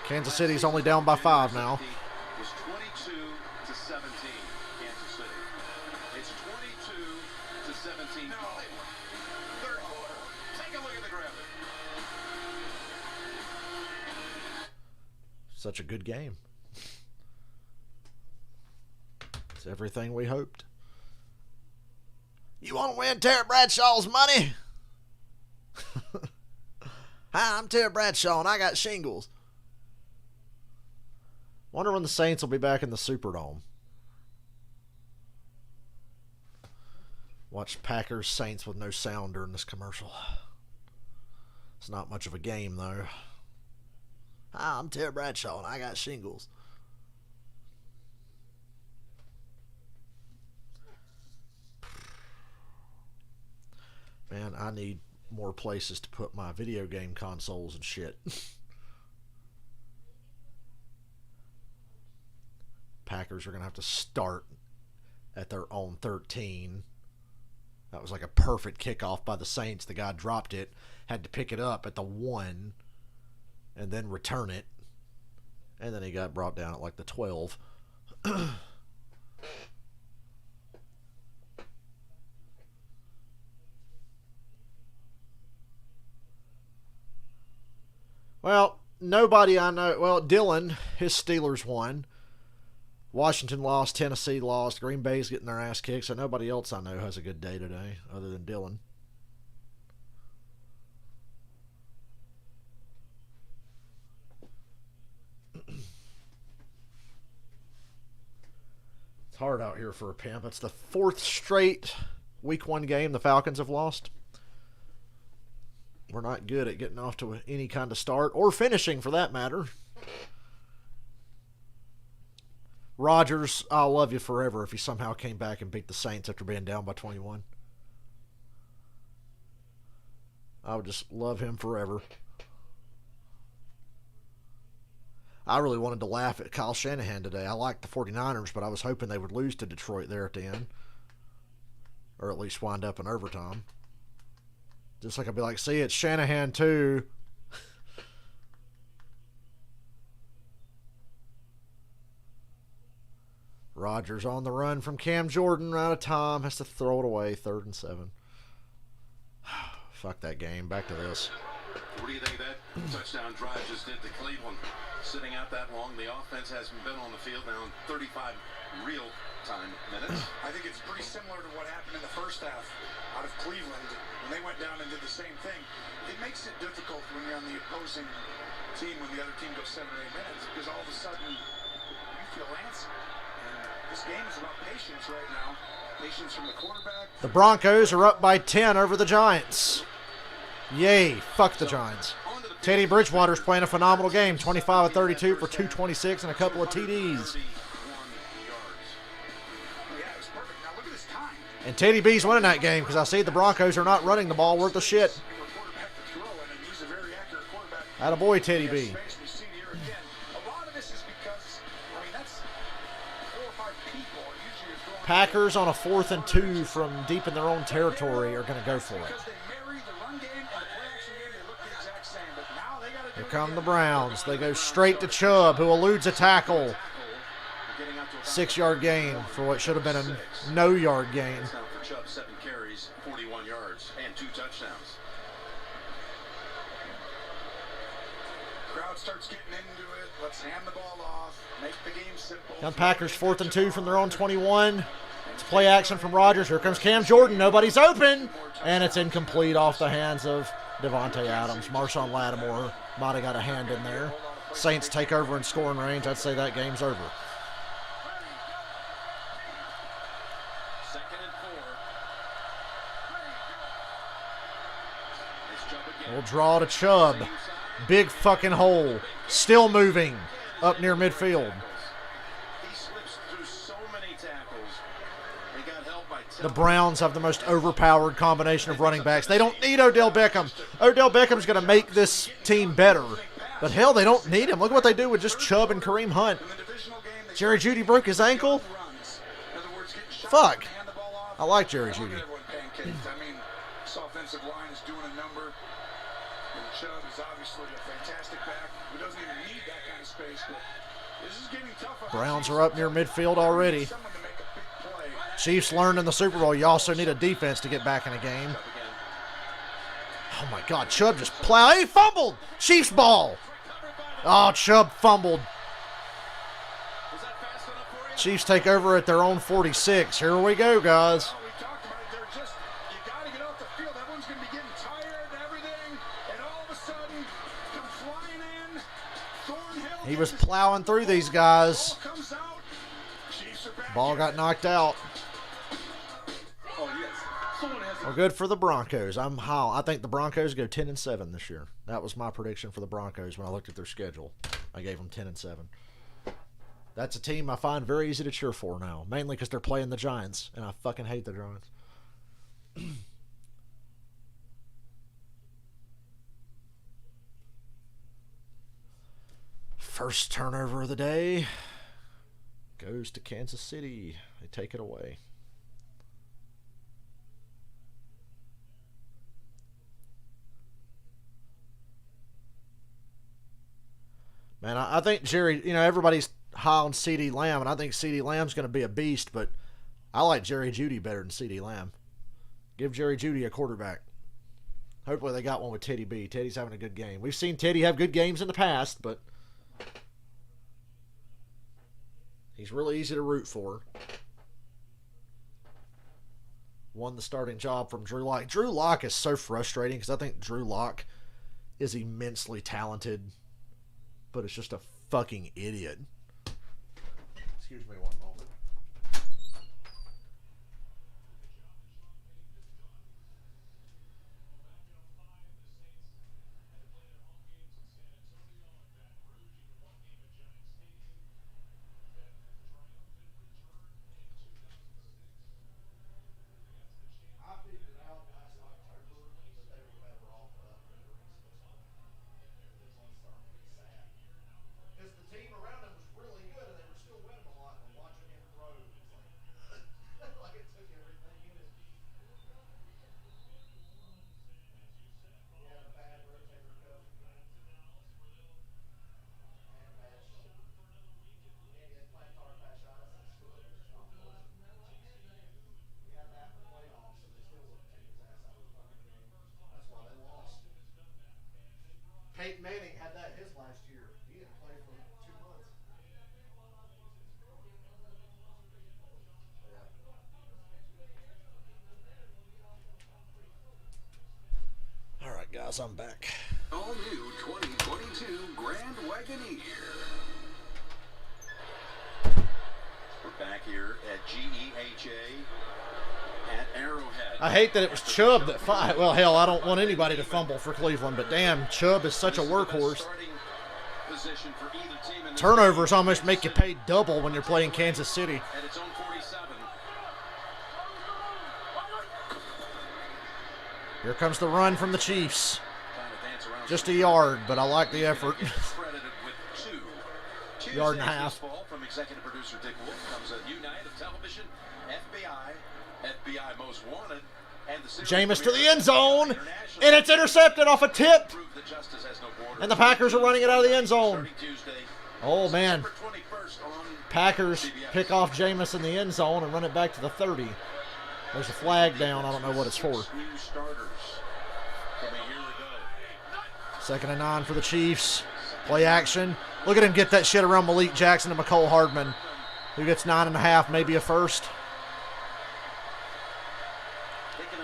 Kansas City's only down by 5 now. It was 22-17 Kansas City. It's 22-17 Cleveland. Third quarter. Take a look at the graphic. Such a good game. It's everything we hoped. You want to win Terry Bradshaw's money? Hi, I'm Terry Bradshaw, and I got shingles. Wonder when the Saints will be back in the Superdome. Watch Packers Saints with no sound during this commercial. It's not much of a game, though. Hi, I'm Terry Bradshaw, and I got shingles. Man, I need more places to put my video game consoles and shit. Packers are going to have to start at their own 13. That was like a perfect kickoff by the Saints. The guy dropped it, had to pick it up at the 1, and then return it. And then he got brought down at like the 12. Well, nobody I know. Well, Dylan, his Steelers won. Washington lost. Tennessee lost. Green Bay's getting their ass kicked. So nobody else I know has a good day today other than Dylan. It's hard out here for a pimp. It's the 4th straight Week 1 game the Falcons have lost. We're not good at getting off to any kind of start, or finishing for that matter. Rodgers, I'll love you forever if he somehow came back and beat the Saints after being down by 21. I would just love him forever. I really wanted to laugh at Kyle Shanahan today. I liked the 49ers, but I was hoping they would lose to Detroit there at the end. Or at least wind up in overtime. Just like I'd be like, see, it's Shanahan too. Rodgers on the run from Cam Jordan. Out of time. Has to throw it away. 3rd and 7. Fuck that game. Back to this. What do you think that touchdown drive just did to Cleveland? Sitting out that long, the offense hasn't been on the field now in 35 real-time minutes. I think it's pretty similar to what happened in the first half out of Cleveland when they went down and did the same thing. It makes it difficult when you're on the opposing team when the other team goes 7 or 8 minutes because all of a sudden you feel antsy. And this game is about patience right now. Patience from the quarterback. The Broncos are up by 10 over the Giants. Yay. Fuck the Giants. Teddy Bridgewater's playing a phenomenal game. 25 of 32 for 226 and a couple of TDs. And Teddy B's winning that game because I see the Broncos are not running the ball worth of shit. Attaboy, Teddy B. Packers on a 4th and 2 from deep in their own territory are going to go for it. Here come the Browns. They go straight to Chubb, who eludes a tackle. 6-yard gain for what should have been a no-yard gain. Now for Chubb, 7 carries, 41 yards, and 2 touchdowns. Crowd starts getting into it. Let's hand the ball off. Make the game simple. Now Packers 4th and 2 from their own 21. It's play action from Rodgers. Here comes Cam Jordan. Nobody's open. And it's incomplete off the hands of Devontae Adams. Marshawn Lattimore might have got a hand in there. Saints take over in scoring range. I'd say that game's over. 2nd and 4. It's Chubb again. We'll draw to Chubb. Big fucking hole. Still moving up near midfield. He slips through so many tackles. He got helped by The Browns have the most overpowered combination of running backs. They don't need Odell Beckham. Odell Beckham's going to make this team better. But hell, they don't need him. Look what they do with just Chubb and Kareem Hunt. Jerry Jeudy broke his ankle. Fuck. I like Jerry Jeudy. I mean, this offensive line is doing a number. And Chubb is obviously a fantastic back who doesn't even need that kind of space. But this is getting tough. Browns are up near midfield already. Chiefs learned in the Super Bowl you also need a defense to get back in a game. Oh my God, Chubb just plowed. He fumbled. Chiefs ball. Oh, Chubb fumbled. Chiefs take over at their own 46. Here we go, guys. He was plowing through these guys. Ball got knocked out. Well, good for the Broncos. I think the Broncos go 10-7 this year. That was my prediction for the Broncos when I looked at their schedule. I gave them 10-7. That's a team I find very easy to cheer for now, mainly because they're playing the Giants, and I fucking hate the Giants. First turnover of the day goes to Kansas City. They take it away. Man, I think Jerry, everybody's high on CeeDee Lamb, and I think CeeDee Lamb's going to be a beast, but I like Jerry Jeudy better than CeeDee Lamb. Give Jerry Jeudy a quarterback. Hopefully they got one with Teddy B. Teddy's having a good game. We've seen Teddy have good games in the past, but he's really easy to root for. Won the starting job from Drew Lock. Drew Lock is so frustrating because I think Drew Lock is immensely talented, but it's just a fucking idiot. Excuse me one moment. Peyton Manning had that his last year. He didn't play for 2 months. Yeah. All right, guys, I'm back. All new 2022 Grand Wagoneer. We're back here at GEHA at Arrowhead. I hate that it was Chubb that well, hell, I don't want anybody to fumble for Cleveland, but damn, Chubb is such a workhorse. Turnovers almost make you pay double when you're playing Kansas City. At its own 47. Here comes the run from the Chiefs. Just a yard, but I like the effort. Yard and a half. From executive producer Dick Wolf comes a new night of television, FBI Most Wanted, and the Jameis to the end zone, and it's intercepted off a tip. And the Packers are running it out of the end zone. Oh, man. September 21st on Packers CBS. pick off Jameis in the end zone and run it back to the 30. There's a flag down. I don't know what it's for. New starters from a year ago. 2nd and 9 for the Chiefs. Play action. Look at him get that shit around Malik Jackson and McCole Hardman, who gets 9.5, maybe a first.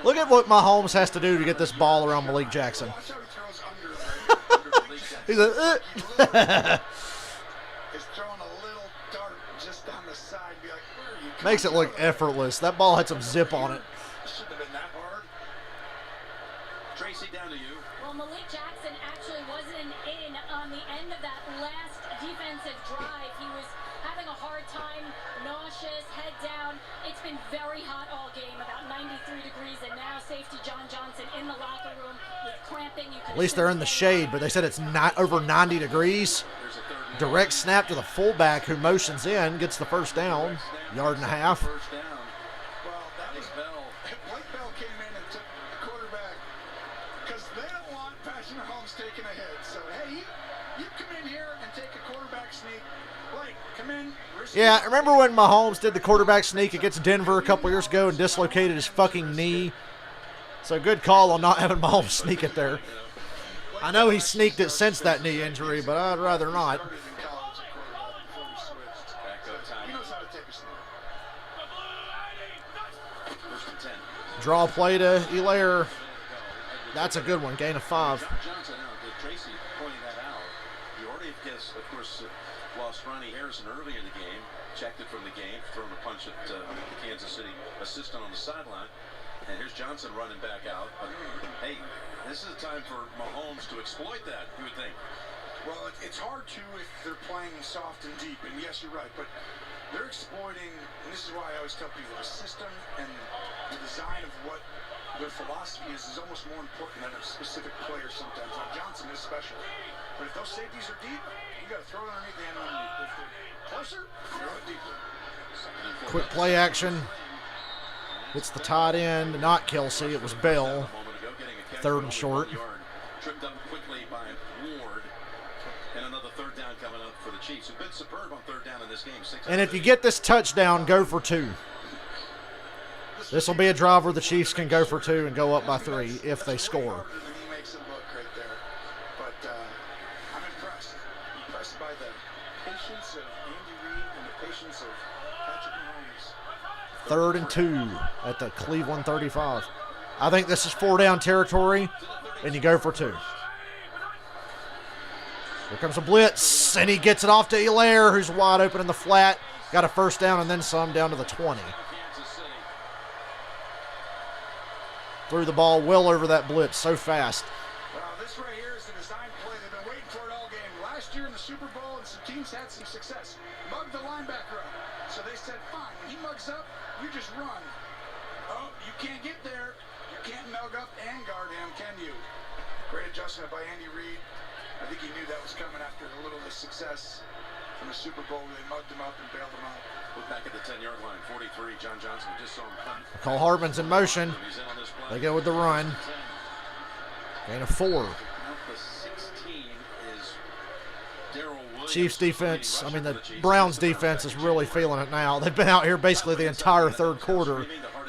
Look at what Mahomes has to do to get this ball around Malik Jackson. Watch how he throws under. He's like, He's throwing a little dart just down the side. Be like, where are you? Makes it look effortless. That ball had some zip on it. Shouldn't have been that hard. Tracy, down to you. Well, Malik Jackson actually wasn't in on the end of that last defensive drive. He was having a hard time, nauseous, head down. It's been very hot all game, about 93 degrees, and now safety John Johnson in the locker room with cramping. You can At least they're in the shade, but they said it's not over 90 degrees. Direct snap to the fullback who motions in, gets the first down, 1.5 yards. First down. Well, that was Bell. Blake Bell came in and took the quarterback because they don't want Patrick Mahomes taking a hit. So, hey, you come in here and take a quarterback sneak. Blake, come in. Yeah, remember when Mahomes did the quarterback sneak against Denver a couple years ago and dislocated his fucking knee? So good call on not having Mahomes sneak it there. I know he sneaked it since that knee injury, but I'd rather not. Started in college at quarterback before he switched. Backup He time. knows how to take a snap. First and 10. Draw play to Elaire. That's a good one. Gain of 5. John Johnson out. Tracy pointing that out. You already, of course, lost Ronnie Harrison early in the game. Checked it from the game. Thrown a punch at the Kansas City assistant on the sideline. And here's Johnson running back out. But, hey, this is a time for Mahomes to exploit that, you would think. Well, it's hard to if they're playing soft and deep. And yes, you're right. But they're exploiting, and this is why I always tell people, the system and the design of what their philosophy is almost more important than a specific player sometimes. Like Johnson is special. But if those safeties are deep, you got to throw it underneath the end. If they're closer, throw it deeper. Quick play action. It's the tight end, not Kelsey. It was Bell. 3rd and short. Tripped up quickly by Ward. And another third down coming up for the Chiefs, who've been superb on third down in this game. And if you get this touchdown, go for 2. This will be a drive where the Chiefs can go for 2 and go up by 3 if they score. And he makes it look right there. But I'm impressed. Impressed by the patience of Andy Reid and the patience of Patrick Mahomes. 3rd and 2 at the Cleveland 35. I think this is 4-down territory, and you go for 2. Here comes a blitz, and he gets it off to Elaire, who's wide open in the flat. Got a first down and then some down to the 20. Threw the ball well over that blitz so fast. Well, this right here is the design play. They've been waiting for it all game. Last year in the Super Bowl, and some teams had some success. Mug the linebacker up. So they said, fine, when he mugs up, you just run. Oh, you can't get there. You can't mug up and guard him, can you? Great adjustment by Andy Reid. I think he knew that was coming after a little of the success from the Super Bowl. They mugged him up and bailed him out. Look back at the 10-yard line. 43, John Johnson just saw him punt. McCole Hardman's in motion. He's in on this play. They go with the run. Gain of 4. Now the 16 is Darrell Williams. Chiefs defense, I mean the Browns defense is really feeling it now. They've been out here basically the entire third quarter,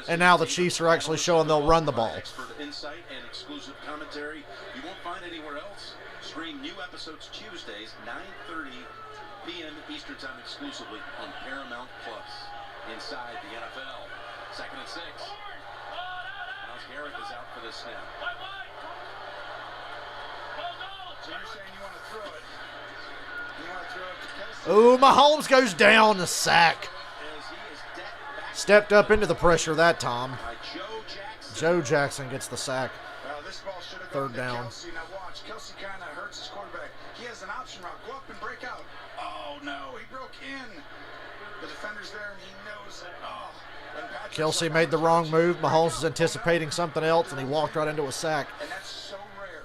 and now the Chiefs are actually showing they'll run the ball. Expert insight and exclusive commentary you won't find anywhere else. Stream new episodes Tuesdays, 9:30 p.m. Eastern Time exclusively on Paramount Plus. Inside the NFL. 2nd and 6. Myles Garrett is out for this snap. So you're saying you want to throw it. You want to throw it to Kelsey. Oh, Mahomes goes down, the sack. As he is back Stepped up into the pressure that time. by Joe Jackson. Joe Jackson gets the sack. Well, this ball should have Third gone to down. Kelsey. Now watch, Kelsey kind of hurts his quarterback. He has an option route. Go up and break out. Oh no, he broke in. The defender's there and he knows it. Oh. And Patrick's Kelsey like, made the wrong move. break Mahomes out. was anticipating something else, and he walked right into a sack. And that's so rare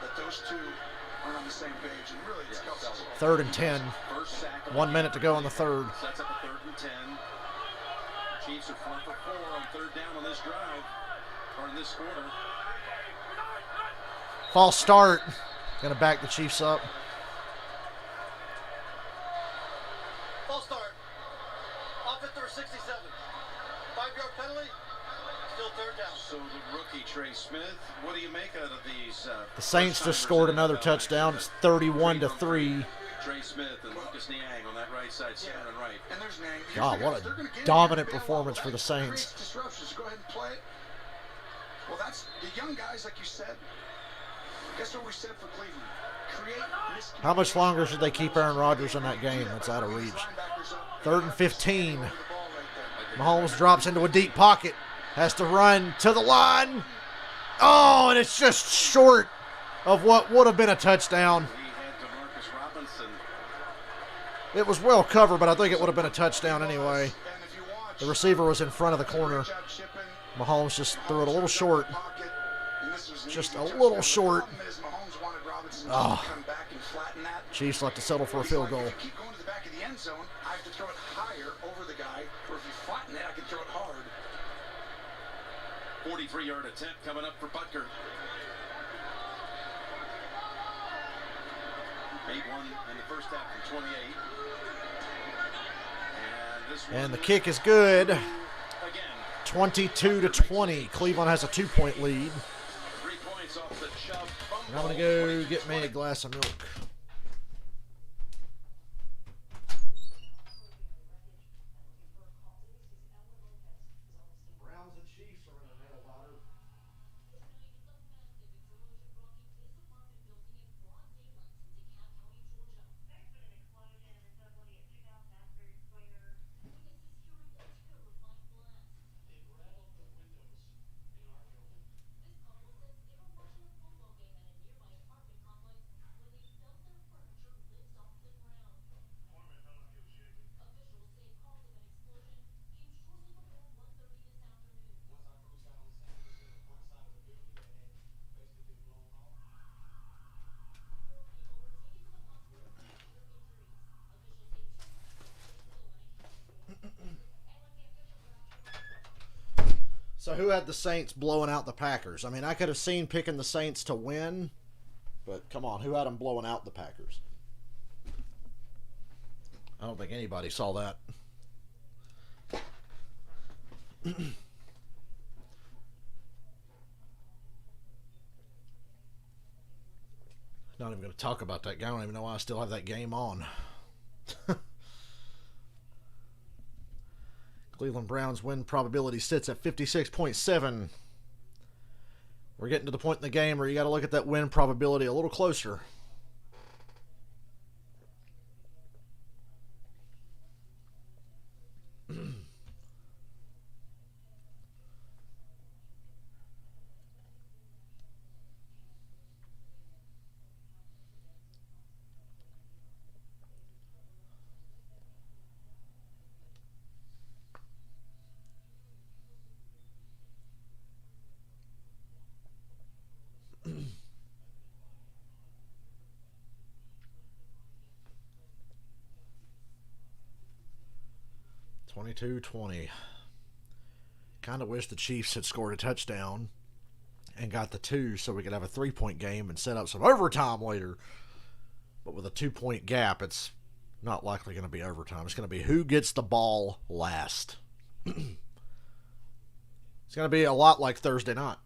that those two aren't on the same page. And really, it's Kelsey's fault. 3rd and 10. First sack of 1 the minute to go in the third. Sets up a 3rd and 10. Chiefs are 4 for 4 on 3rd down on this drive, or in this quarter. False start. Going to back the Chiefs up. 67. 5-yard penalty. Still third down. So the rookie Trey Smith, what do you make out of these? The Saints just scored another touchdown. It's 31-3. Trey Smith and Lucas Niang on that right side, center and right. And there's Niang. God, what a dominant performance for the Saints. Disruptions. Go ahead and play it. Well, that's the young guys, like you said. Guess what we said for Cleveland? Create miscommunication. How much longer should they keep Aaron Rodgers in that game? That's out of reach. 3rd and 15. Mahomes drops into a deep pocket. Has to run to the line. Oh, and it's just short of what would have been a touchdown. It was well covered, but I think it would have been a touchdown anyway. The receiver was in front of the corner. Mahomes just threw it a little short. Just a little short. Oh. Chiefs like to settle for a field goal. Keep going to the back of the end zone. I have to throw it higher over the guy, or if you flatten it, I can throw it hard. 43-yard attempt coming up for Butker. Made one in the first half from 28. And the kick is good. 22-20. Cleveland has a 2-point lead. 3 points off the Chubb fumble. And I'm going to go get me a glass of milk. So who had the Saints blowing out the Packers? I mean, I could have seen picking the Saints to win, but come on, who had them blowing out the Packers? I don't think anybody saw that. Not even going to talk about that game. I don't even know why I still have that game on. Cleveland Browns win probability sits at 56.7. We're getting to the point in the game where you got to look at that win probability a little closer. $22-20. Kind of wish the Chiefs had scored a touchdown and got the 2 so we could have a 3-point game and set up some overtime later. But with a 2-point gap, it's not likely going to be overtime. It's going to be who gets the ball last. It's going to be a lot like Thursday night.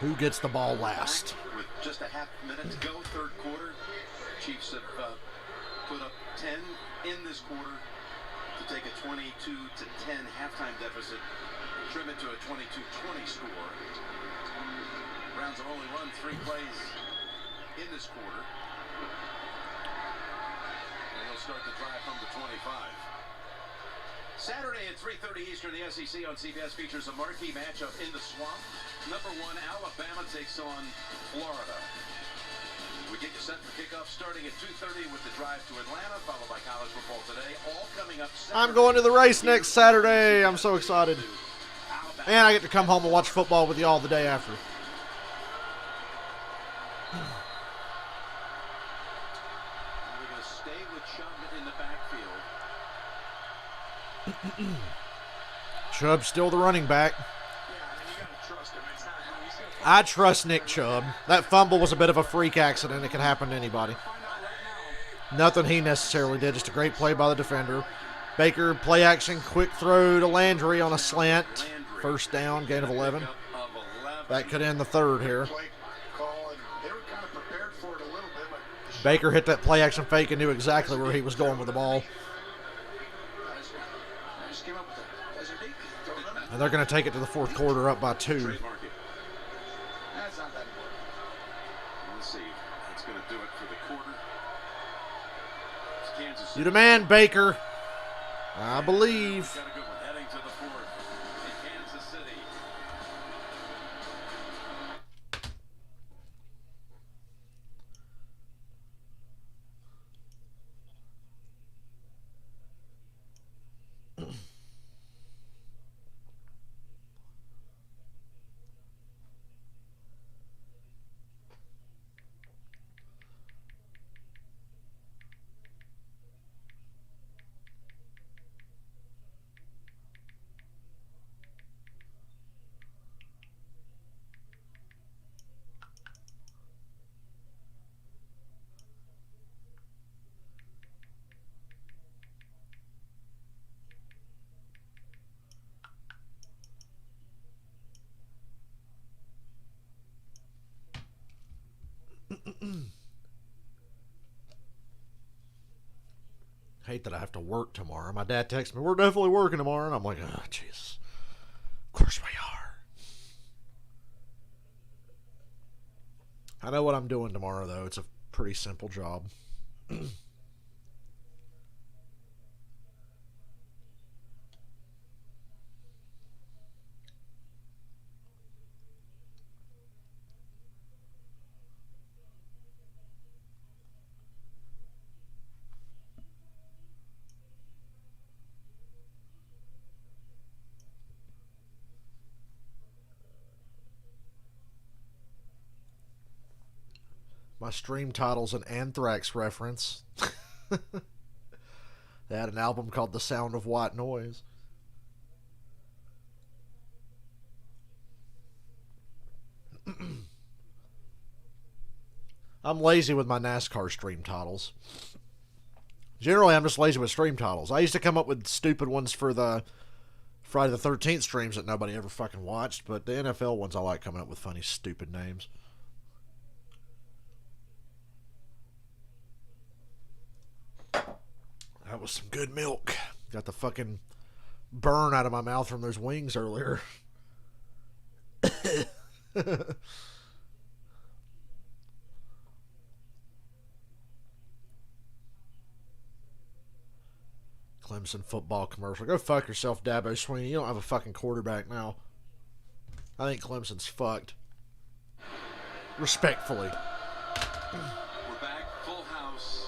Who gets the ball last? With just a half minute to go, third quarter, Chiefs have put up 10 in this quarter to take a 22-10 halftime deficit, trim it to a 22-20 score. Browns have only run 3 plays in this quarter, and they'll start the drive from the 25. Saturday at 3:30 Eastern, the SEC on CBS features a marquee matchup in the Swamp. Number 1, Alabama takes on Florida. We get you set for kickoff starting at 2:30 with the drive to Atlanta, followed by college football today. All coming up Saturday. I'm going to the race next Saturday. I'm so excited. And I get to come home and watch football with y'all the day after. We're going to stay with Chubb in the backfield. Chubb's still the running back. I trust Nick Chubb. That fumble was a bit of a freak accident. It can happen to anybody. Nothing he necessarily did. Just a great play by the defender. Baker, play action, quick throw to Landry on a slant. First down, gain of 11. That could end the third here. Play call, and they were kind of prepared for it a little bit. But Baker hit that play action fake and knew exactly where he was going with the ball. just came up with that. Guys are deep. Throw it in. And they're going to take it to the fourth quarter up by 2. That's not that important. Let's see. That's going to do it for the quarter. It's Kansas City. You demand, Baker. I believe. Got a good one. Heading to the fourth in Kansas City. Hate that I have to work tomorrow. My dad texts me, we're definitely working tomorrow. And I'm like, oh, Jesus. Of course we are. I know what I'm doing tomorrow, though. It's a pretty simple job. My stream title's an Anthrax reference. They had an album called The Sound of White Noise. I'm lazy with my NASCAR stream titles. Generally, I'm just lazy with stream titles. I used to come up with stupid ones for the Friday the 13th streams that nobody ever fucking watched, but the NFL ones I like coming up with funny, stupid names. That was some good milk. Got the fucking burn out of my mouth from those wings earlier. Clemson football commercial. Go fuck yourself, Dabo Swinney. You don't have a fucking quarterback now. I think Clemson's fucked. Respectfully. We're back, full house.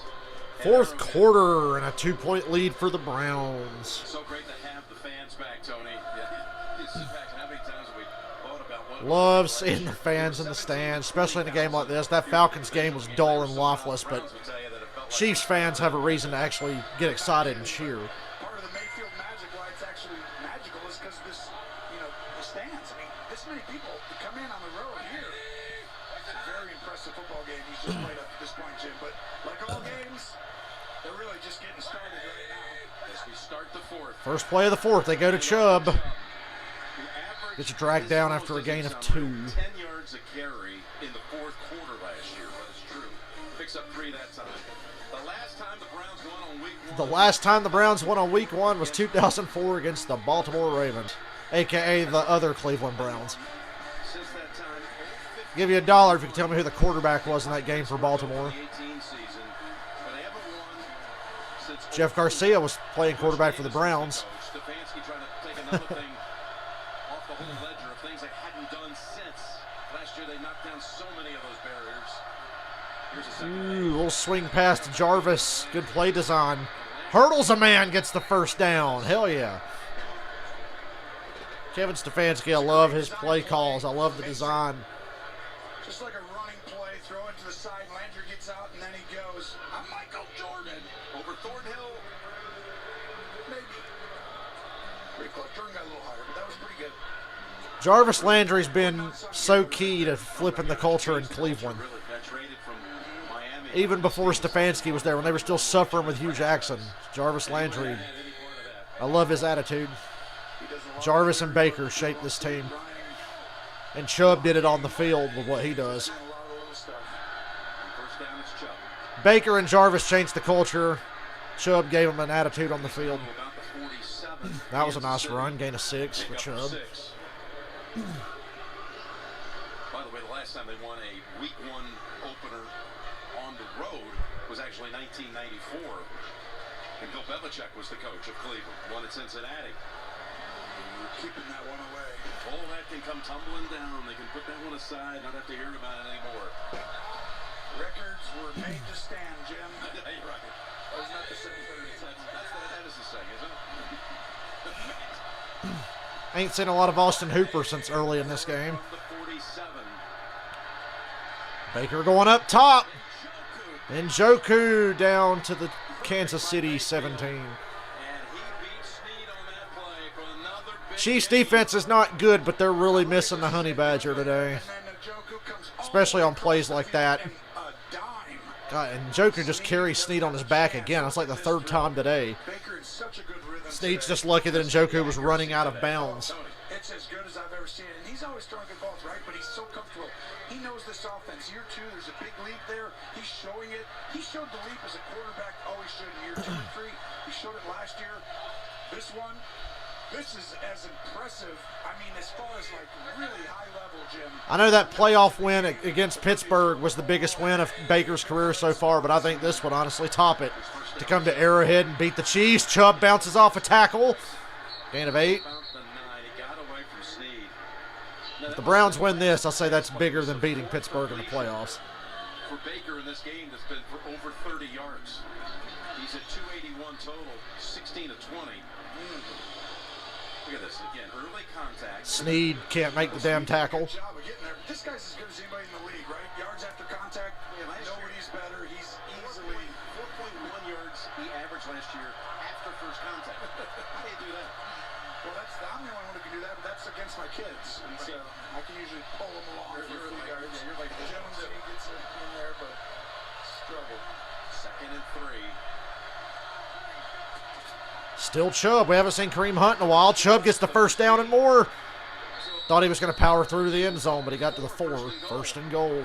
Fourth quarter and a 2-point lead for the Browns. So great to have the fans back, Tony. Yeah. You sit back, how many times have we thought about what Love seeing the fans in the stands, especially in a game like this. That Falcons game was dull and lifeless, but Chiefs fans have a reason to actually get excited and cheer. Part of the Mayfield magic, why it's actually magical, is because this, the stands. I mean, this many people to come in on the road here. It's a very impressive football game he's just played up at this point, Jim. But like all games, they're really just getting started right now. as we start the fourth. First play of the fourth, they go to Chubb. Gets a drag down after a gain of 2. 10 yards a carry in the fourth quarter last year, but it's true. Picks up 3 that time. The last time the Browns won on week 1. The last time the Browns won on week 1 was 2004 against the Baltimore Ravens, a.k.a. the other Cleveland Browns. Since that time, Give you $1 if you can tell me who the quarterback was in that game for Baltimore. 2018 season, but they haven't won since Jeff Garcia was playing quarterback for the Browns. Stefanski trying to take another thing off the whole ledger of things they hadn't done since. Last year they knocked down so many of those barriers. Here's a second. Ooh, little swing pass to Jarvis. Good play design. Hurdles a man, gets the first down. Hell yeah. Kevin Stefanski, I love his play calls. I love the design. Just like a running play, throw it to the side, Landry gets out, and then he goes, I'm Michael Jordan. Over Thornhill. Maybe. Pretty close. Jordan got a little higher, but that was pretty good. Jarvis Landry's been so key to flipping the culture in Cleveland. Really got traded from Miami. Even before Stefanski was there, when they were still suffering with Hugh Jackson, Jarvis Landry I love his attitude. Jarvis and Baker shaped this team. And Chubb did it on the field with what he does. Baker and Jarvis changed the culture. Chubb gave him an attitude on the field. That was a nice run. Gain of 6 for Chubb. By the way, the last time they won a Week 1 opener on the road was actually 1994. And Bill Belichick was the coach of Cleveland. Won at Cincinnati. Keeping that one away. All that can come tumbling down. They can put that one aside, not have to hear about it anymore. Records were made to stand, Jim. Hey, right. Wasn't that the same thing? That is the saying, isn't it? Ain't seen a lot of Austin Hooper since early in this game. Baker going up top. And Njoku down to the Kansas City 17. Chiefs defense is not good, but they're really missing the Honey Badger today. Especially on plays like that. God, and Njoku just carries Snead on his back again. It's like the 3rd time today. Snead's just lucky that Njoku was running out of bounds. It's as good as I've ever seen it. And he's always throwing good balls, right? But he's so comfortable. He knows this offense. Year 2, there's a big leap there. He's showing it. He showed the leap as a quarterback. Always showed in year 2 and 3. He showed it last year. This one, this is as impressive. I mean, as far as like really high level, Jim. I know that playoff win against Pittsburgh was the biggest win of Baker's career so far, but I think this would honestly top it. To come to Arrowhead and beat the Chiefs. Chubb bounces off a tackle. Gain of 8. If the Browns win this, I'll say that's bigger than beating Pittsburgh in the playoffs. For Baker in this game, that's been for over 30 yards. He's at 281 total, 16 to 20. Look at this again, early contact. Snead can't make the damn tackle. This guy's as good as anybody in the league, right? Yards after contact, nobody's better. He's easily 4.1 yards he averaged last year after first contact. How do you do that? Well, I'm the only one who can do that, but that's against my kids. And so I can usually pull them along for early yards. You're like Jones, he gets it in there, but struggle. 2nd and 3. Still Chubb. We haven't seen Kareem Hunt in a while. Chubb gets the first down and more. Thought he was going to power through the end zone, but he got to the 4. 1st and goal.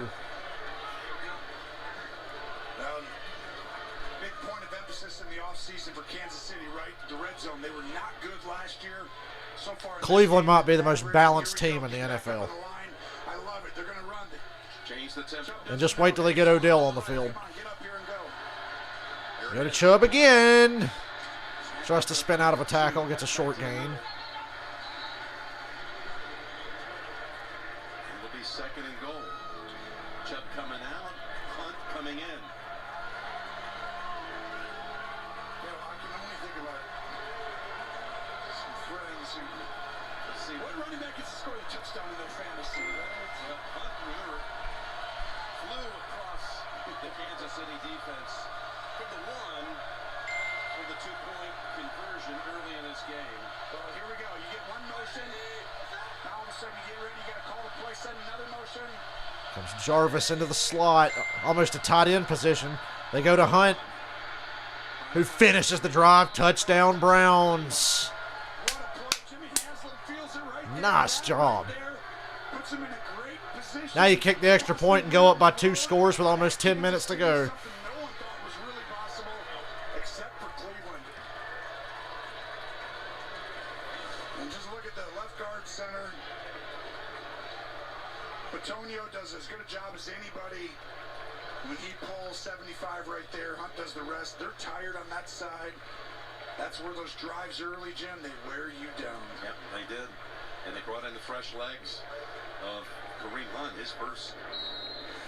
Big point of emphasis in the offseason for Kansas City, right? The red zone. They were not good last year. So far, Cleveland might be the most balanced team in the NFL. I love it. They're going to run. Change the tempo. And just wait till they get Odell on the field. Go to Chubb again. Tries to spin out of a tackle, gets a short gain. It'll be 2nd and goal. Chubb coming out, Hunt coming in. I can only think about some friends who. Let's see. What running back gets to score a touchdown in their fantasy, right? Hunt, remember, flew across the Kansas City defense for the 1 for the 2-point conversion early in this game. Well, here we go. You get one motion. Now all of a sudden you get ready. You got to call the play, send another motion. Comes Jarvis into the slot, almost a tight end position. They go to Hunt, who finishes the drive. Touchdown, Browns. What a play. Jimmy Haslam feels it right there. Nice job. Puts him in a great position. Now you kick the extra point and go up by 2 scores with almost 10 minutes to go. No one thought was really possible except for Cleveland. And just look at the left guard center. Batonio does as good a job as anybody when he pulls 75 right there. Hunt does the rest. They're tired on that side. That's where those drives early, Jim, they wear you down. Yep, they did. And they brought in the fresh legs of Kareem Hunt. His first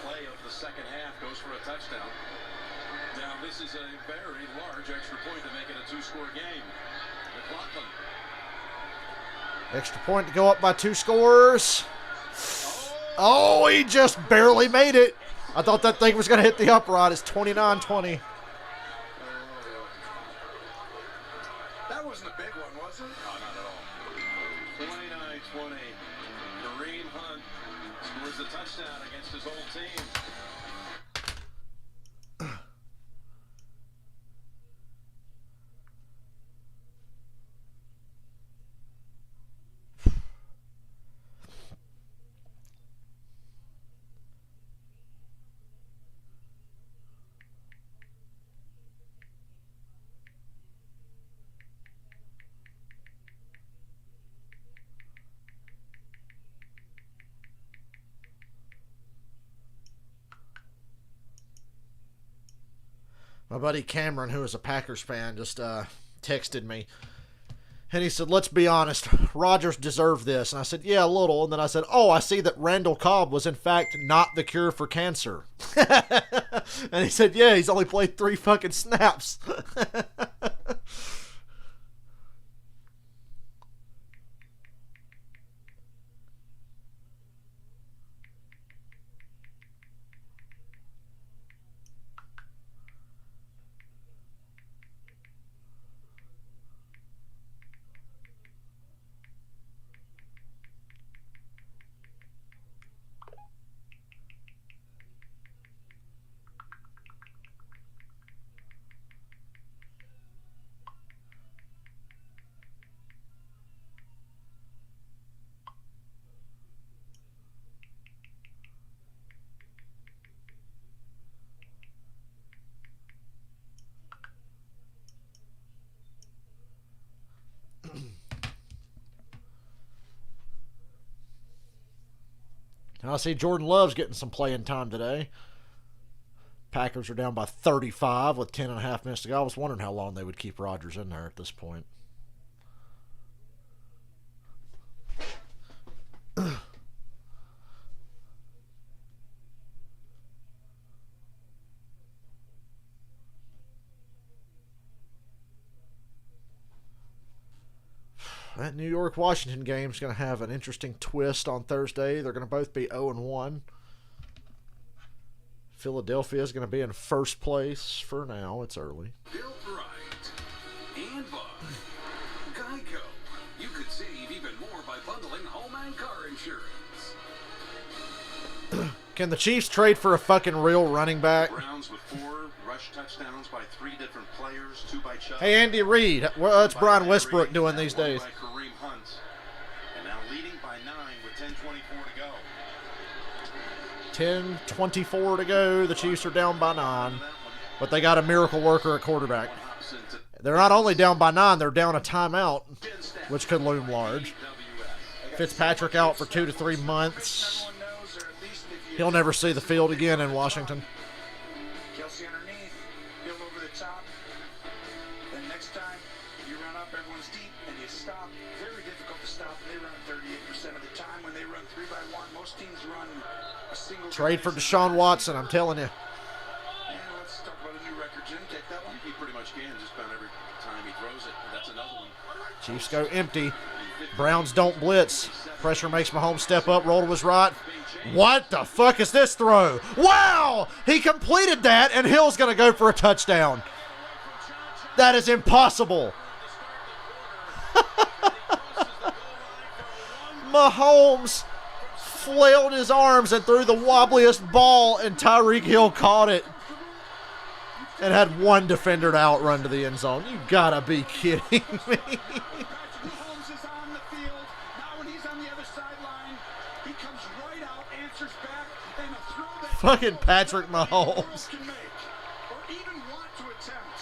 play of the second half goes for a touchdown. Now, this is a very large extra point to make it a 2-score game. McLaughlin. Extra point to go up by 2 scores. Oh, he just barely made it. I thought that thing was going to hit the upright. It's 29-20. That wasn't a big one, was it? No, not at all. 29-20. Kareem Hunt scores a touchdown against his old team. buddy Cameron, who is a Packers fan, just texted me. And he said, let's be honest, Rodgers deserved this. And I said, yeah, a little. And then I said, oh, I see that Randall Cobb was in fact not the cure for cancer. And he said, yeah, he's only played 3 fucking snaps. I see Jordan Love's getting some playing time today. Packers are down by 35 with 10.5 minutes to go. I was wondering how long they would keep Rodgers in there at this point. That New York-Washington game is going to have an interesting twist on Thursday. They're going to both be 0-1. Philadelphia is going to be in first place for now. It's early. Built right. And by Geico. You could save even more by bundling home and car insurance. Can the Chiefs trade for a fucking real running back? Browns with 4 rush touchdowns by 3 different players, 2 by Chubb. Hey, Andy Reid. What's Brian Westbrook doing these days? By Kareem Hunt. And now leading by 9 with 10:24 to go. 10:24 to go. The Chiefs are down by 9. But they got a miracle worker at quarterback. They're not only down by 9, they're down a timeout, which could loom large. Fitzpatrick out for 2 to 3 months. He'll never see the field again in Washington. Kelsey underneath, Hill over the top. Then next time you run up, everyone's deep, and you stop. Very difficult to stop. They run 38% of the time. When they run 3-by-1, most teams run a single. Trade for Deshaun Watson, I'm telling you. And let's talk about a new record. Jim, take that one. He pretty much can just about every time he throws it. That's another one. Chiefs go empty. Browns don't blitz. Pressure makes Mahomes step up. Roll to his right. What the fuck is this throw? Wow! He completed that, and Hill's going to go for a touchdown. That is impossible. Mahomes flailed his arms and threw the wobbliest ball, and Tyreek Hill caught it and had one defender to outrun to the end zone. You gotta be kidding me. Mahomes is on the field. Now when he's on the other sideline, he comes right out, answers back, and a throw that Fucking Patrick Mahomes. can make or even want to attempt.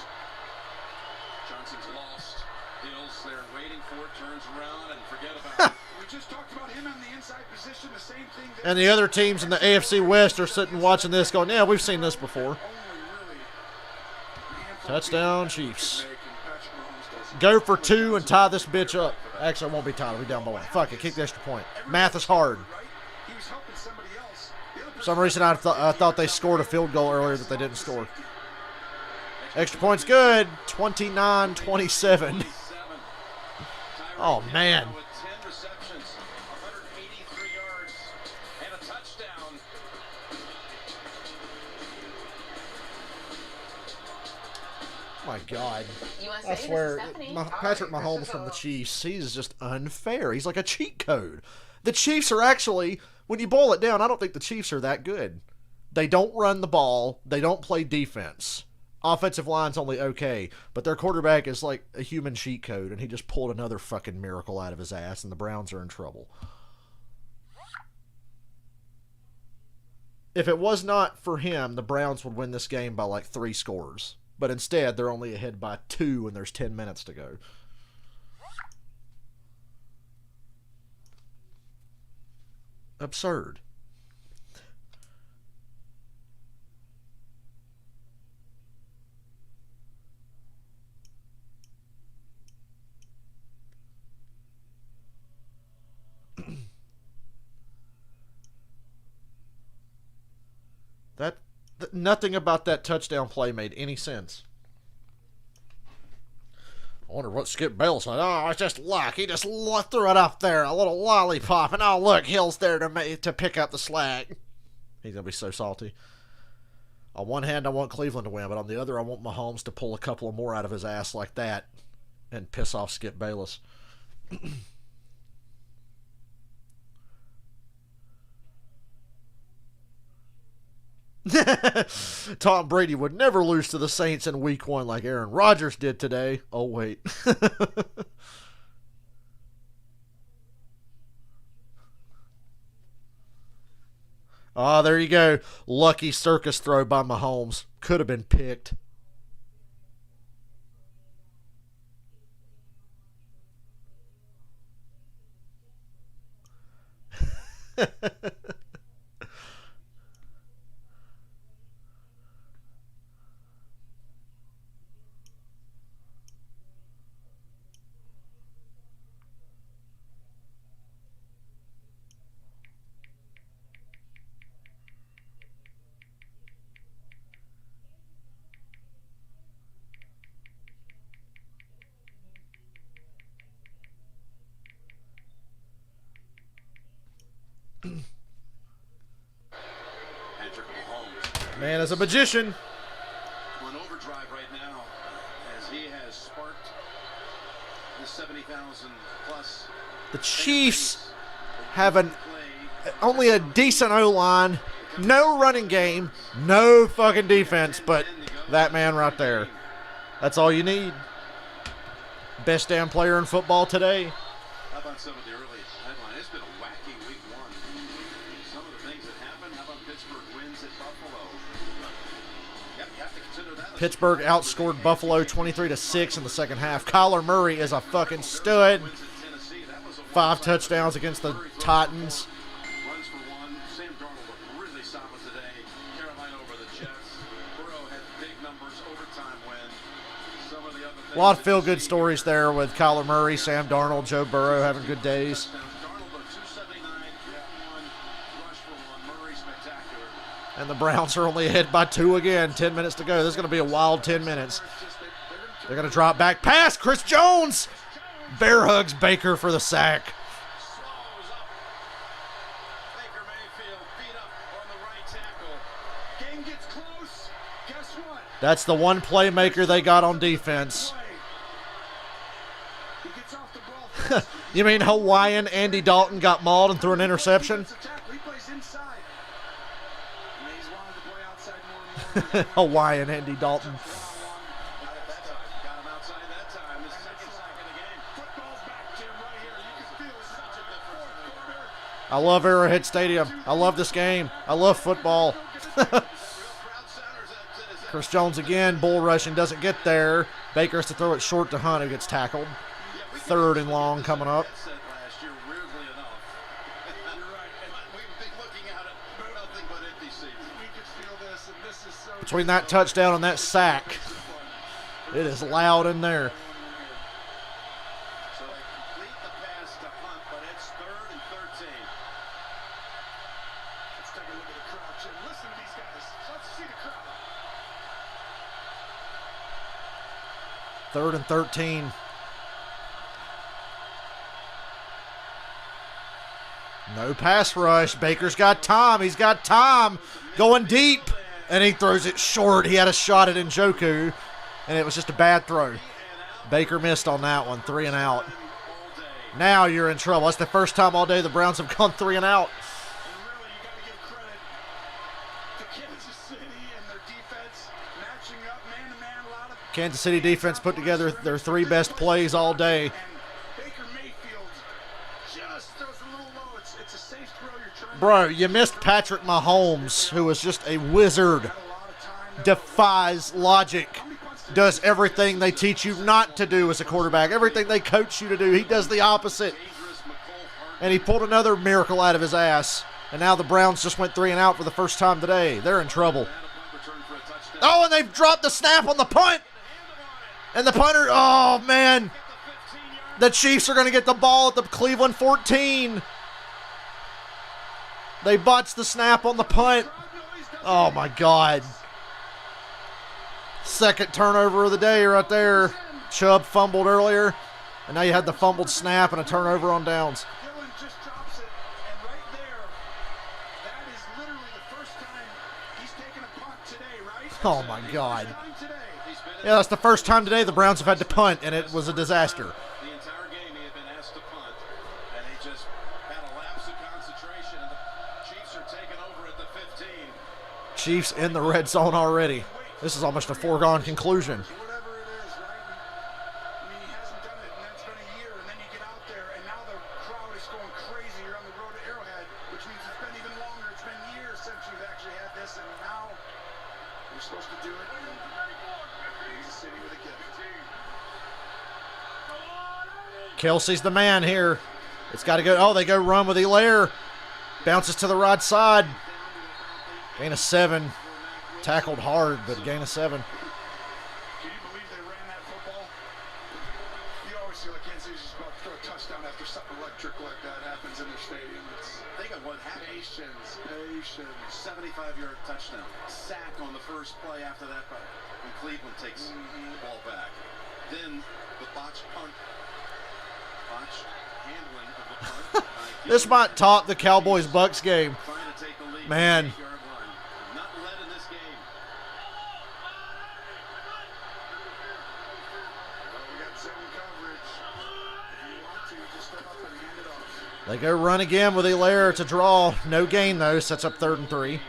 Johnson's lost. Hill's there waiting for it, turns around and forget about it. We just talked about him on the inside position, the same thing. And the other teams in the AFC West are sitting watching this going, yeah, we've seen this before. Touchdown, Chiefs. Go for 2 and tie this bitch up. Actually, it won't be tied. It'll be down by 1. Fuck it. Kick the extra point. Math is hard. For some reason, I thought they scored a field goal earlier that they didn't score. Extra point's good. 29-27. Oh, man. With 10 receptions, 183 yards, and a touchdown. My God. USA, I this is swear, Stephanie. Patrick Mahomes from the Chiefs, he's just unfair. He's like a cheat code. The Chiefs are actually, when you boil it down, I don't think the Chiefs are that good. They don't run the ball. They don't play defense. Offensive line's only okay, but their quarterback is like a human cheat code, and he just pulled another fucking miracle out of his ass, and the Browns are in trouble. If it was not for him, the Browns would win this game by like 3 scores. But instead, they're only ahead by 2 and there's 10 minutes to go. Absurd. Nothing about that touchdown play made any sense. I wonder what Skip Bayless said. Oh, it's just luck. He just threw it up there, a little lollipop, and oh look, Hill's there to pick up the slack. He's gonna be so salty. On one hand, I want Cleveland to win, but on the other, I want Mahomes to pull a couple of more out of his ass like that and piss off Skip Bayless. Tom Brady would never lose to the Saints in week 1 like Aaron Rodgers did today. Oh, wait. Oh, there you go. Lucky circus throw by Mahomes. Could have been picked. Patrick Mahomes. Man is a magician. On overdrive right now, as he has sparked the 70,000 plus. The Chiefs have only a decent O-line, no running game, no fucking defense, but that man right there. That's all you need. Best damn player in football today. How about some of the early headlines? It's been a wacky week 1. Some of the things that happened. How about Pittsburgh wins at Buffalo? Yep, you have to consider that. Pittsburgh outscored Buffalo 23-6 in the second half. Kyler Murray is a fucking stud. 5 touchdowns against the Titans. Runs for 1. Sam Darnold looked really solid today. Carolina over the Jets. Burrow had big numbers, overtime win. Some of the other things. A lot of feel-good stories there with Kyler Murray, Sam Darnold, Joe Burrow having good days. Darnold looked 279, 1 rush for 1. Murray spectacular. And the Browns are only ahead by 2 again. 10 minutes to go. This is going to be a wild 10 minutes. They're going to drop back. Pass, Chris Jones. Bear hugs Baker for the sack. Swallows up. Baker Mayfield beat up on the right tackle. Game gets close. Guess what? That's the one playmaker they got on defense. He gets off the ball first. You mean Hawaiian Andy Dalton got mauled and threw an interception? He plays inside. And he's wanted to play outside more and more. Hawaiian Andy Dalton. Got him outside that time. His second sack of the game. Football's back, Jim, right here. You can feel such a difference. Fourth quarter. I love Arrowhead Stadium. I love this game. I love football. Chris Jones again, bull rushing, doesn't get there. Baker has to throw it short to Hunt, who gets tackled. 3rd and long coming up. Last year, weirdly enough. You're right. We've been looking at it. Nothing but empty seats. We could feel this, and this is so. Between that touchdown and that sack, it is loud in there. So they complete the pass to Hunt, but it's 3rd and 13. Let's take a look at the crowd, Jim. Listen to these guys. Let's see the crowd. 3rd and 13. No pass rush. Baker's got time. He's got time. Going deep. And he throws it short. He had a shot at Njoku, and it was just a bad throw. Baker missed on that one. 3 and out. Now you're in trouble. That's the first time all day the Browns have gone 3 and out. And really, you got to give credit to Kansas City and their defense matching up man-to-man. A lot of Kansas City defense put together their 3 best plays all day. and Baker Mayfield just throws a little low. It's a safe throw. You're trying Bro, you missed Patrick Mahomes, who was just a wizard. to get a lot of time. Defies logic. Does everything they teach you not to do as a quarterback. Everything they coach you to do, he does the opposite. And he pulled another miracle out of his ass. And now the Browns just went 3 and out for the first time today. They're in trouble. Oh, and they've dropped the snap on the punt. And the punter, oh, man. The Chiefs are going to get the ball at the Cleveland 14. They botched the snap on the punt. Oh, my God. Second turnover of the day right there. Chubb fumbled earlier, and now you had the fumbled snap and a turnover on downs. Dillon just drops it, and right there, that is literally the first time he's taken a punt today, right? Oh, my God. First time today. Yeah, that's the first time today the Browns have had to punt, and it was a disaster. The entire game he had been asked to punt, and he just had a lapse of concentration, and the Chiefs are taking over at the 15. Chiefs in the red zone already. This is almost a foregone conclusion. Whatever it is, right? I mean, he hasn't done it, and it's been a year, and then you get out there, and now the crowd is going crazy. You're on the road to Arrowhead, which means it's been even longer. It's been years since you've actually had this, and now you're supposed to do it. Kansas City with a gift. Kelsey's the man here. It's got to go. Oh, they go run with Elaire. Bounces to the right side. Gain of 7. Tackled hard, but gain of 7. Can you believe they ran that football? You always feel like Kansas City's just about to throw a touchdown after something electric like that happens in their stadium. Think of what happened. Patience. 75-yard touchdown. Sack on the first play after that, when Cleveland takes the ball back. Then the botched punt. Botched handling of the punt. This might top the Cowboys-Bucks game. Trying to take the lead. Man. Not led in this game. We got zone coverage. If you want to, just step up and hand it off. They go run again with Elaire to draw. No gain, though. Sets up 3rd and 3.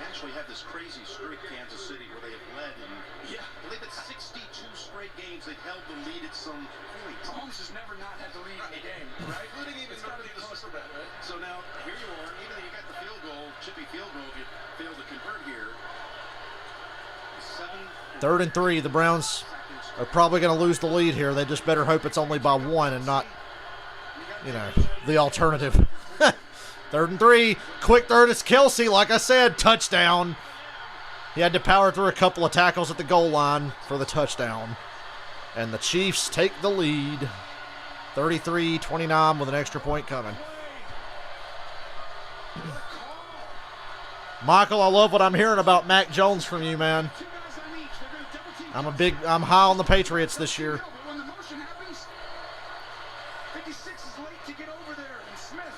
Actually have this crazy streak, Kansas City, where they have led in, I believe it's 62 straight games. They've held the lead at some point. Mahomes has never not had the lead in the game, right? Including even It's gotta be close to that, right? So now, here you are, even though you got the field goal, chippy field goal, if you fail to convert here. 3rd and 3. The Browns are probably going to lose the lead here. They just better hope it's only by 1 and not, the alternative. 3rd and 3. Quick third. It's Kelsey. Like I said, touchdown. He had to power through a couple of tackles at the goal line for the touchdown. And the Chiefs take the lead. 33-29 with an extra point coming. Michael, I love what I'm hearing about Mac Jones from you, man. I'm high on the Patriots this year. But when the motion happens, 56 is late to get over there, and Smith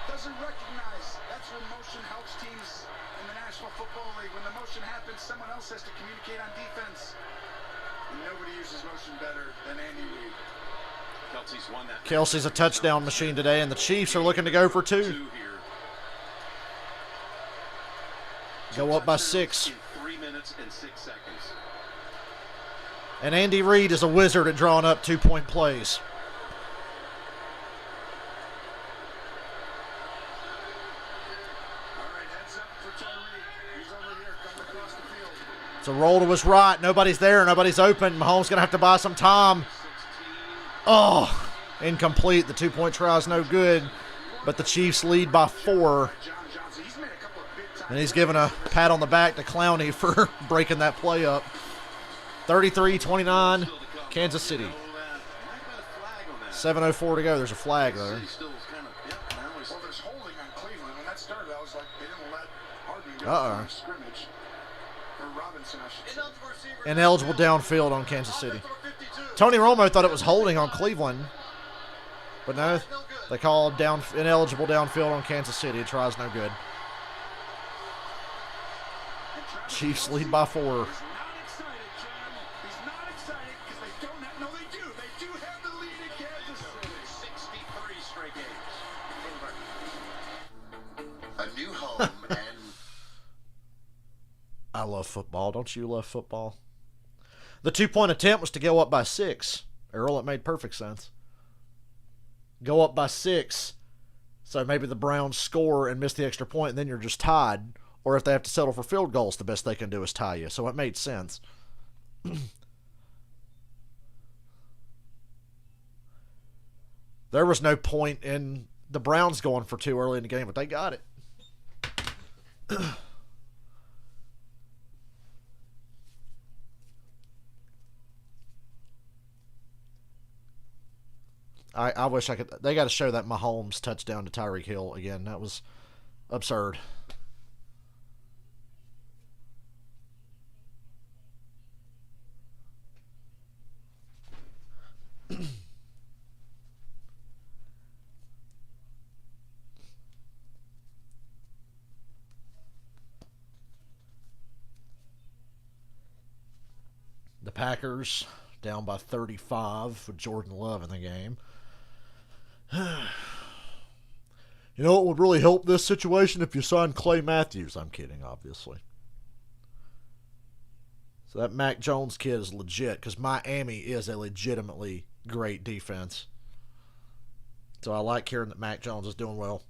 doesn't recognize. That's where motion helps teams in the National Football League. When the motion happens, someone else has to communicate on defense. And nobody uses motion better than Andy Reid. Kelsey's won that. Kelsey's a touchdown machine today, and the Chiefs are looking to go for 2. Go up by 6. In 3 minutes and 6 seconds. And Andy Reid is a wizard at drawing up 2-point plays. All right, heads up for Tyreek. He's over here, coming across the field. It's a roll to his right. Nobody's there. Nobody's open. Mahomes going to have to buy some time. Oh, incomplete. The 2-point try is no good. But the Chiefs lead by 4. And he's giving a pat on the back to Clowney for breaking that play up. 33-29, Kansas City. 7:04 to go. There's a flag there. Well, there's holding on Cleveland. When that started, I was like, they didn't let Hardman go from scrimmage. Or Robinson, I should say. Ineligible downfield on Kansas City. Tony Romo thought it was holding on Cleveland. But no, they call ineligible downfield on Kansas City. It tries no good. Chiefs lead by 4. He's not excited, John. He's not excited because they don't have. No, they do. They do have the lead in Kansas City. 63 straight games. A new home and I love football. Don't you love football? The 2-point attempt was to go up by 6. Earl, it made perfect sense. Go up by 6. So maybe the Browns score and miss the extra point, and then you're just tied. Or if they have to settle for field goals, the best they can do is tie you. So it made sense. There was no point in the Browns going for 2 early in the game, but they got it. I wish I could. They got to show that Mahomes touchdown to Tyreek Hill again. That was absurd. The Packers down by 35 with Jordan Love in the game. You know, it would really help this situation if you signed Clay Matthews. I'm kidding, obviously. So that Mac Jones kid is legit because Miami is a legitimately great defense. So I like hearing that Mac Jones is doing well.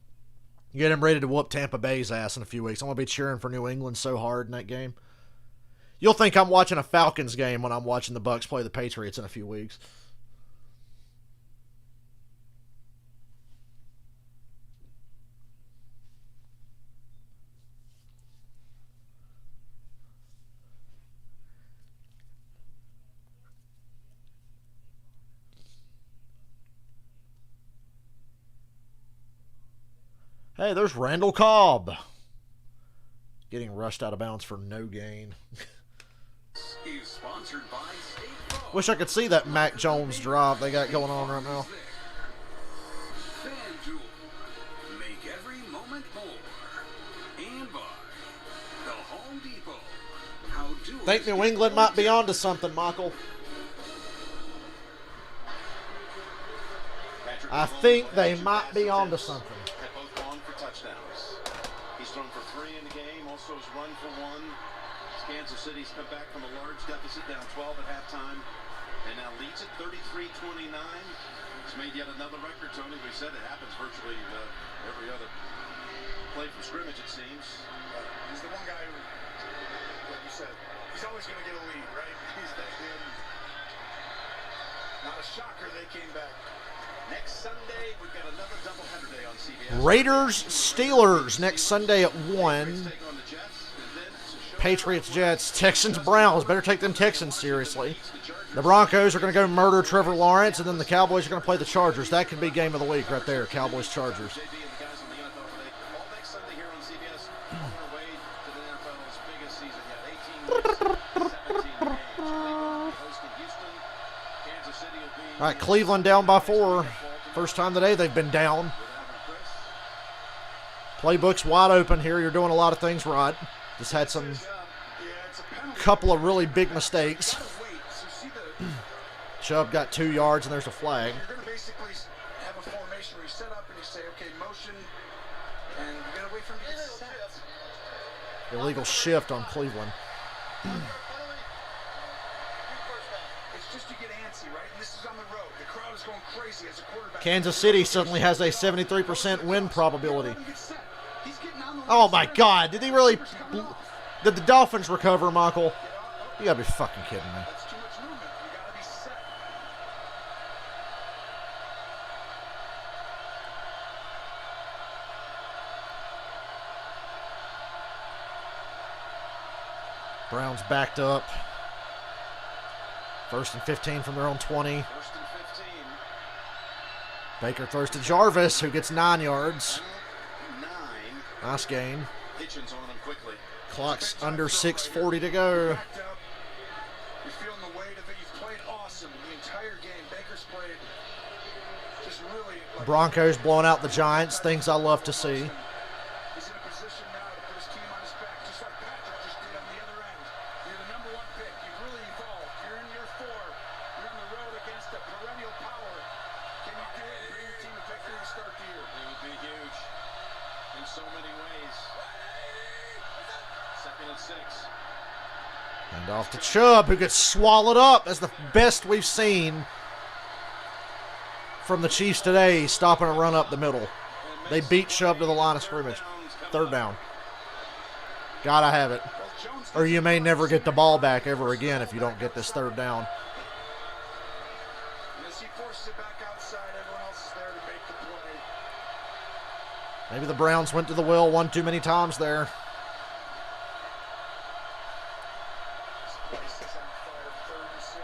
Get him ready to whoop Tampa Bay's ass in a few weeks. I'm going to be cheering for New England so hard in that game. You'll think I'm watching a Falcons game when I'm watching the Bucs play the Patriots in a few weeks. Hey, there's Randall Cobb. Getting rushed out of bounds for no gain. Is sponsored by State Farm. Wish I could see that Mac Jones drive they got going on right now. FanDuel. Make every moment more. And by the Home Depot. How do Think New England might be onto something, Michael. I think they might be onto something. Had both gone for touchdowns. He's thrown for 3 in the game, also has run for 1. Kansas City's come back from a large deficit, down 12 at halftime, and now leads at 33-29. It's made yet another record, Tony. We said it happens virtually every other play from scrimmage, it seems. He's the one guy who, like you said, he's always going to get a lead, right? He's that good. Not a shocker they came back. Next Sunday, we've got another doubleheader day on CBS. Raiders, Steelers next Sunday at 1. Patriots, Jets, Texans, Browns. Better take them Texans seriously. The Broncos are going to go murder Trevor Lawrence, and then the Cowboys are going to play the Chargers. That could be game of the week right there, Cowboys-Chargers. All right, Cleveland down by 4. First time today they've been down. Playbook's wide open here. You're doing a lot of things right. Just had some couple of really big mistakes. Chubb got 2 yards and there's a flag. You're going to basically have a formation where you set up and you say, okay, motion, and you got to wait for him to get set. Illegal shift on Cleveland. It's just to get antsy, right? And this is on the road. The crowd is going crazy as a quarterback. Kansas City suddenly has a 73% win probability. Oh my God! Did he really? Did the Dolphins recover, Michael? You gotta be fucking kidding me. That's too much movement. You got to be set. Browns backed up. 1st and 15 from their own 20. 1st and 15. Baker throws to Jarvis, who gets 9 yards. 9. Nice gain. Hitchens on him quickly. Clock's under 6:40 to go. You're feeling the weight of it. You've played awesome the entire game. Baker's played just really. Broncos blowing out the Giants. Things I love to see. He's in a position now to put his team on his back, just like Patrick just did on the other end. You're the number 1 pick. You've really evolved. You're in year 4. You're on the road against a perennial power. Can you do it and bring your team to victory to start the year? It would be huge in so many ways. 2nd and 6. And off to Chubb, who gets swallowed up. That's the best we've seen from the Chiefs today, stopping a run up the middle. They beat Chubb to the line of scrimmage. 3rd down. Gotta have it. Or you may never get the ball back ever again if you don't get this 3rd down. And as he forces it back outside, everyone else is there to make the play. Maybe the Browns went to the well one too many times there. Place is on fire, 3rd and 6.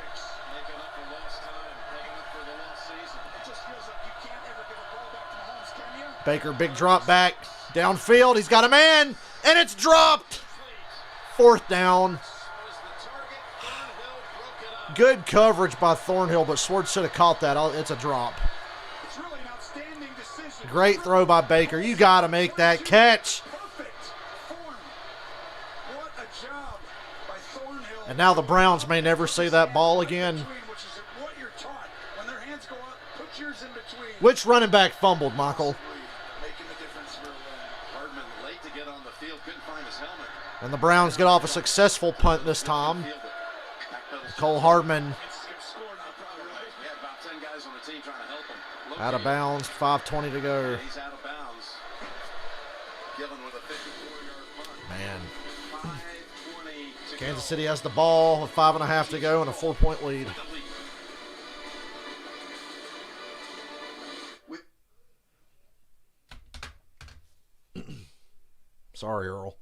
Making up for lost time, making up for the lost season. It just feels like Baker, big drop back. Downfield, he's got a man, and it's dropped. 4th down. Good coverage by Thornhill, but Swartz should have caught that. It's a drop. It's really an outstanding decision. Great throw by Baker. You got to make that catch. Perfect form. What a job by Thornhill. And now the Browns may never see that ball again. Which is what you're taught. When their hands go up, put yours in between. Which running back fumbled, Michael? Making the difference for Hardman late to get on the field, couldn't find his helmet. And the Browns get off a successful punt this time. Cole Hardman Yeah, about 10 guys on the team trying to help him. out of bounds, 5:20 to go. He's out of bounds. Gillen with a 54-yard punt. Man, 5:20 to Kansas go. City has the ball with 5.5 to go and a 4-point lead. Sorry, Earl.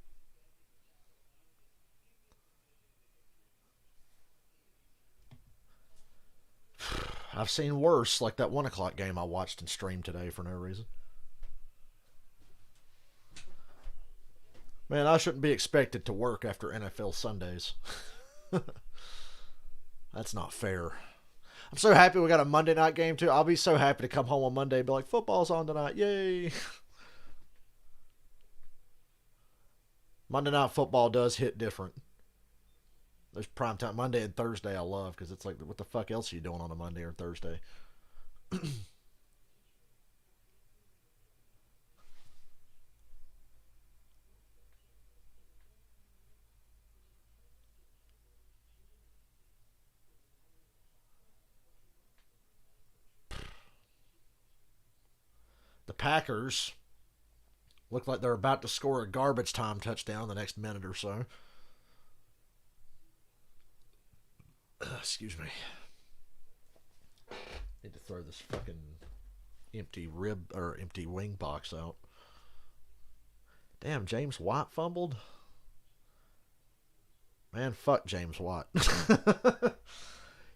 I've seen worse, like that 1 o'clock game I watched and streamed today for no reason. Man, I shouldn't be expected to work after NFL Sundays. That's not fair. I'm so happy we got a Monday night game too. I'll be so happy to come home on Monday and be like, football's on tonight. Yay. Monday night football does hit different. There's primetime Monday and Thursday I love because it's like, what the fuck else are you doing on a Monday or Thursday? The Packers look like they're about to score a garbage time touchdown the next minute or so. Excuse me. Need to throw this fucking empty wing box out. Damn, James White fumbled. Man, fuck James White.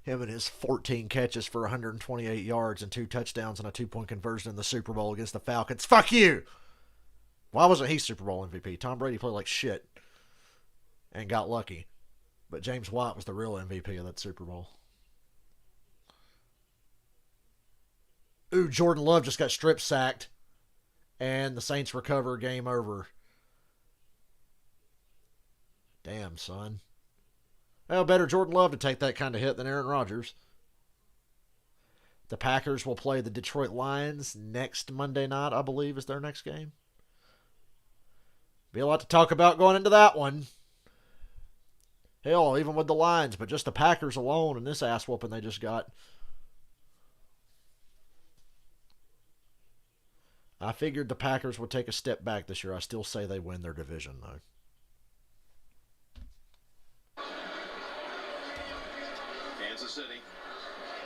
Him and his 14 catches for 128 yards and 2 touchdowns and a 2-point conversion in the Super Bowl against the Falcons. Fuck you! Why wasn't he Super Bowl MVP? Tom Brady played like shit and got lucky. But James White was the real MVP of that Super Bowl. Ooh, Jordan Love just got strip sacked. And the Saints recover, game over. Damn, son. Well, better Jordan Love to take that kind of hit than Aaron Rodgers. The Packers will play the Detroit Lions next Monday night, I believe, is their next game. Be a lot to talk about going into that one. Hell, even with the Lions, but just the Packers alone and this ass whooping they just got. I figured the Packers would take a step back this year. I still say they win their division, though. Kansas City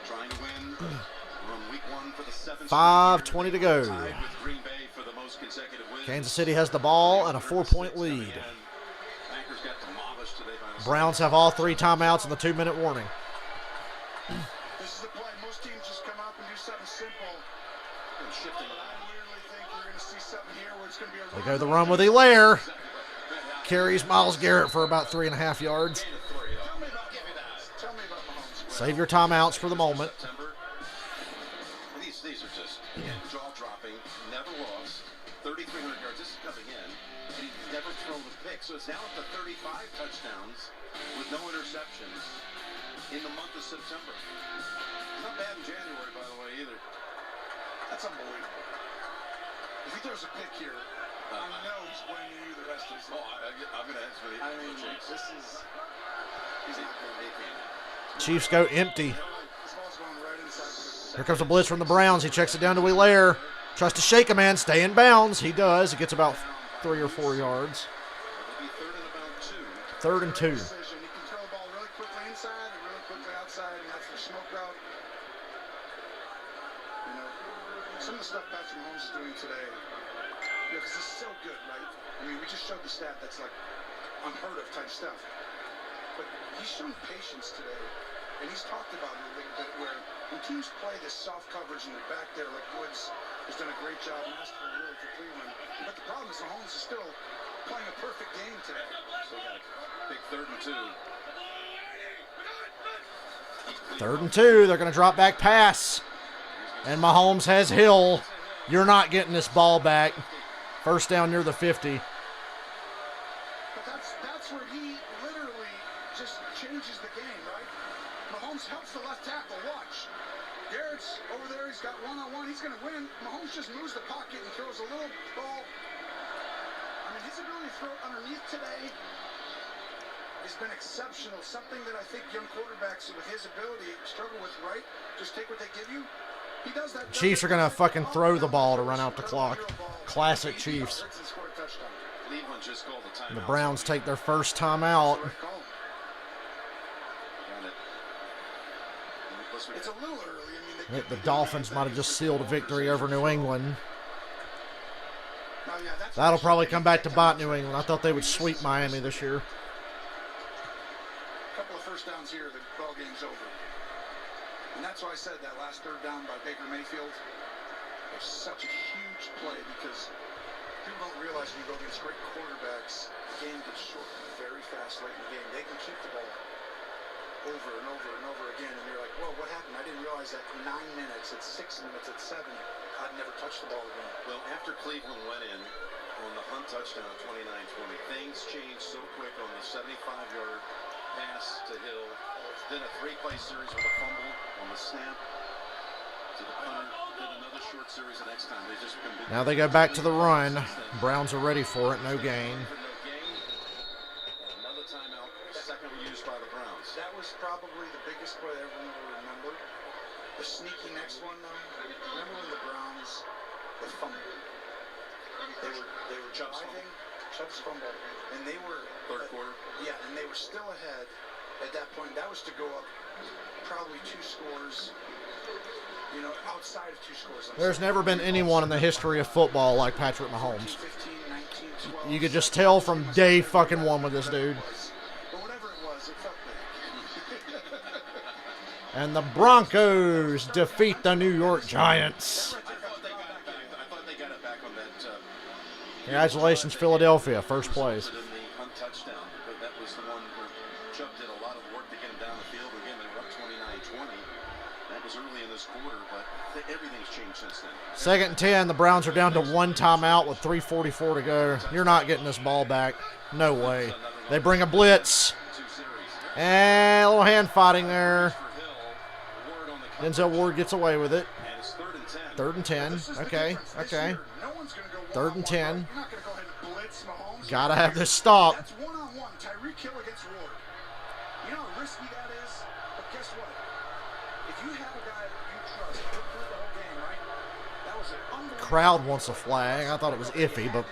trying to win from week 1 for the 7th. 5:20 to go. Tied with Green Bay for the most consecutive wins. Kansas City has the ball and a 4-point lead. Packers got demolished today by the Browns have all 3 timeouts and the 2-minute warning. This is the play. Most teams just come out and do something simple. and shifting. But I weirdly think we're going to see something here where it's going to be a They go the run with Elaire. Carries Myles Garrett for about 3.5 yards. Tell me about Mahomes. Save your timeouts for the moment. These are just jaw-dropping. Never lost. 3,300 yards. This is coming in. And he's never thrown a pick. So it's now up to 35 touchdowns with no interceptions in the month of September. Not bad in January, by the way, either. That's unbelievable. If he throws a pick here, I know he's winning you the rest of the season. I'm going to ask for the I mean, this is... He's a fan. Chiefs go empty. This ball's going right inside. Here comes a blitz from the Browns. He checks it down to Elaire. Tries to shake a man. Stay in bounds. He does. He gets about 3 or 4 yards. It'll be third and about 2. Third and 2. Decision. He can throw the ball really quickly inside and really quickly outside, and that's the smoke route. You know, some of the stuff Patrick Mahomes is doing today, because this is so good, right? I mean, we just showed the stat that's like unheard of type stuff. But he's shown patience today, and he's talked about it a little bit where when teams play this soft coverage and they're back there, like Woods has done a great job, and that's really for Cleveland. But the problem is Mahomes is still playing a perfect game today. So we got a big 3rd and 2. 3rd and 2. They're going to drop back pass. And Mahomes has Hill. You're not getting this ball back. First down near the 50. But that's where he literally just changes the game, right? Mahomes helps the left tackle. Watch. Garrett's over there. He's got one-on-one. He's going to win. Mahomes just moves the pocket and throws a little ball. I mean, his ability to throw underneath today has been exceptional. Something that I think young quarterbacks with his ability struggle with, right? Just take what they give you. He does that. Chiefs are going to fucking throw the ball to run out the clock. Classic Chiefs. Cleveland just called the timeout. The Browns take their first timeout. It's a little early. I mean, The Dolphins might have just sealed a victory over New England. That'll probably come back to bite New England. I thought they would sweep Miami this year. A couple of first downs here, the ball game's over. And that's why I said that last 3rd down by Baker Mayfield was such a huge play, because people don't realize when you go against great quarterbacks, the game gets shortened very fast late in the game. They can keep the ball over and over and over again, and you're like, whoa, what happened? I didn't realize that 9 minutes, at 6 minutes, at 7, I'd never touched the ball again. Well, after Cleveland went in on the Hunt touchdown 29-20, things changed so quick on the 75-yard pass to Hill. Then a 3-play series with a fumble on the snap to the punter. Then another short series the next time. They just Now they go back to the run. Browns are ready for it. No gain. Another timeout, second used by the Browns. That was probably the biggest play everyone will remember. The sneaky next one, though. Remember when the Browns, they fumbled? They were driving, Chubb's fumble, and they were 3rd quarter. Yeah, and they were still ahead at that point. That was to go up probably 2 scores. You know, outside of 2 scores. There's never been anyone in the history of football like Patrick Mahomes. 15, 19, 12, You could just tell from day fucking 1 with this dude. but whatever it was, it felt big. And the Broncos defeat the New York Giants. I thought they got it back on that. Congratulations, Philadelphia. First place. In the Hunt touchdown, but that was the one where Chubb did a lot of work to get him down the field. Again, they were up 29-20. That was early in this quarter, but everything's changed since then. 2nd and 10. The Browns are down to 1 timeout with 3:44 to go. You're not getting this ball back. No way. They bring a blitz. And a little hand fighting there. Denzel Ward gets away with it. And it's 3rd and 10. 3rd and 10. Okay. Okay. 3rd and 10. Gotta have this stop. That's one-on-one. Tyreek Hill against Ward. You know how risky that is? But guess what? If you have a guy that you trust, he'll do the whole game, right? That was an unbelievable. Crowd wants a flag. I thought it was iffy, but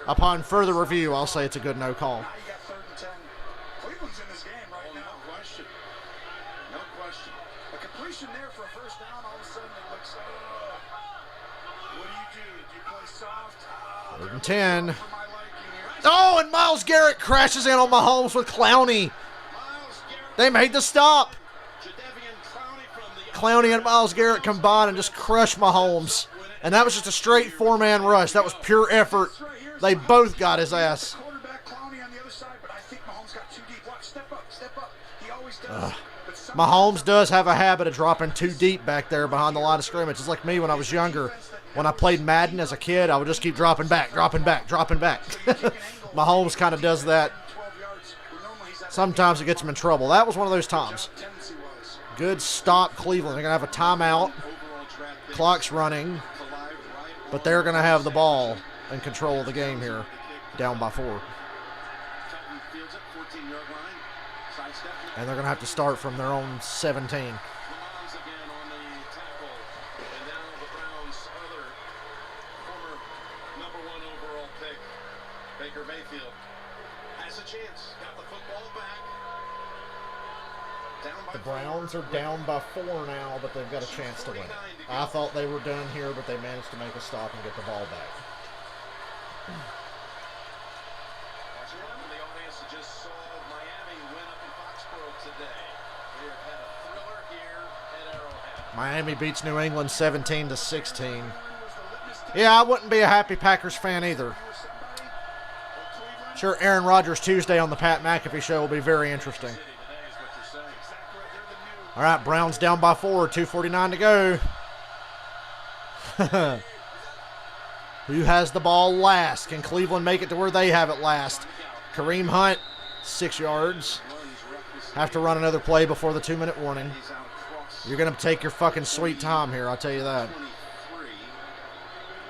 upon further review, I'll say it's a good no call. Now you got 3rd and 10. Cleveland's in this game right now. No question. No question. A completion there for a first down. All of a sudden it looks like, what do? Do you play soft? 3rd and 10. For my liking here. Oh, and Myles Garrett crashes in on Mahomes with Clowney. They made the stop. Clowney and Myles Garrett combined and just crushed Mahomes. And that was just a straight 4-man rush. That was pure effort. They both got his ass. Quarterback Clowney on the other side, but I think Mahomes got too deep. Watch, step up, step up. He always does. But Mahomes does have a habit of dropping too deep back there behind the line of scrimmage. It's like me when I was younger. When I played Madden as a kid, I would just keep dropping back, dropping back, dropping back. Mahomes kind of does that. 12 yards. Normally he's at Sometimes it gets him in trouble. That was one of those times. tendency was. Good stop, Cleveland. They're going to have a timeout. Clock's running. But they're going to have the ball and control of the game here. Down by 4. Fields it, 14-yard line. Sidestep. And they're going to have to start from their own 17. Lamons again on the tackle. And now the Browns' other former #1 overall pick, Baker Mayfield, has a chance. Got the football back. Down by The Browns are down by 4 now, but they've got a chance to win. I thought they were done here, but they managed to make a stop and get the ball back. As one in the audience that just saw Miami win up in Foxborough today. We have had a thriller here at Arrowhead. Miami beats New England 17-16. Was the litmus Yeah, I wouldn't be a happy Packers fan either. Sure, Aaron Rodgers Tuesday on the Pat McAfee show will be very interesting. All right, Browns down by 4, 2:49 to go. Who has the ball last? Can Cleveland make it to where they have it last? Kareem Hunt, 6 yards. Have to run another play before the 2-minute warning. You're going to take your fucking sweet time here, I'll tell you that.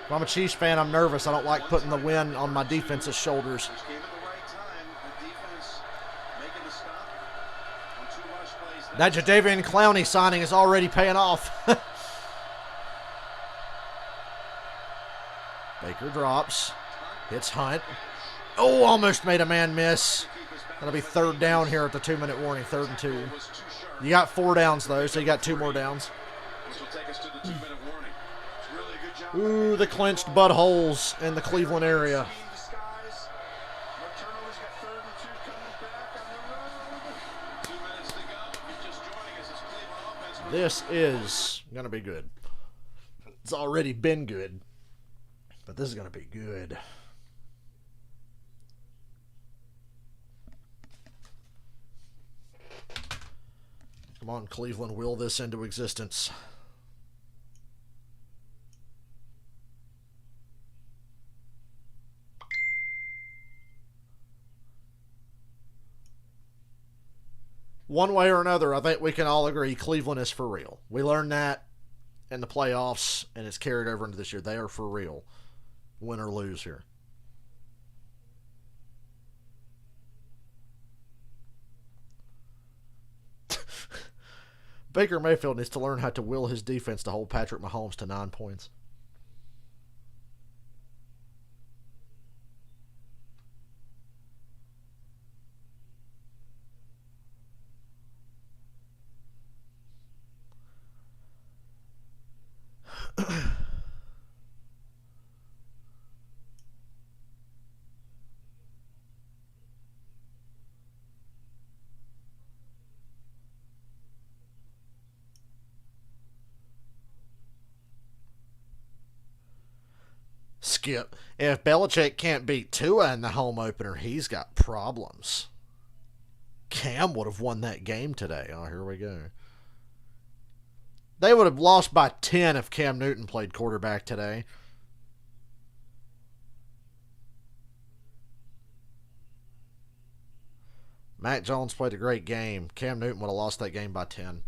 If I'm a Chiefs fan, I'm nervous. I don't like putting the win on my defense's shoulders. That Jadeveon Clowney signing is already paying off. Baker drops. Hits Hunt. Oh, almost made a man miss. That'll be 3rd down here at the 2-minute warning, 3rd and 2. You got 4 downs, though, so you got 2 more downs. Ooh, the clenched buttholes in the Cleveland area. This is going to be good. It's already been good, but this is going to be good. Come on, Cleveland, will this into existence. One way or another, I think we can all agree Cleveland is for real. We learned that in the playoffs, and it's carried over into this year. They are for real, win or lose here. Baker Mayfield needs to learn how to will his defense to hold Patrick Mahomes to 9 points. Skip. If Belichick can't beat Tua in the home opener, he's got problems. Cam would have won that game today. Oh, here we go. They would have lost by 10 if Cam Newton played quarterback today. Mac Jones played a great game. Cam Newton would have lost that game by 10.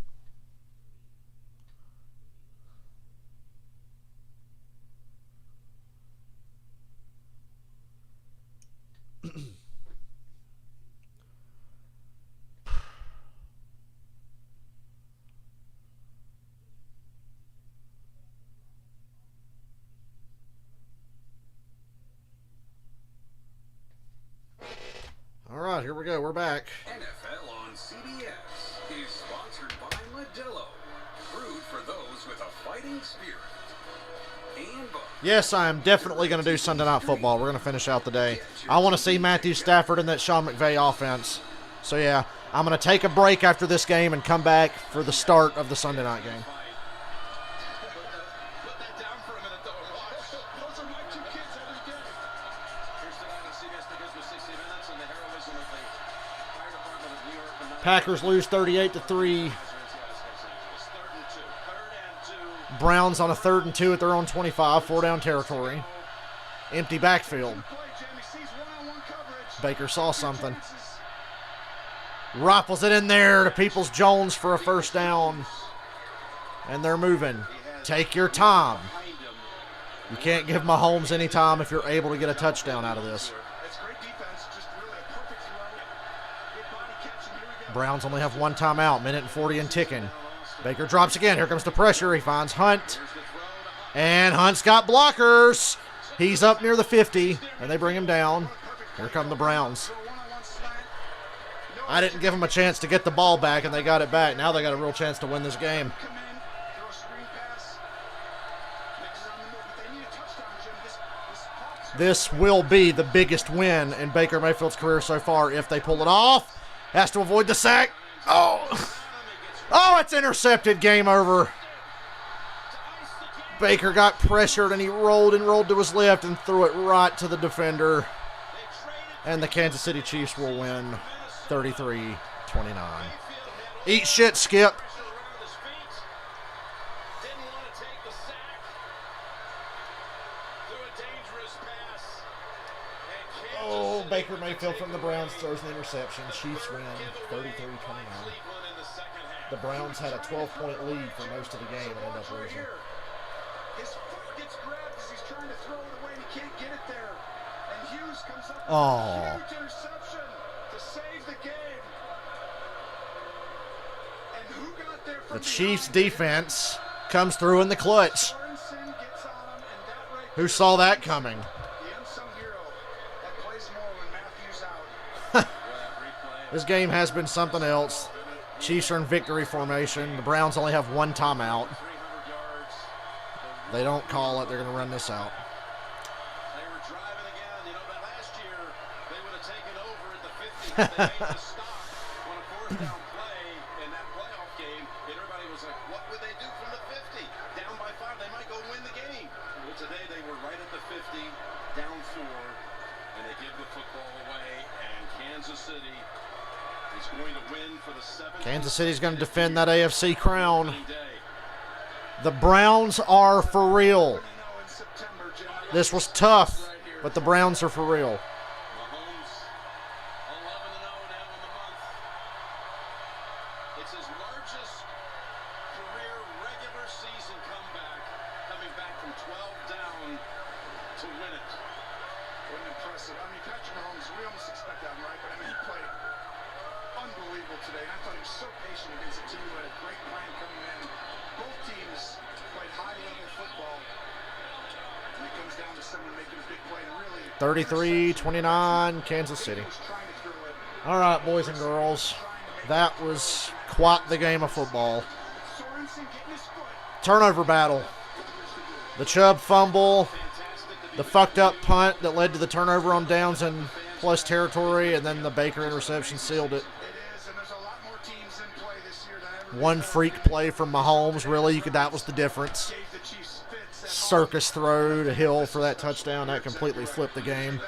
All right, here we go. We're back. NFL on CBS is sponsored by Modelo, brewed for those with a fighting spirit. And yes, I am definitely going to do Sunday Night Football. We're going to finish out the day. I want to see Matthew Stafford in that Sean McVay offense. So, yeah, I'm going to take a break after this game and come back for the start of the Sunday night game. Packers lose 38-3. Browns on a 3rd and 2 at their own 25, 4-down territory. Empty backfield. Baker saw something. Rifles it in there to Peoples-Jones for a 1st down. And they're moving. Take your time. You can't give Mahomes any time if you're able to get a touchdown out of this. Browns only have 1 timeout, 1:40 and ticking. Baker drops again. Here comes the pressure. He finds Hunt. And Hunt's got blockers. He's up near the 50, and they bring him down. Here come the Browns. I didn't give them a chance to get the ball back, and they got it back. Now they got a real chance to win this game. This will be the biggest win in Baker Mayfield's career so far if they pull it off. Has to avoid the sack. Oh, it's intercepted. Game over. Baker got pressured, and he rolled to his left and threw it right to the defender. And the Kansas City Chiefs will win 33-29. Eat shit, Skip. Oh, Baker Mayfield from the Browns throws an interception. Chiefs win 33-29. The Browns had a 12-point lead for most of the game and end up losing. His foot gets grabbed as he's trying to throw it away and he can't get it there. And Hughes comes up with a huge interception to save the game. And who got there from the Chiefs defense comes through in the clutch. Who saw that coming? The unsung hero that plays more when Matthews out. This game has been something else. Chiefs are in victory formation. The Browns only have one timeout. They don't call it. They're going to run this out. They were driving again. You know, but last year they would have taken over at the 50. They made the stop on a fourth down play in that playoff game. And everybody was like, what would they do from the 50? Down by 5, they might go win the game. Well, today they were right at the 50, down 4, and they give the football away. And Kansas City is going to win for the 7th. Kansas City's going to defend that AFC crown. The Browns are for real. This was tough, but the Browns are for real. Mahomes 11-0 now in the month. It's his largest career regular season comeback, coming back from 12 down to win it. What an impressive. I mean, Patrick Mahomes, we almost expect that, right? But I mean, he played unbelievable today. I thought he was so patient against a team who had a great plan coming in. Both teams played high-level football. And it comes down to someone making a big play and really 33-29, Kansas City. All right, boys and girls. That was quite the game of football. Turnover battle. The Chubb fumble. The fucked up punt that led to the turnover on downs and plus territory, and then the Baker interception sealed it. One freak play from Mahomes, really, that was the difference. Circus throw to Hill for that touchdown, that completely flipped the game.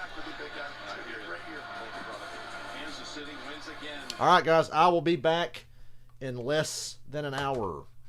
All right, guys, I will be back in less than an hour.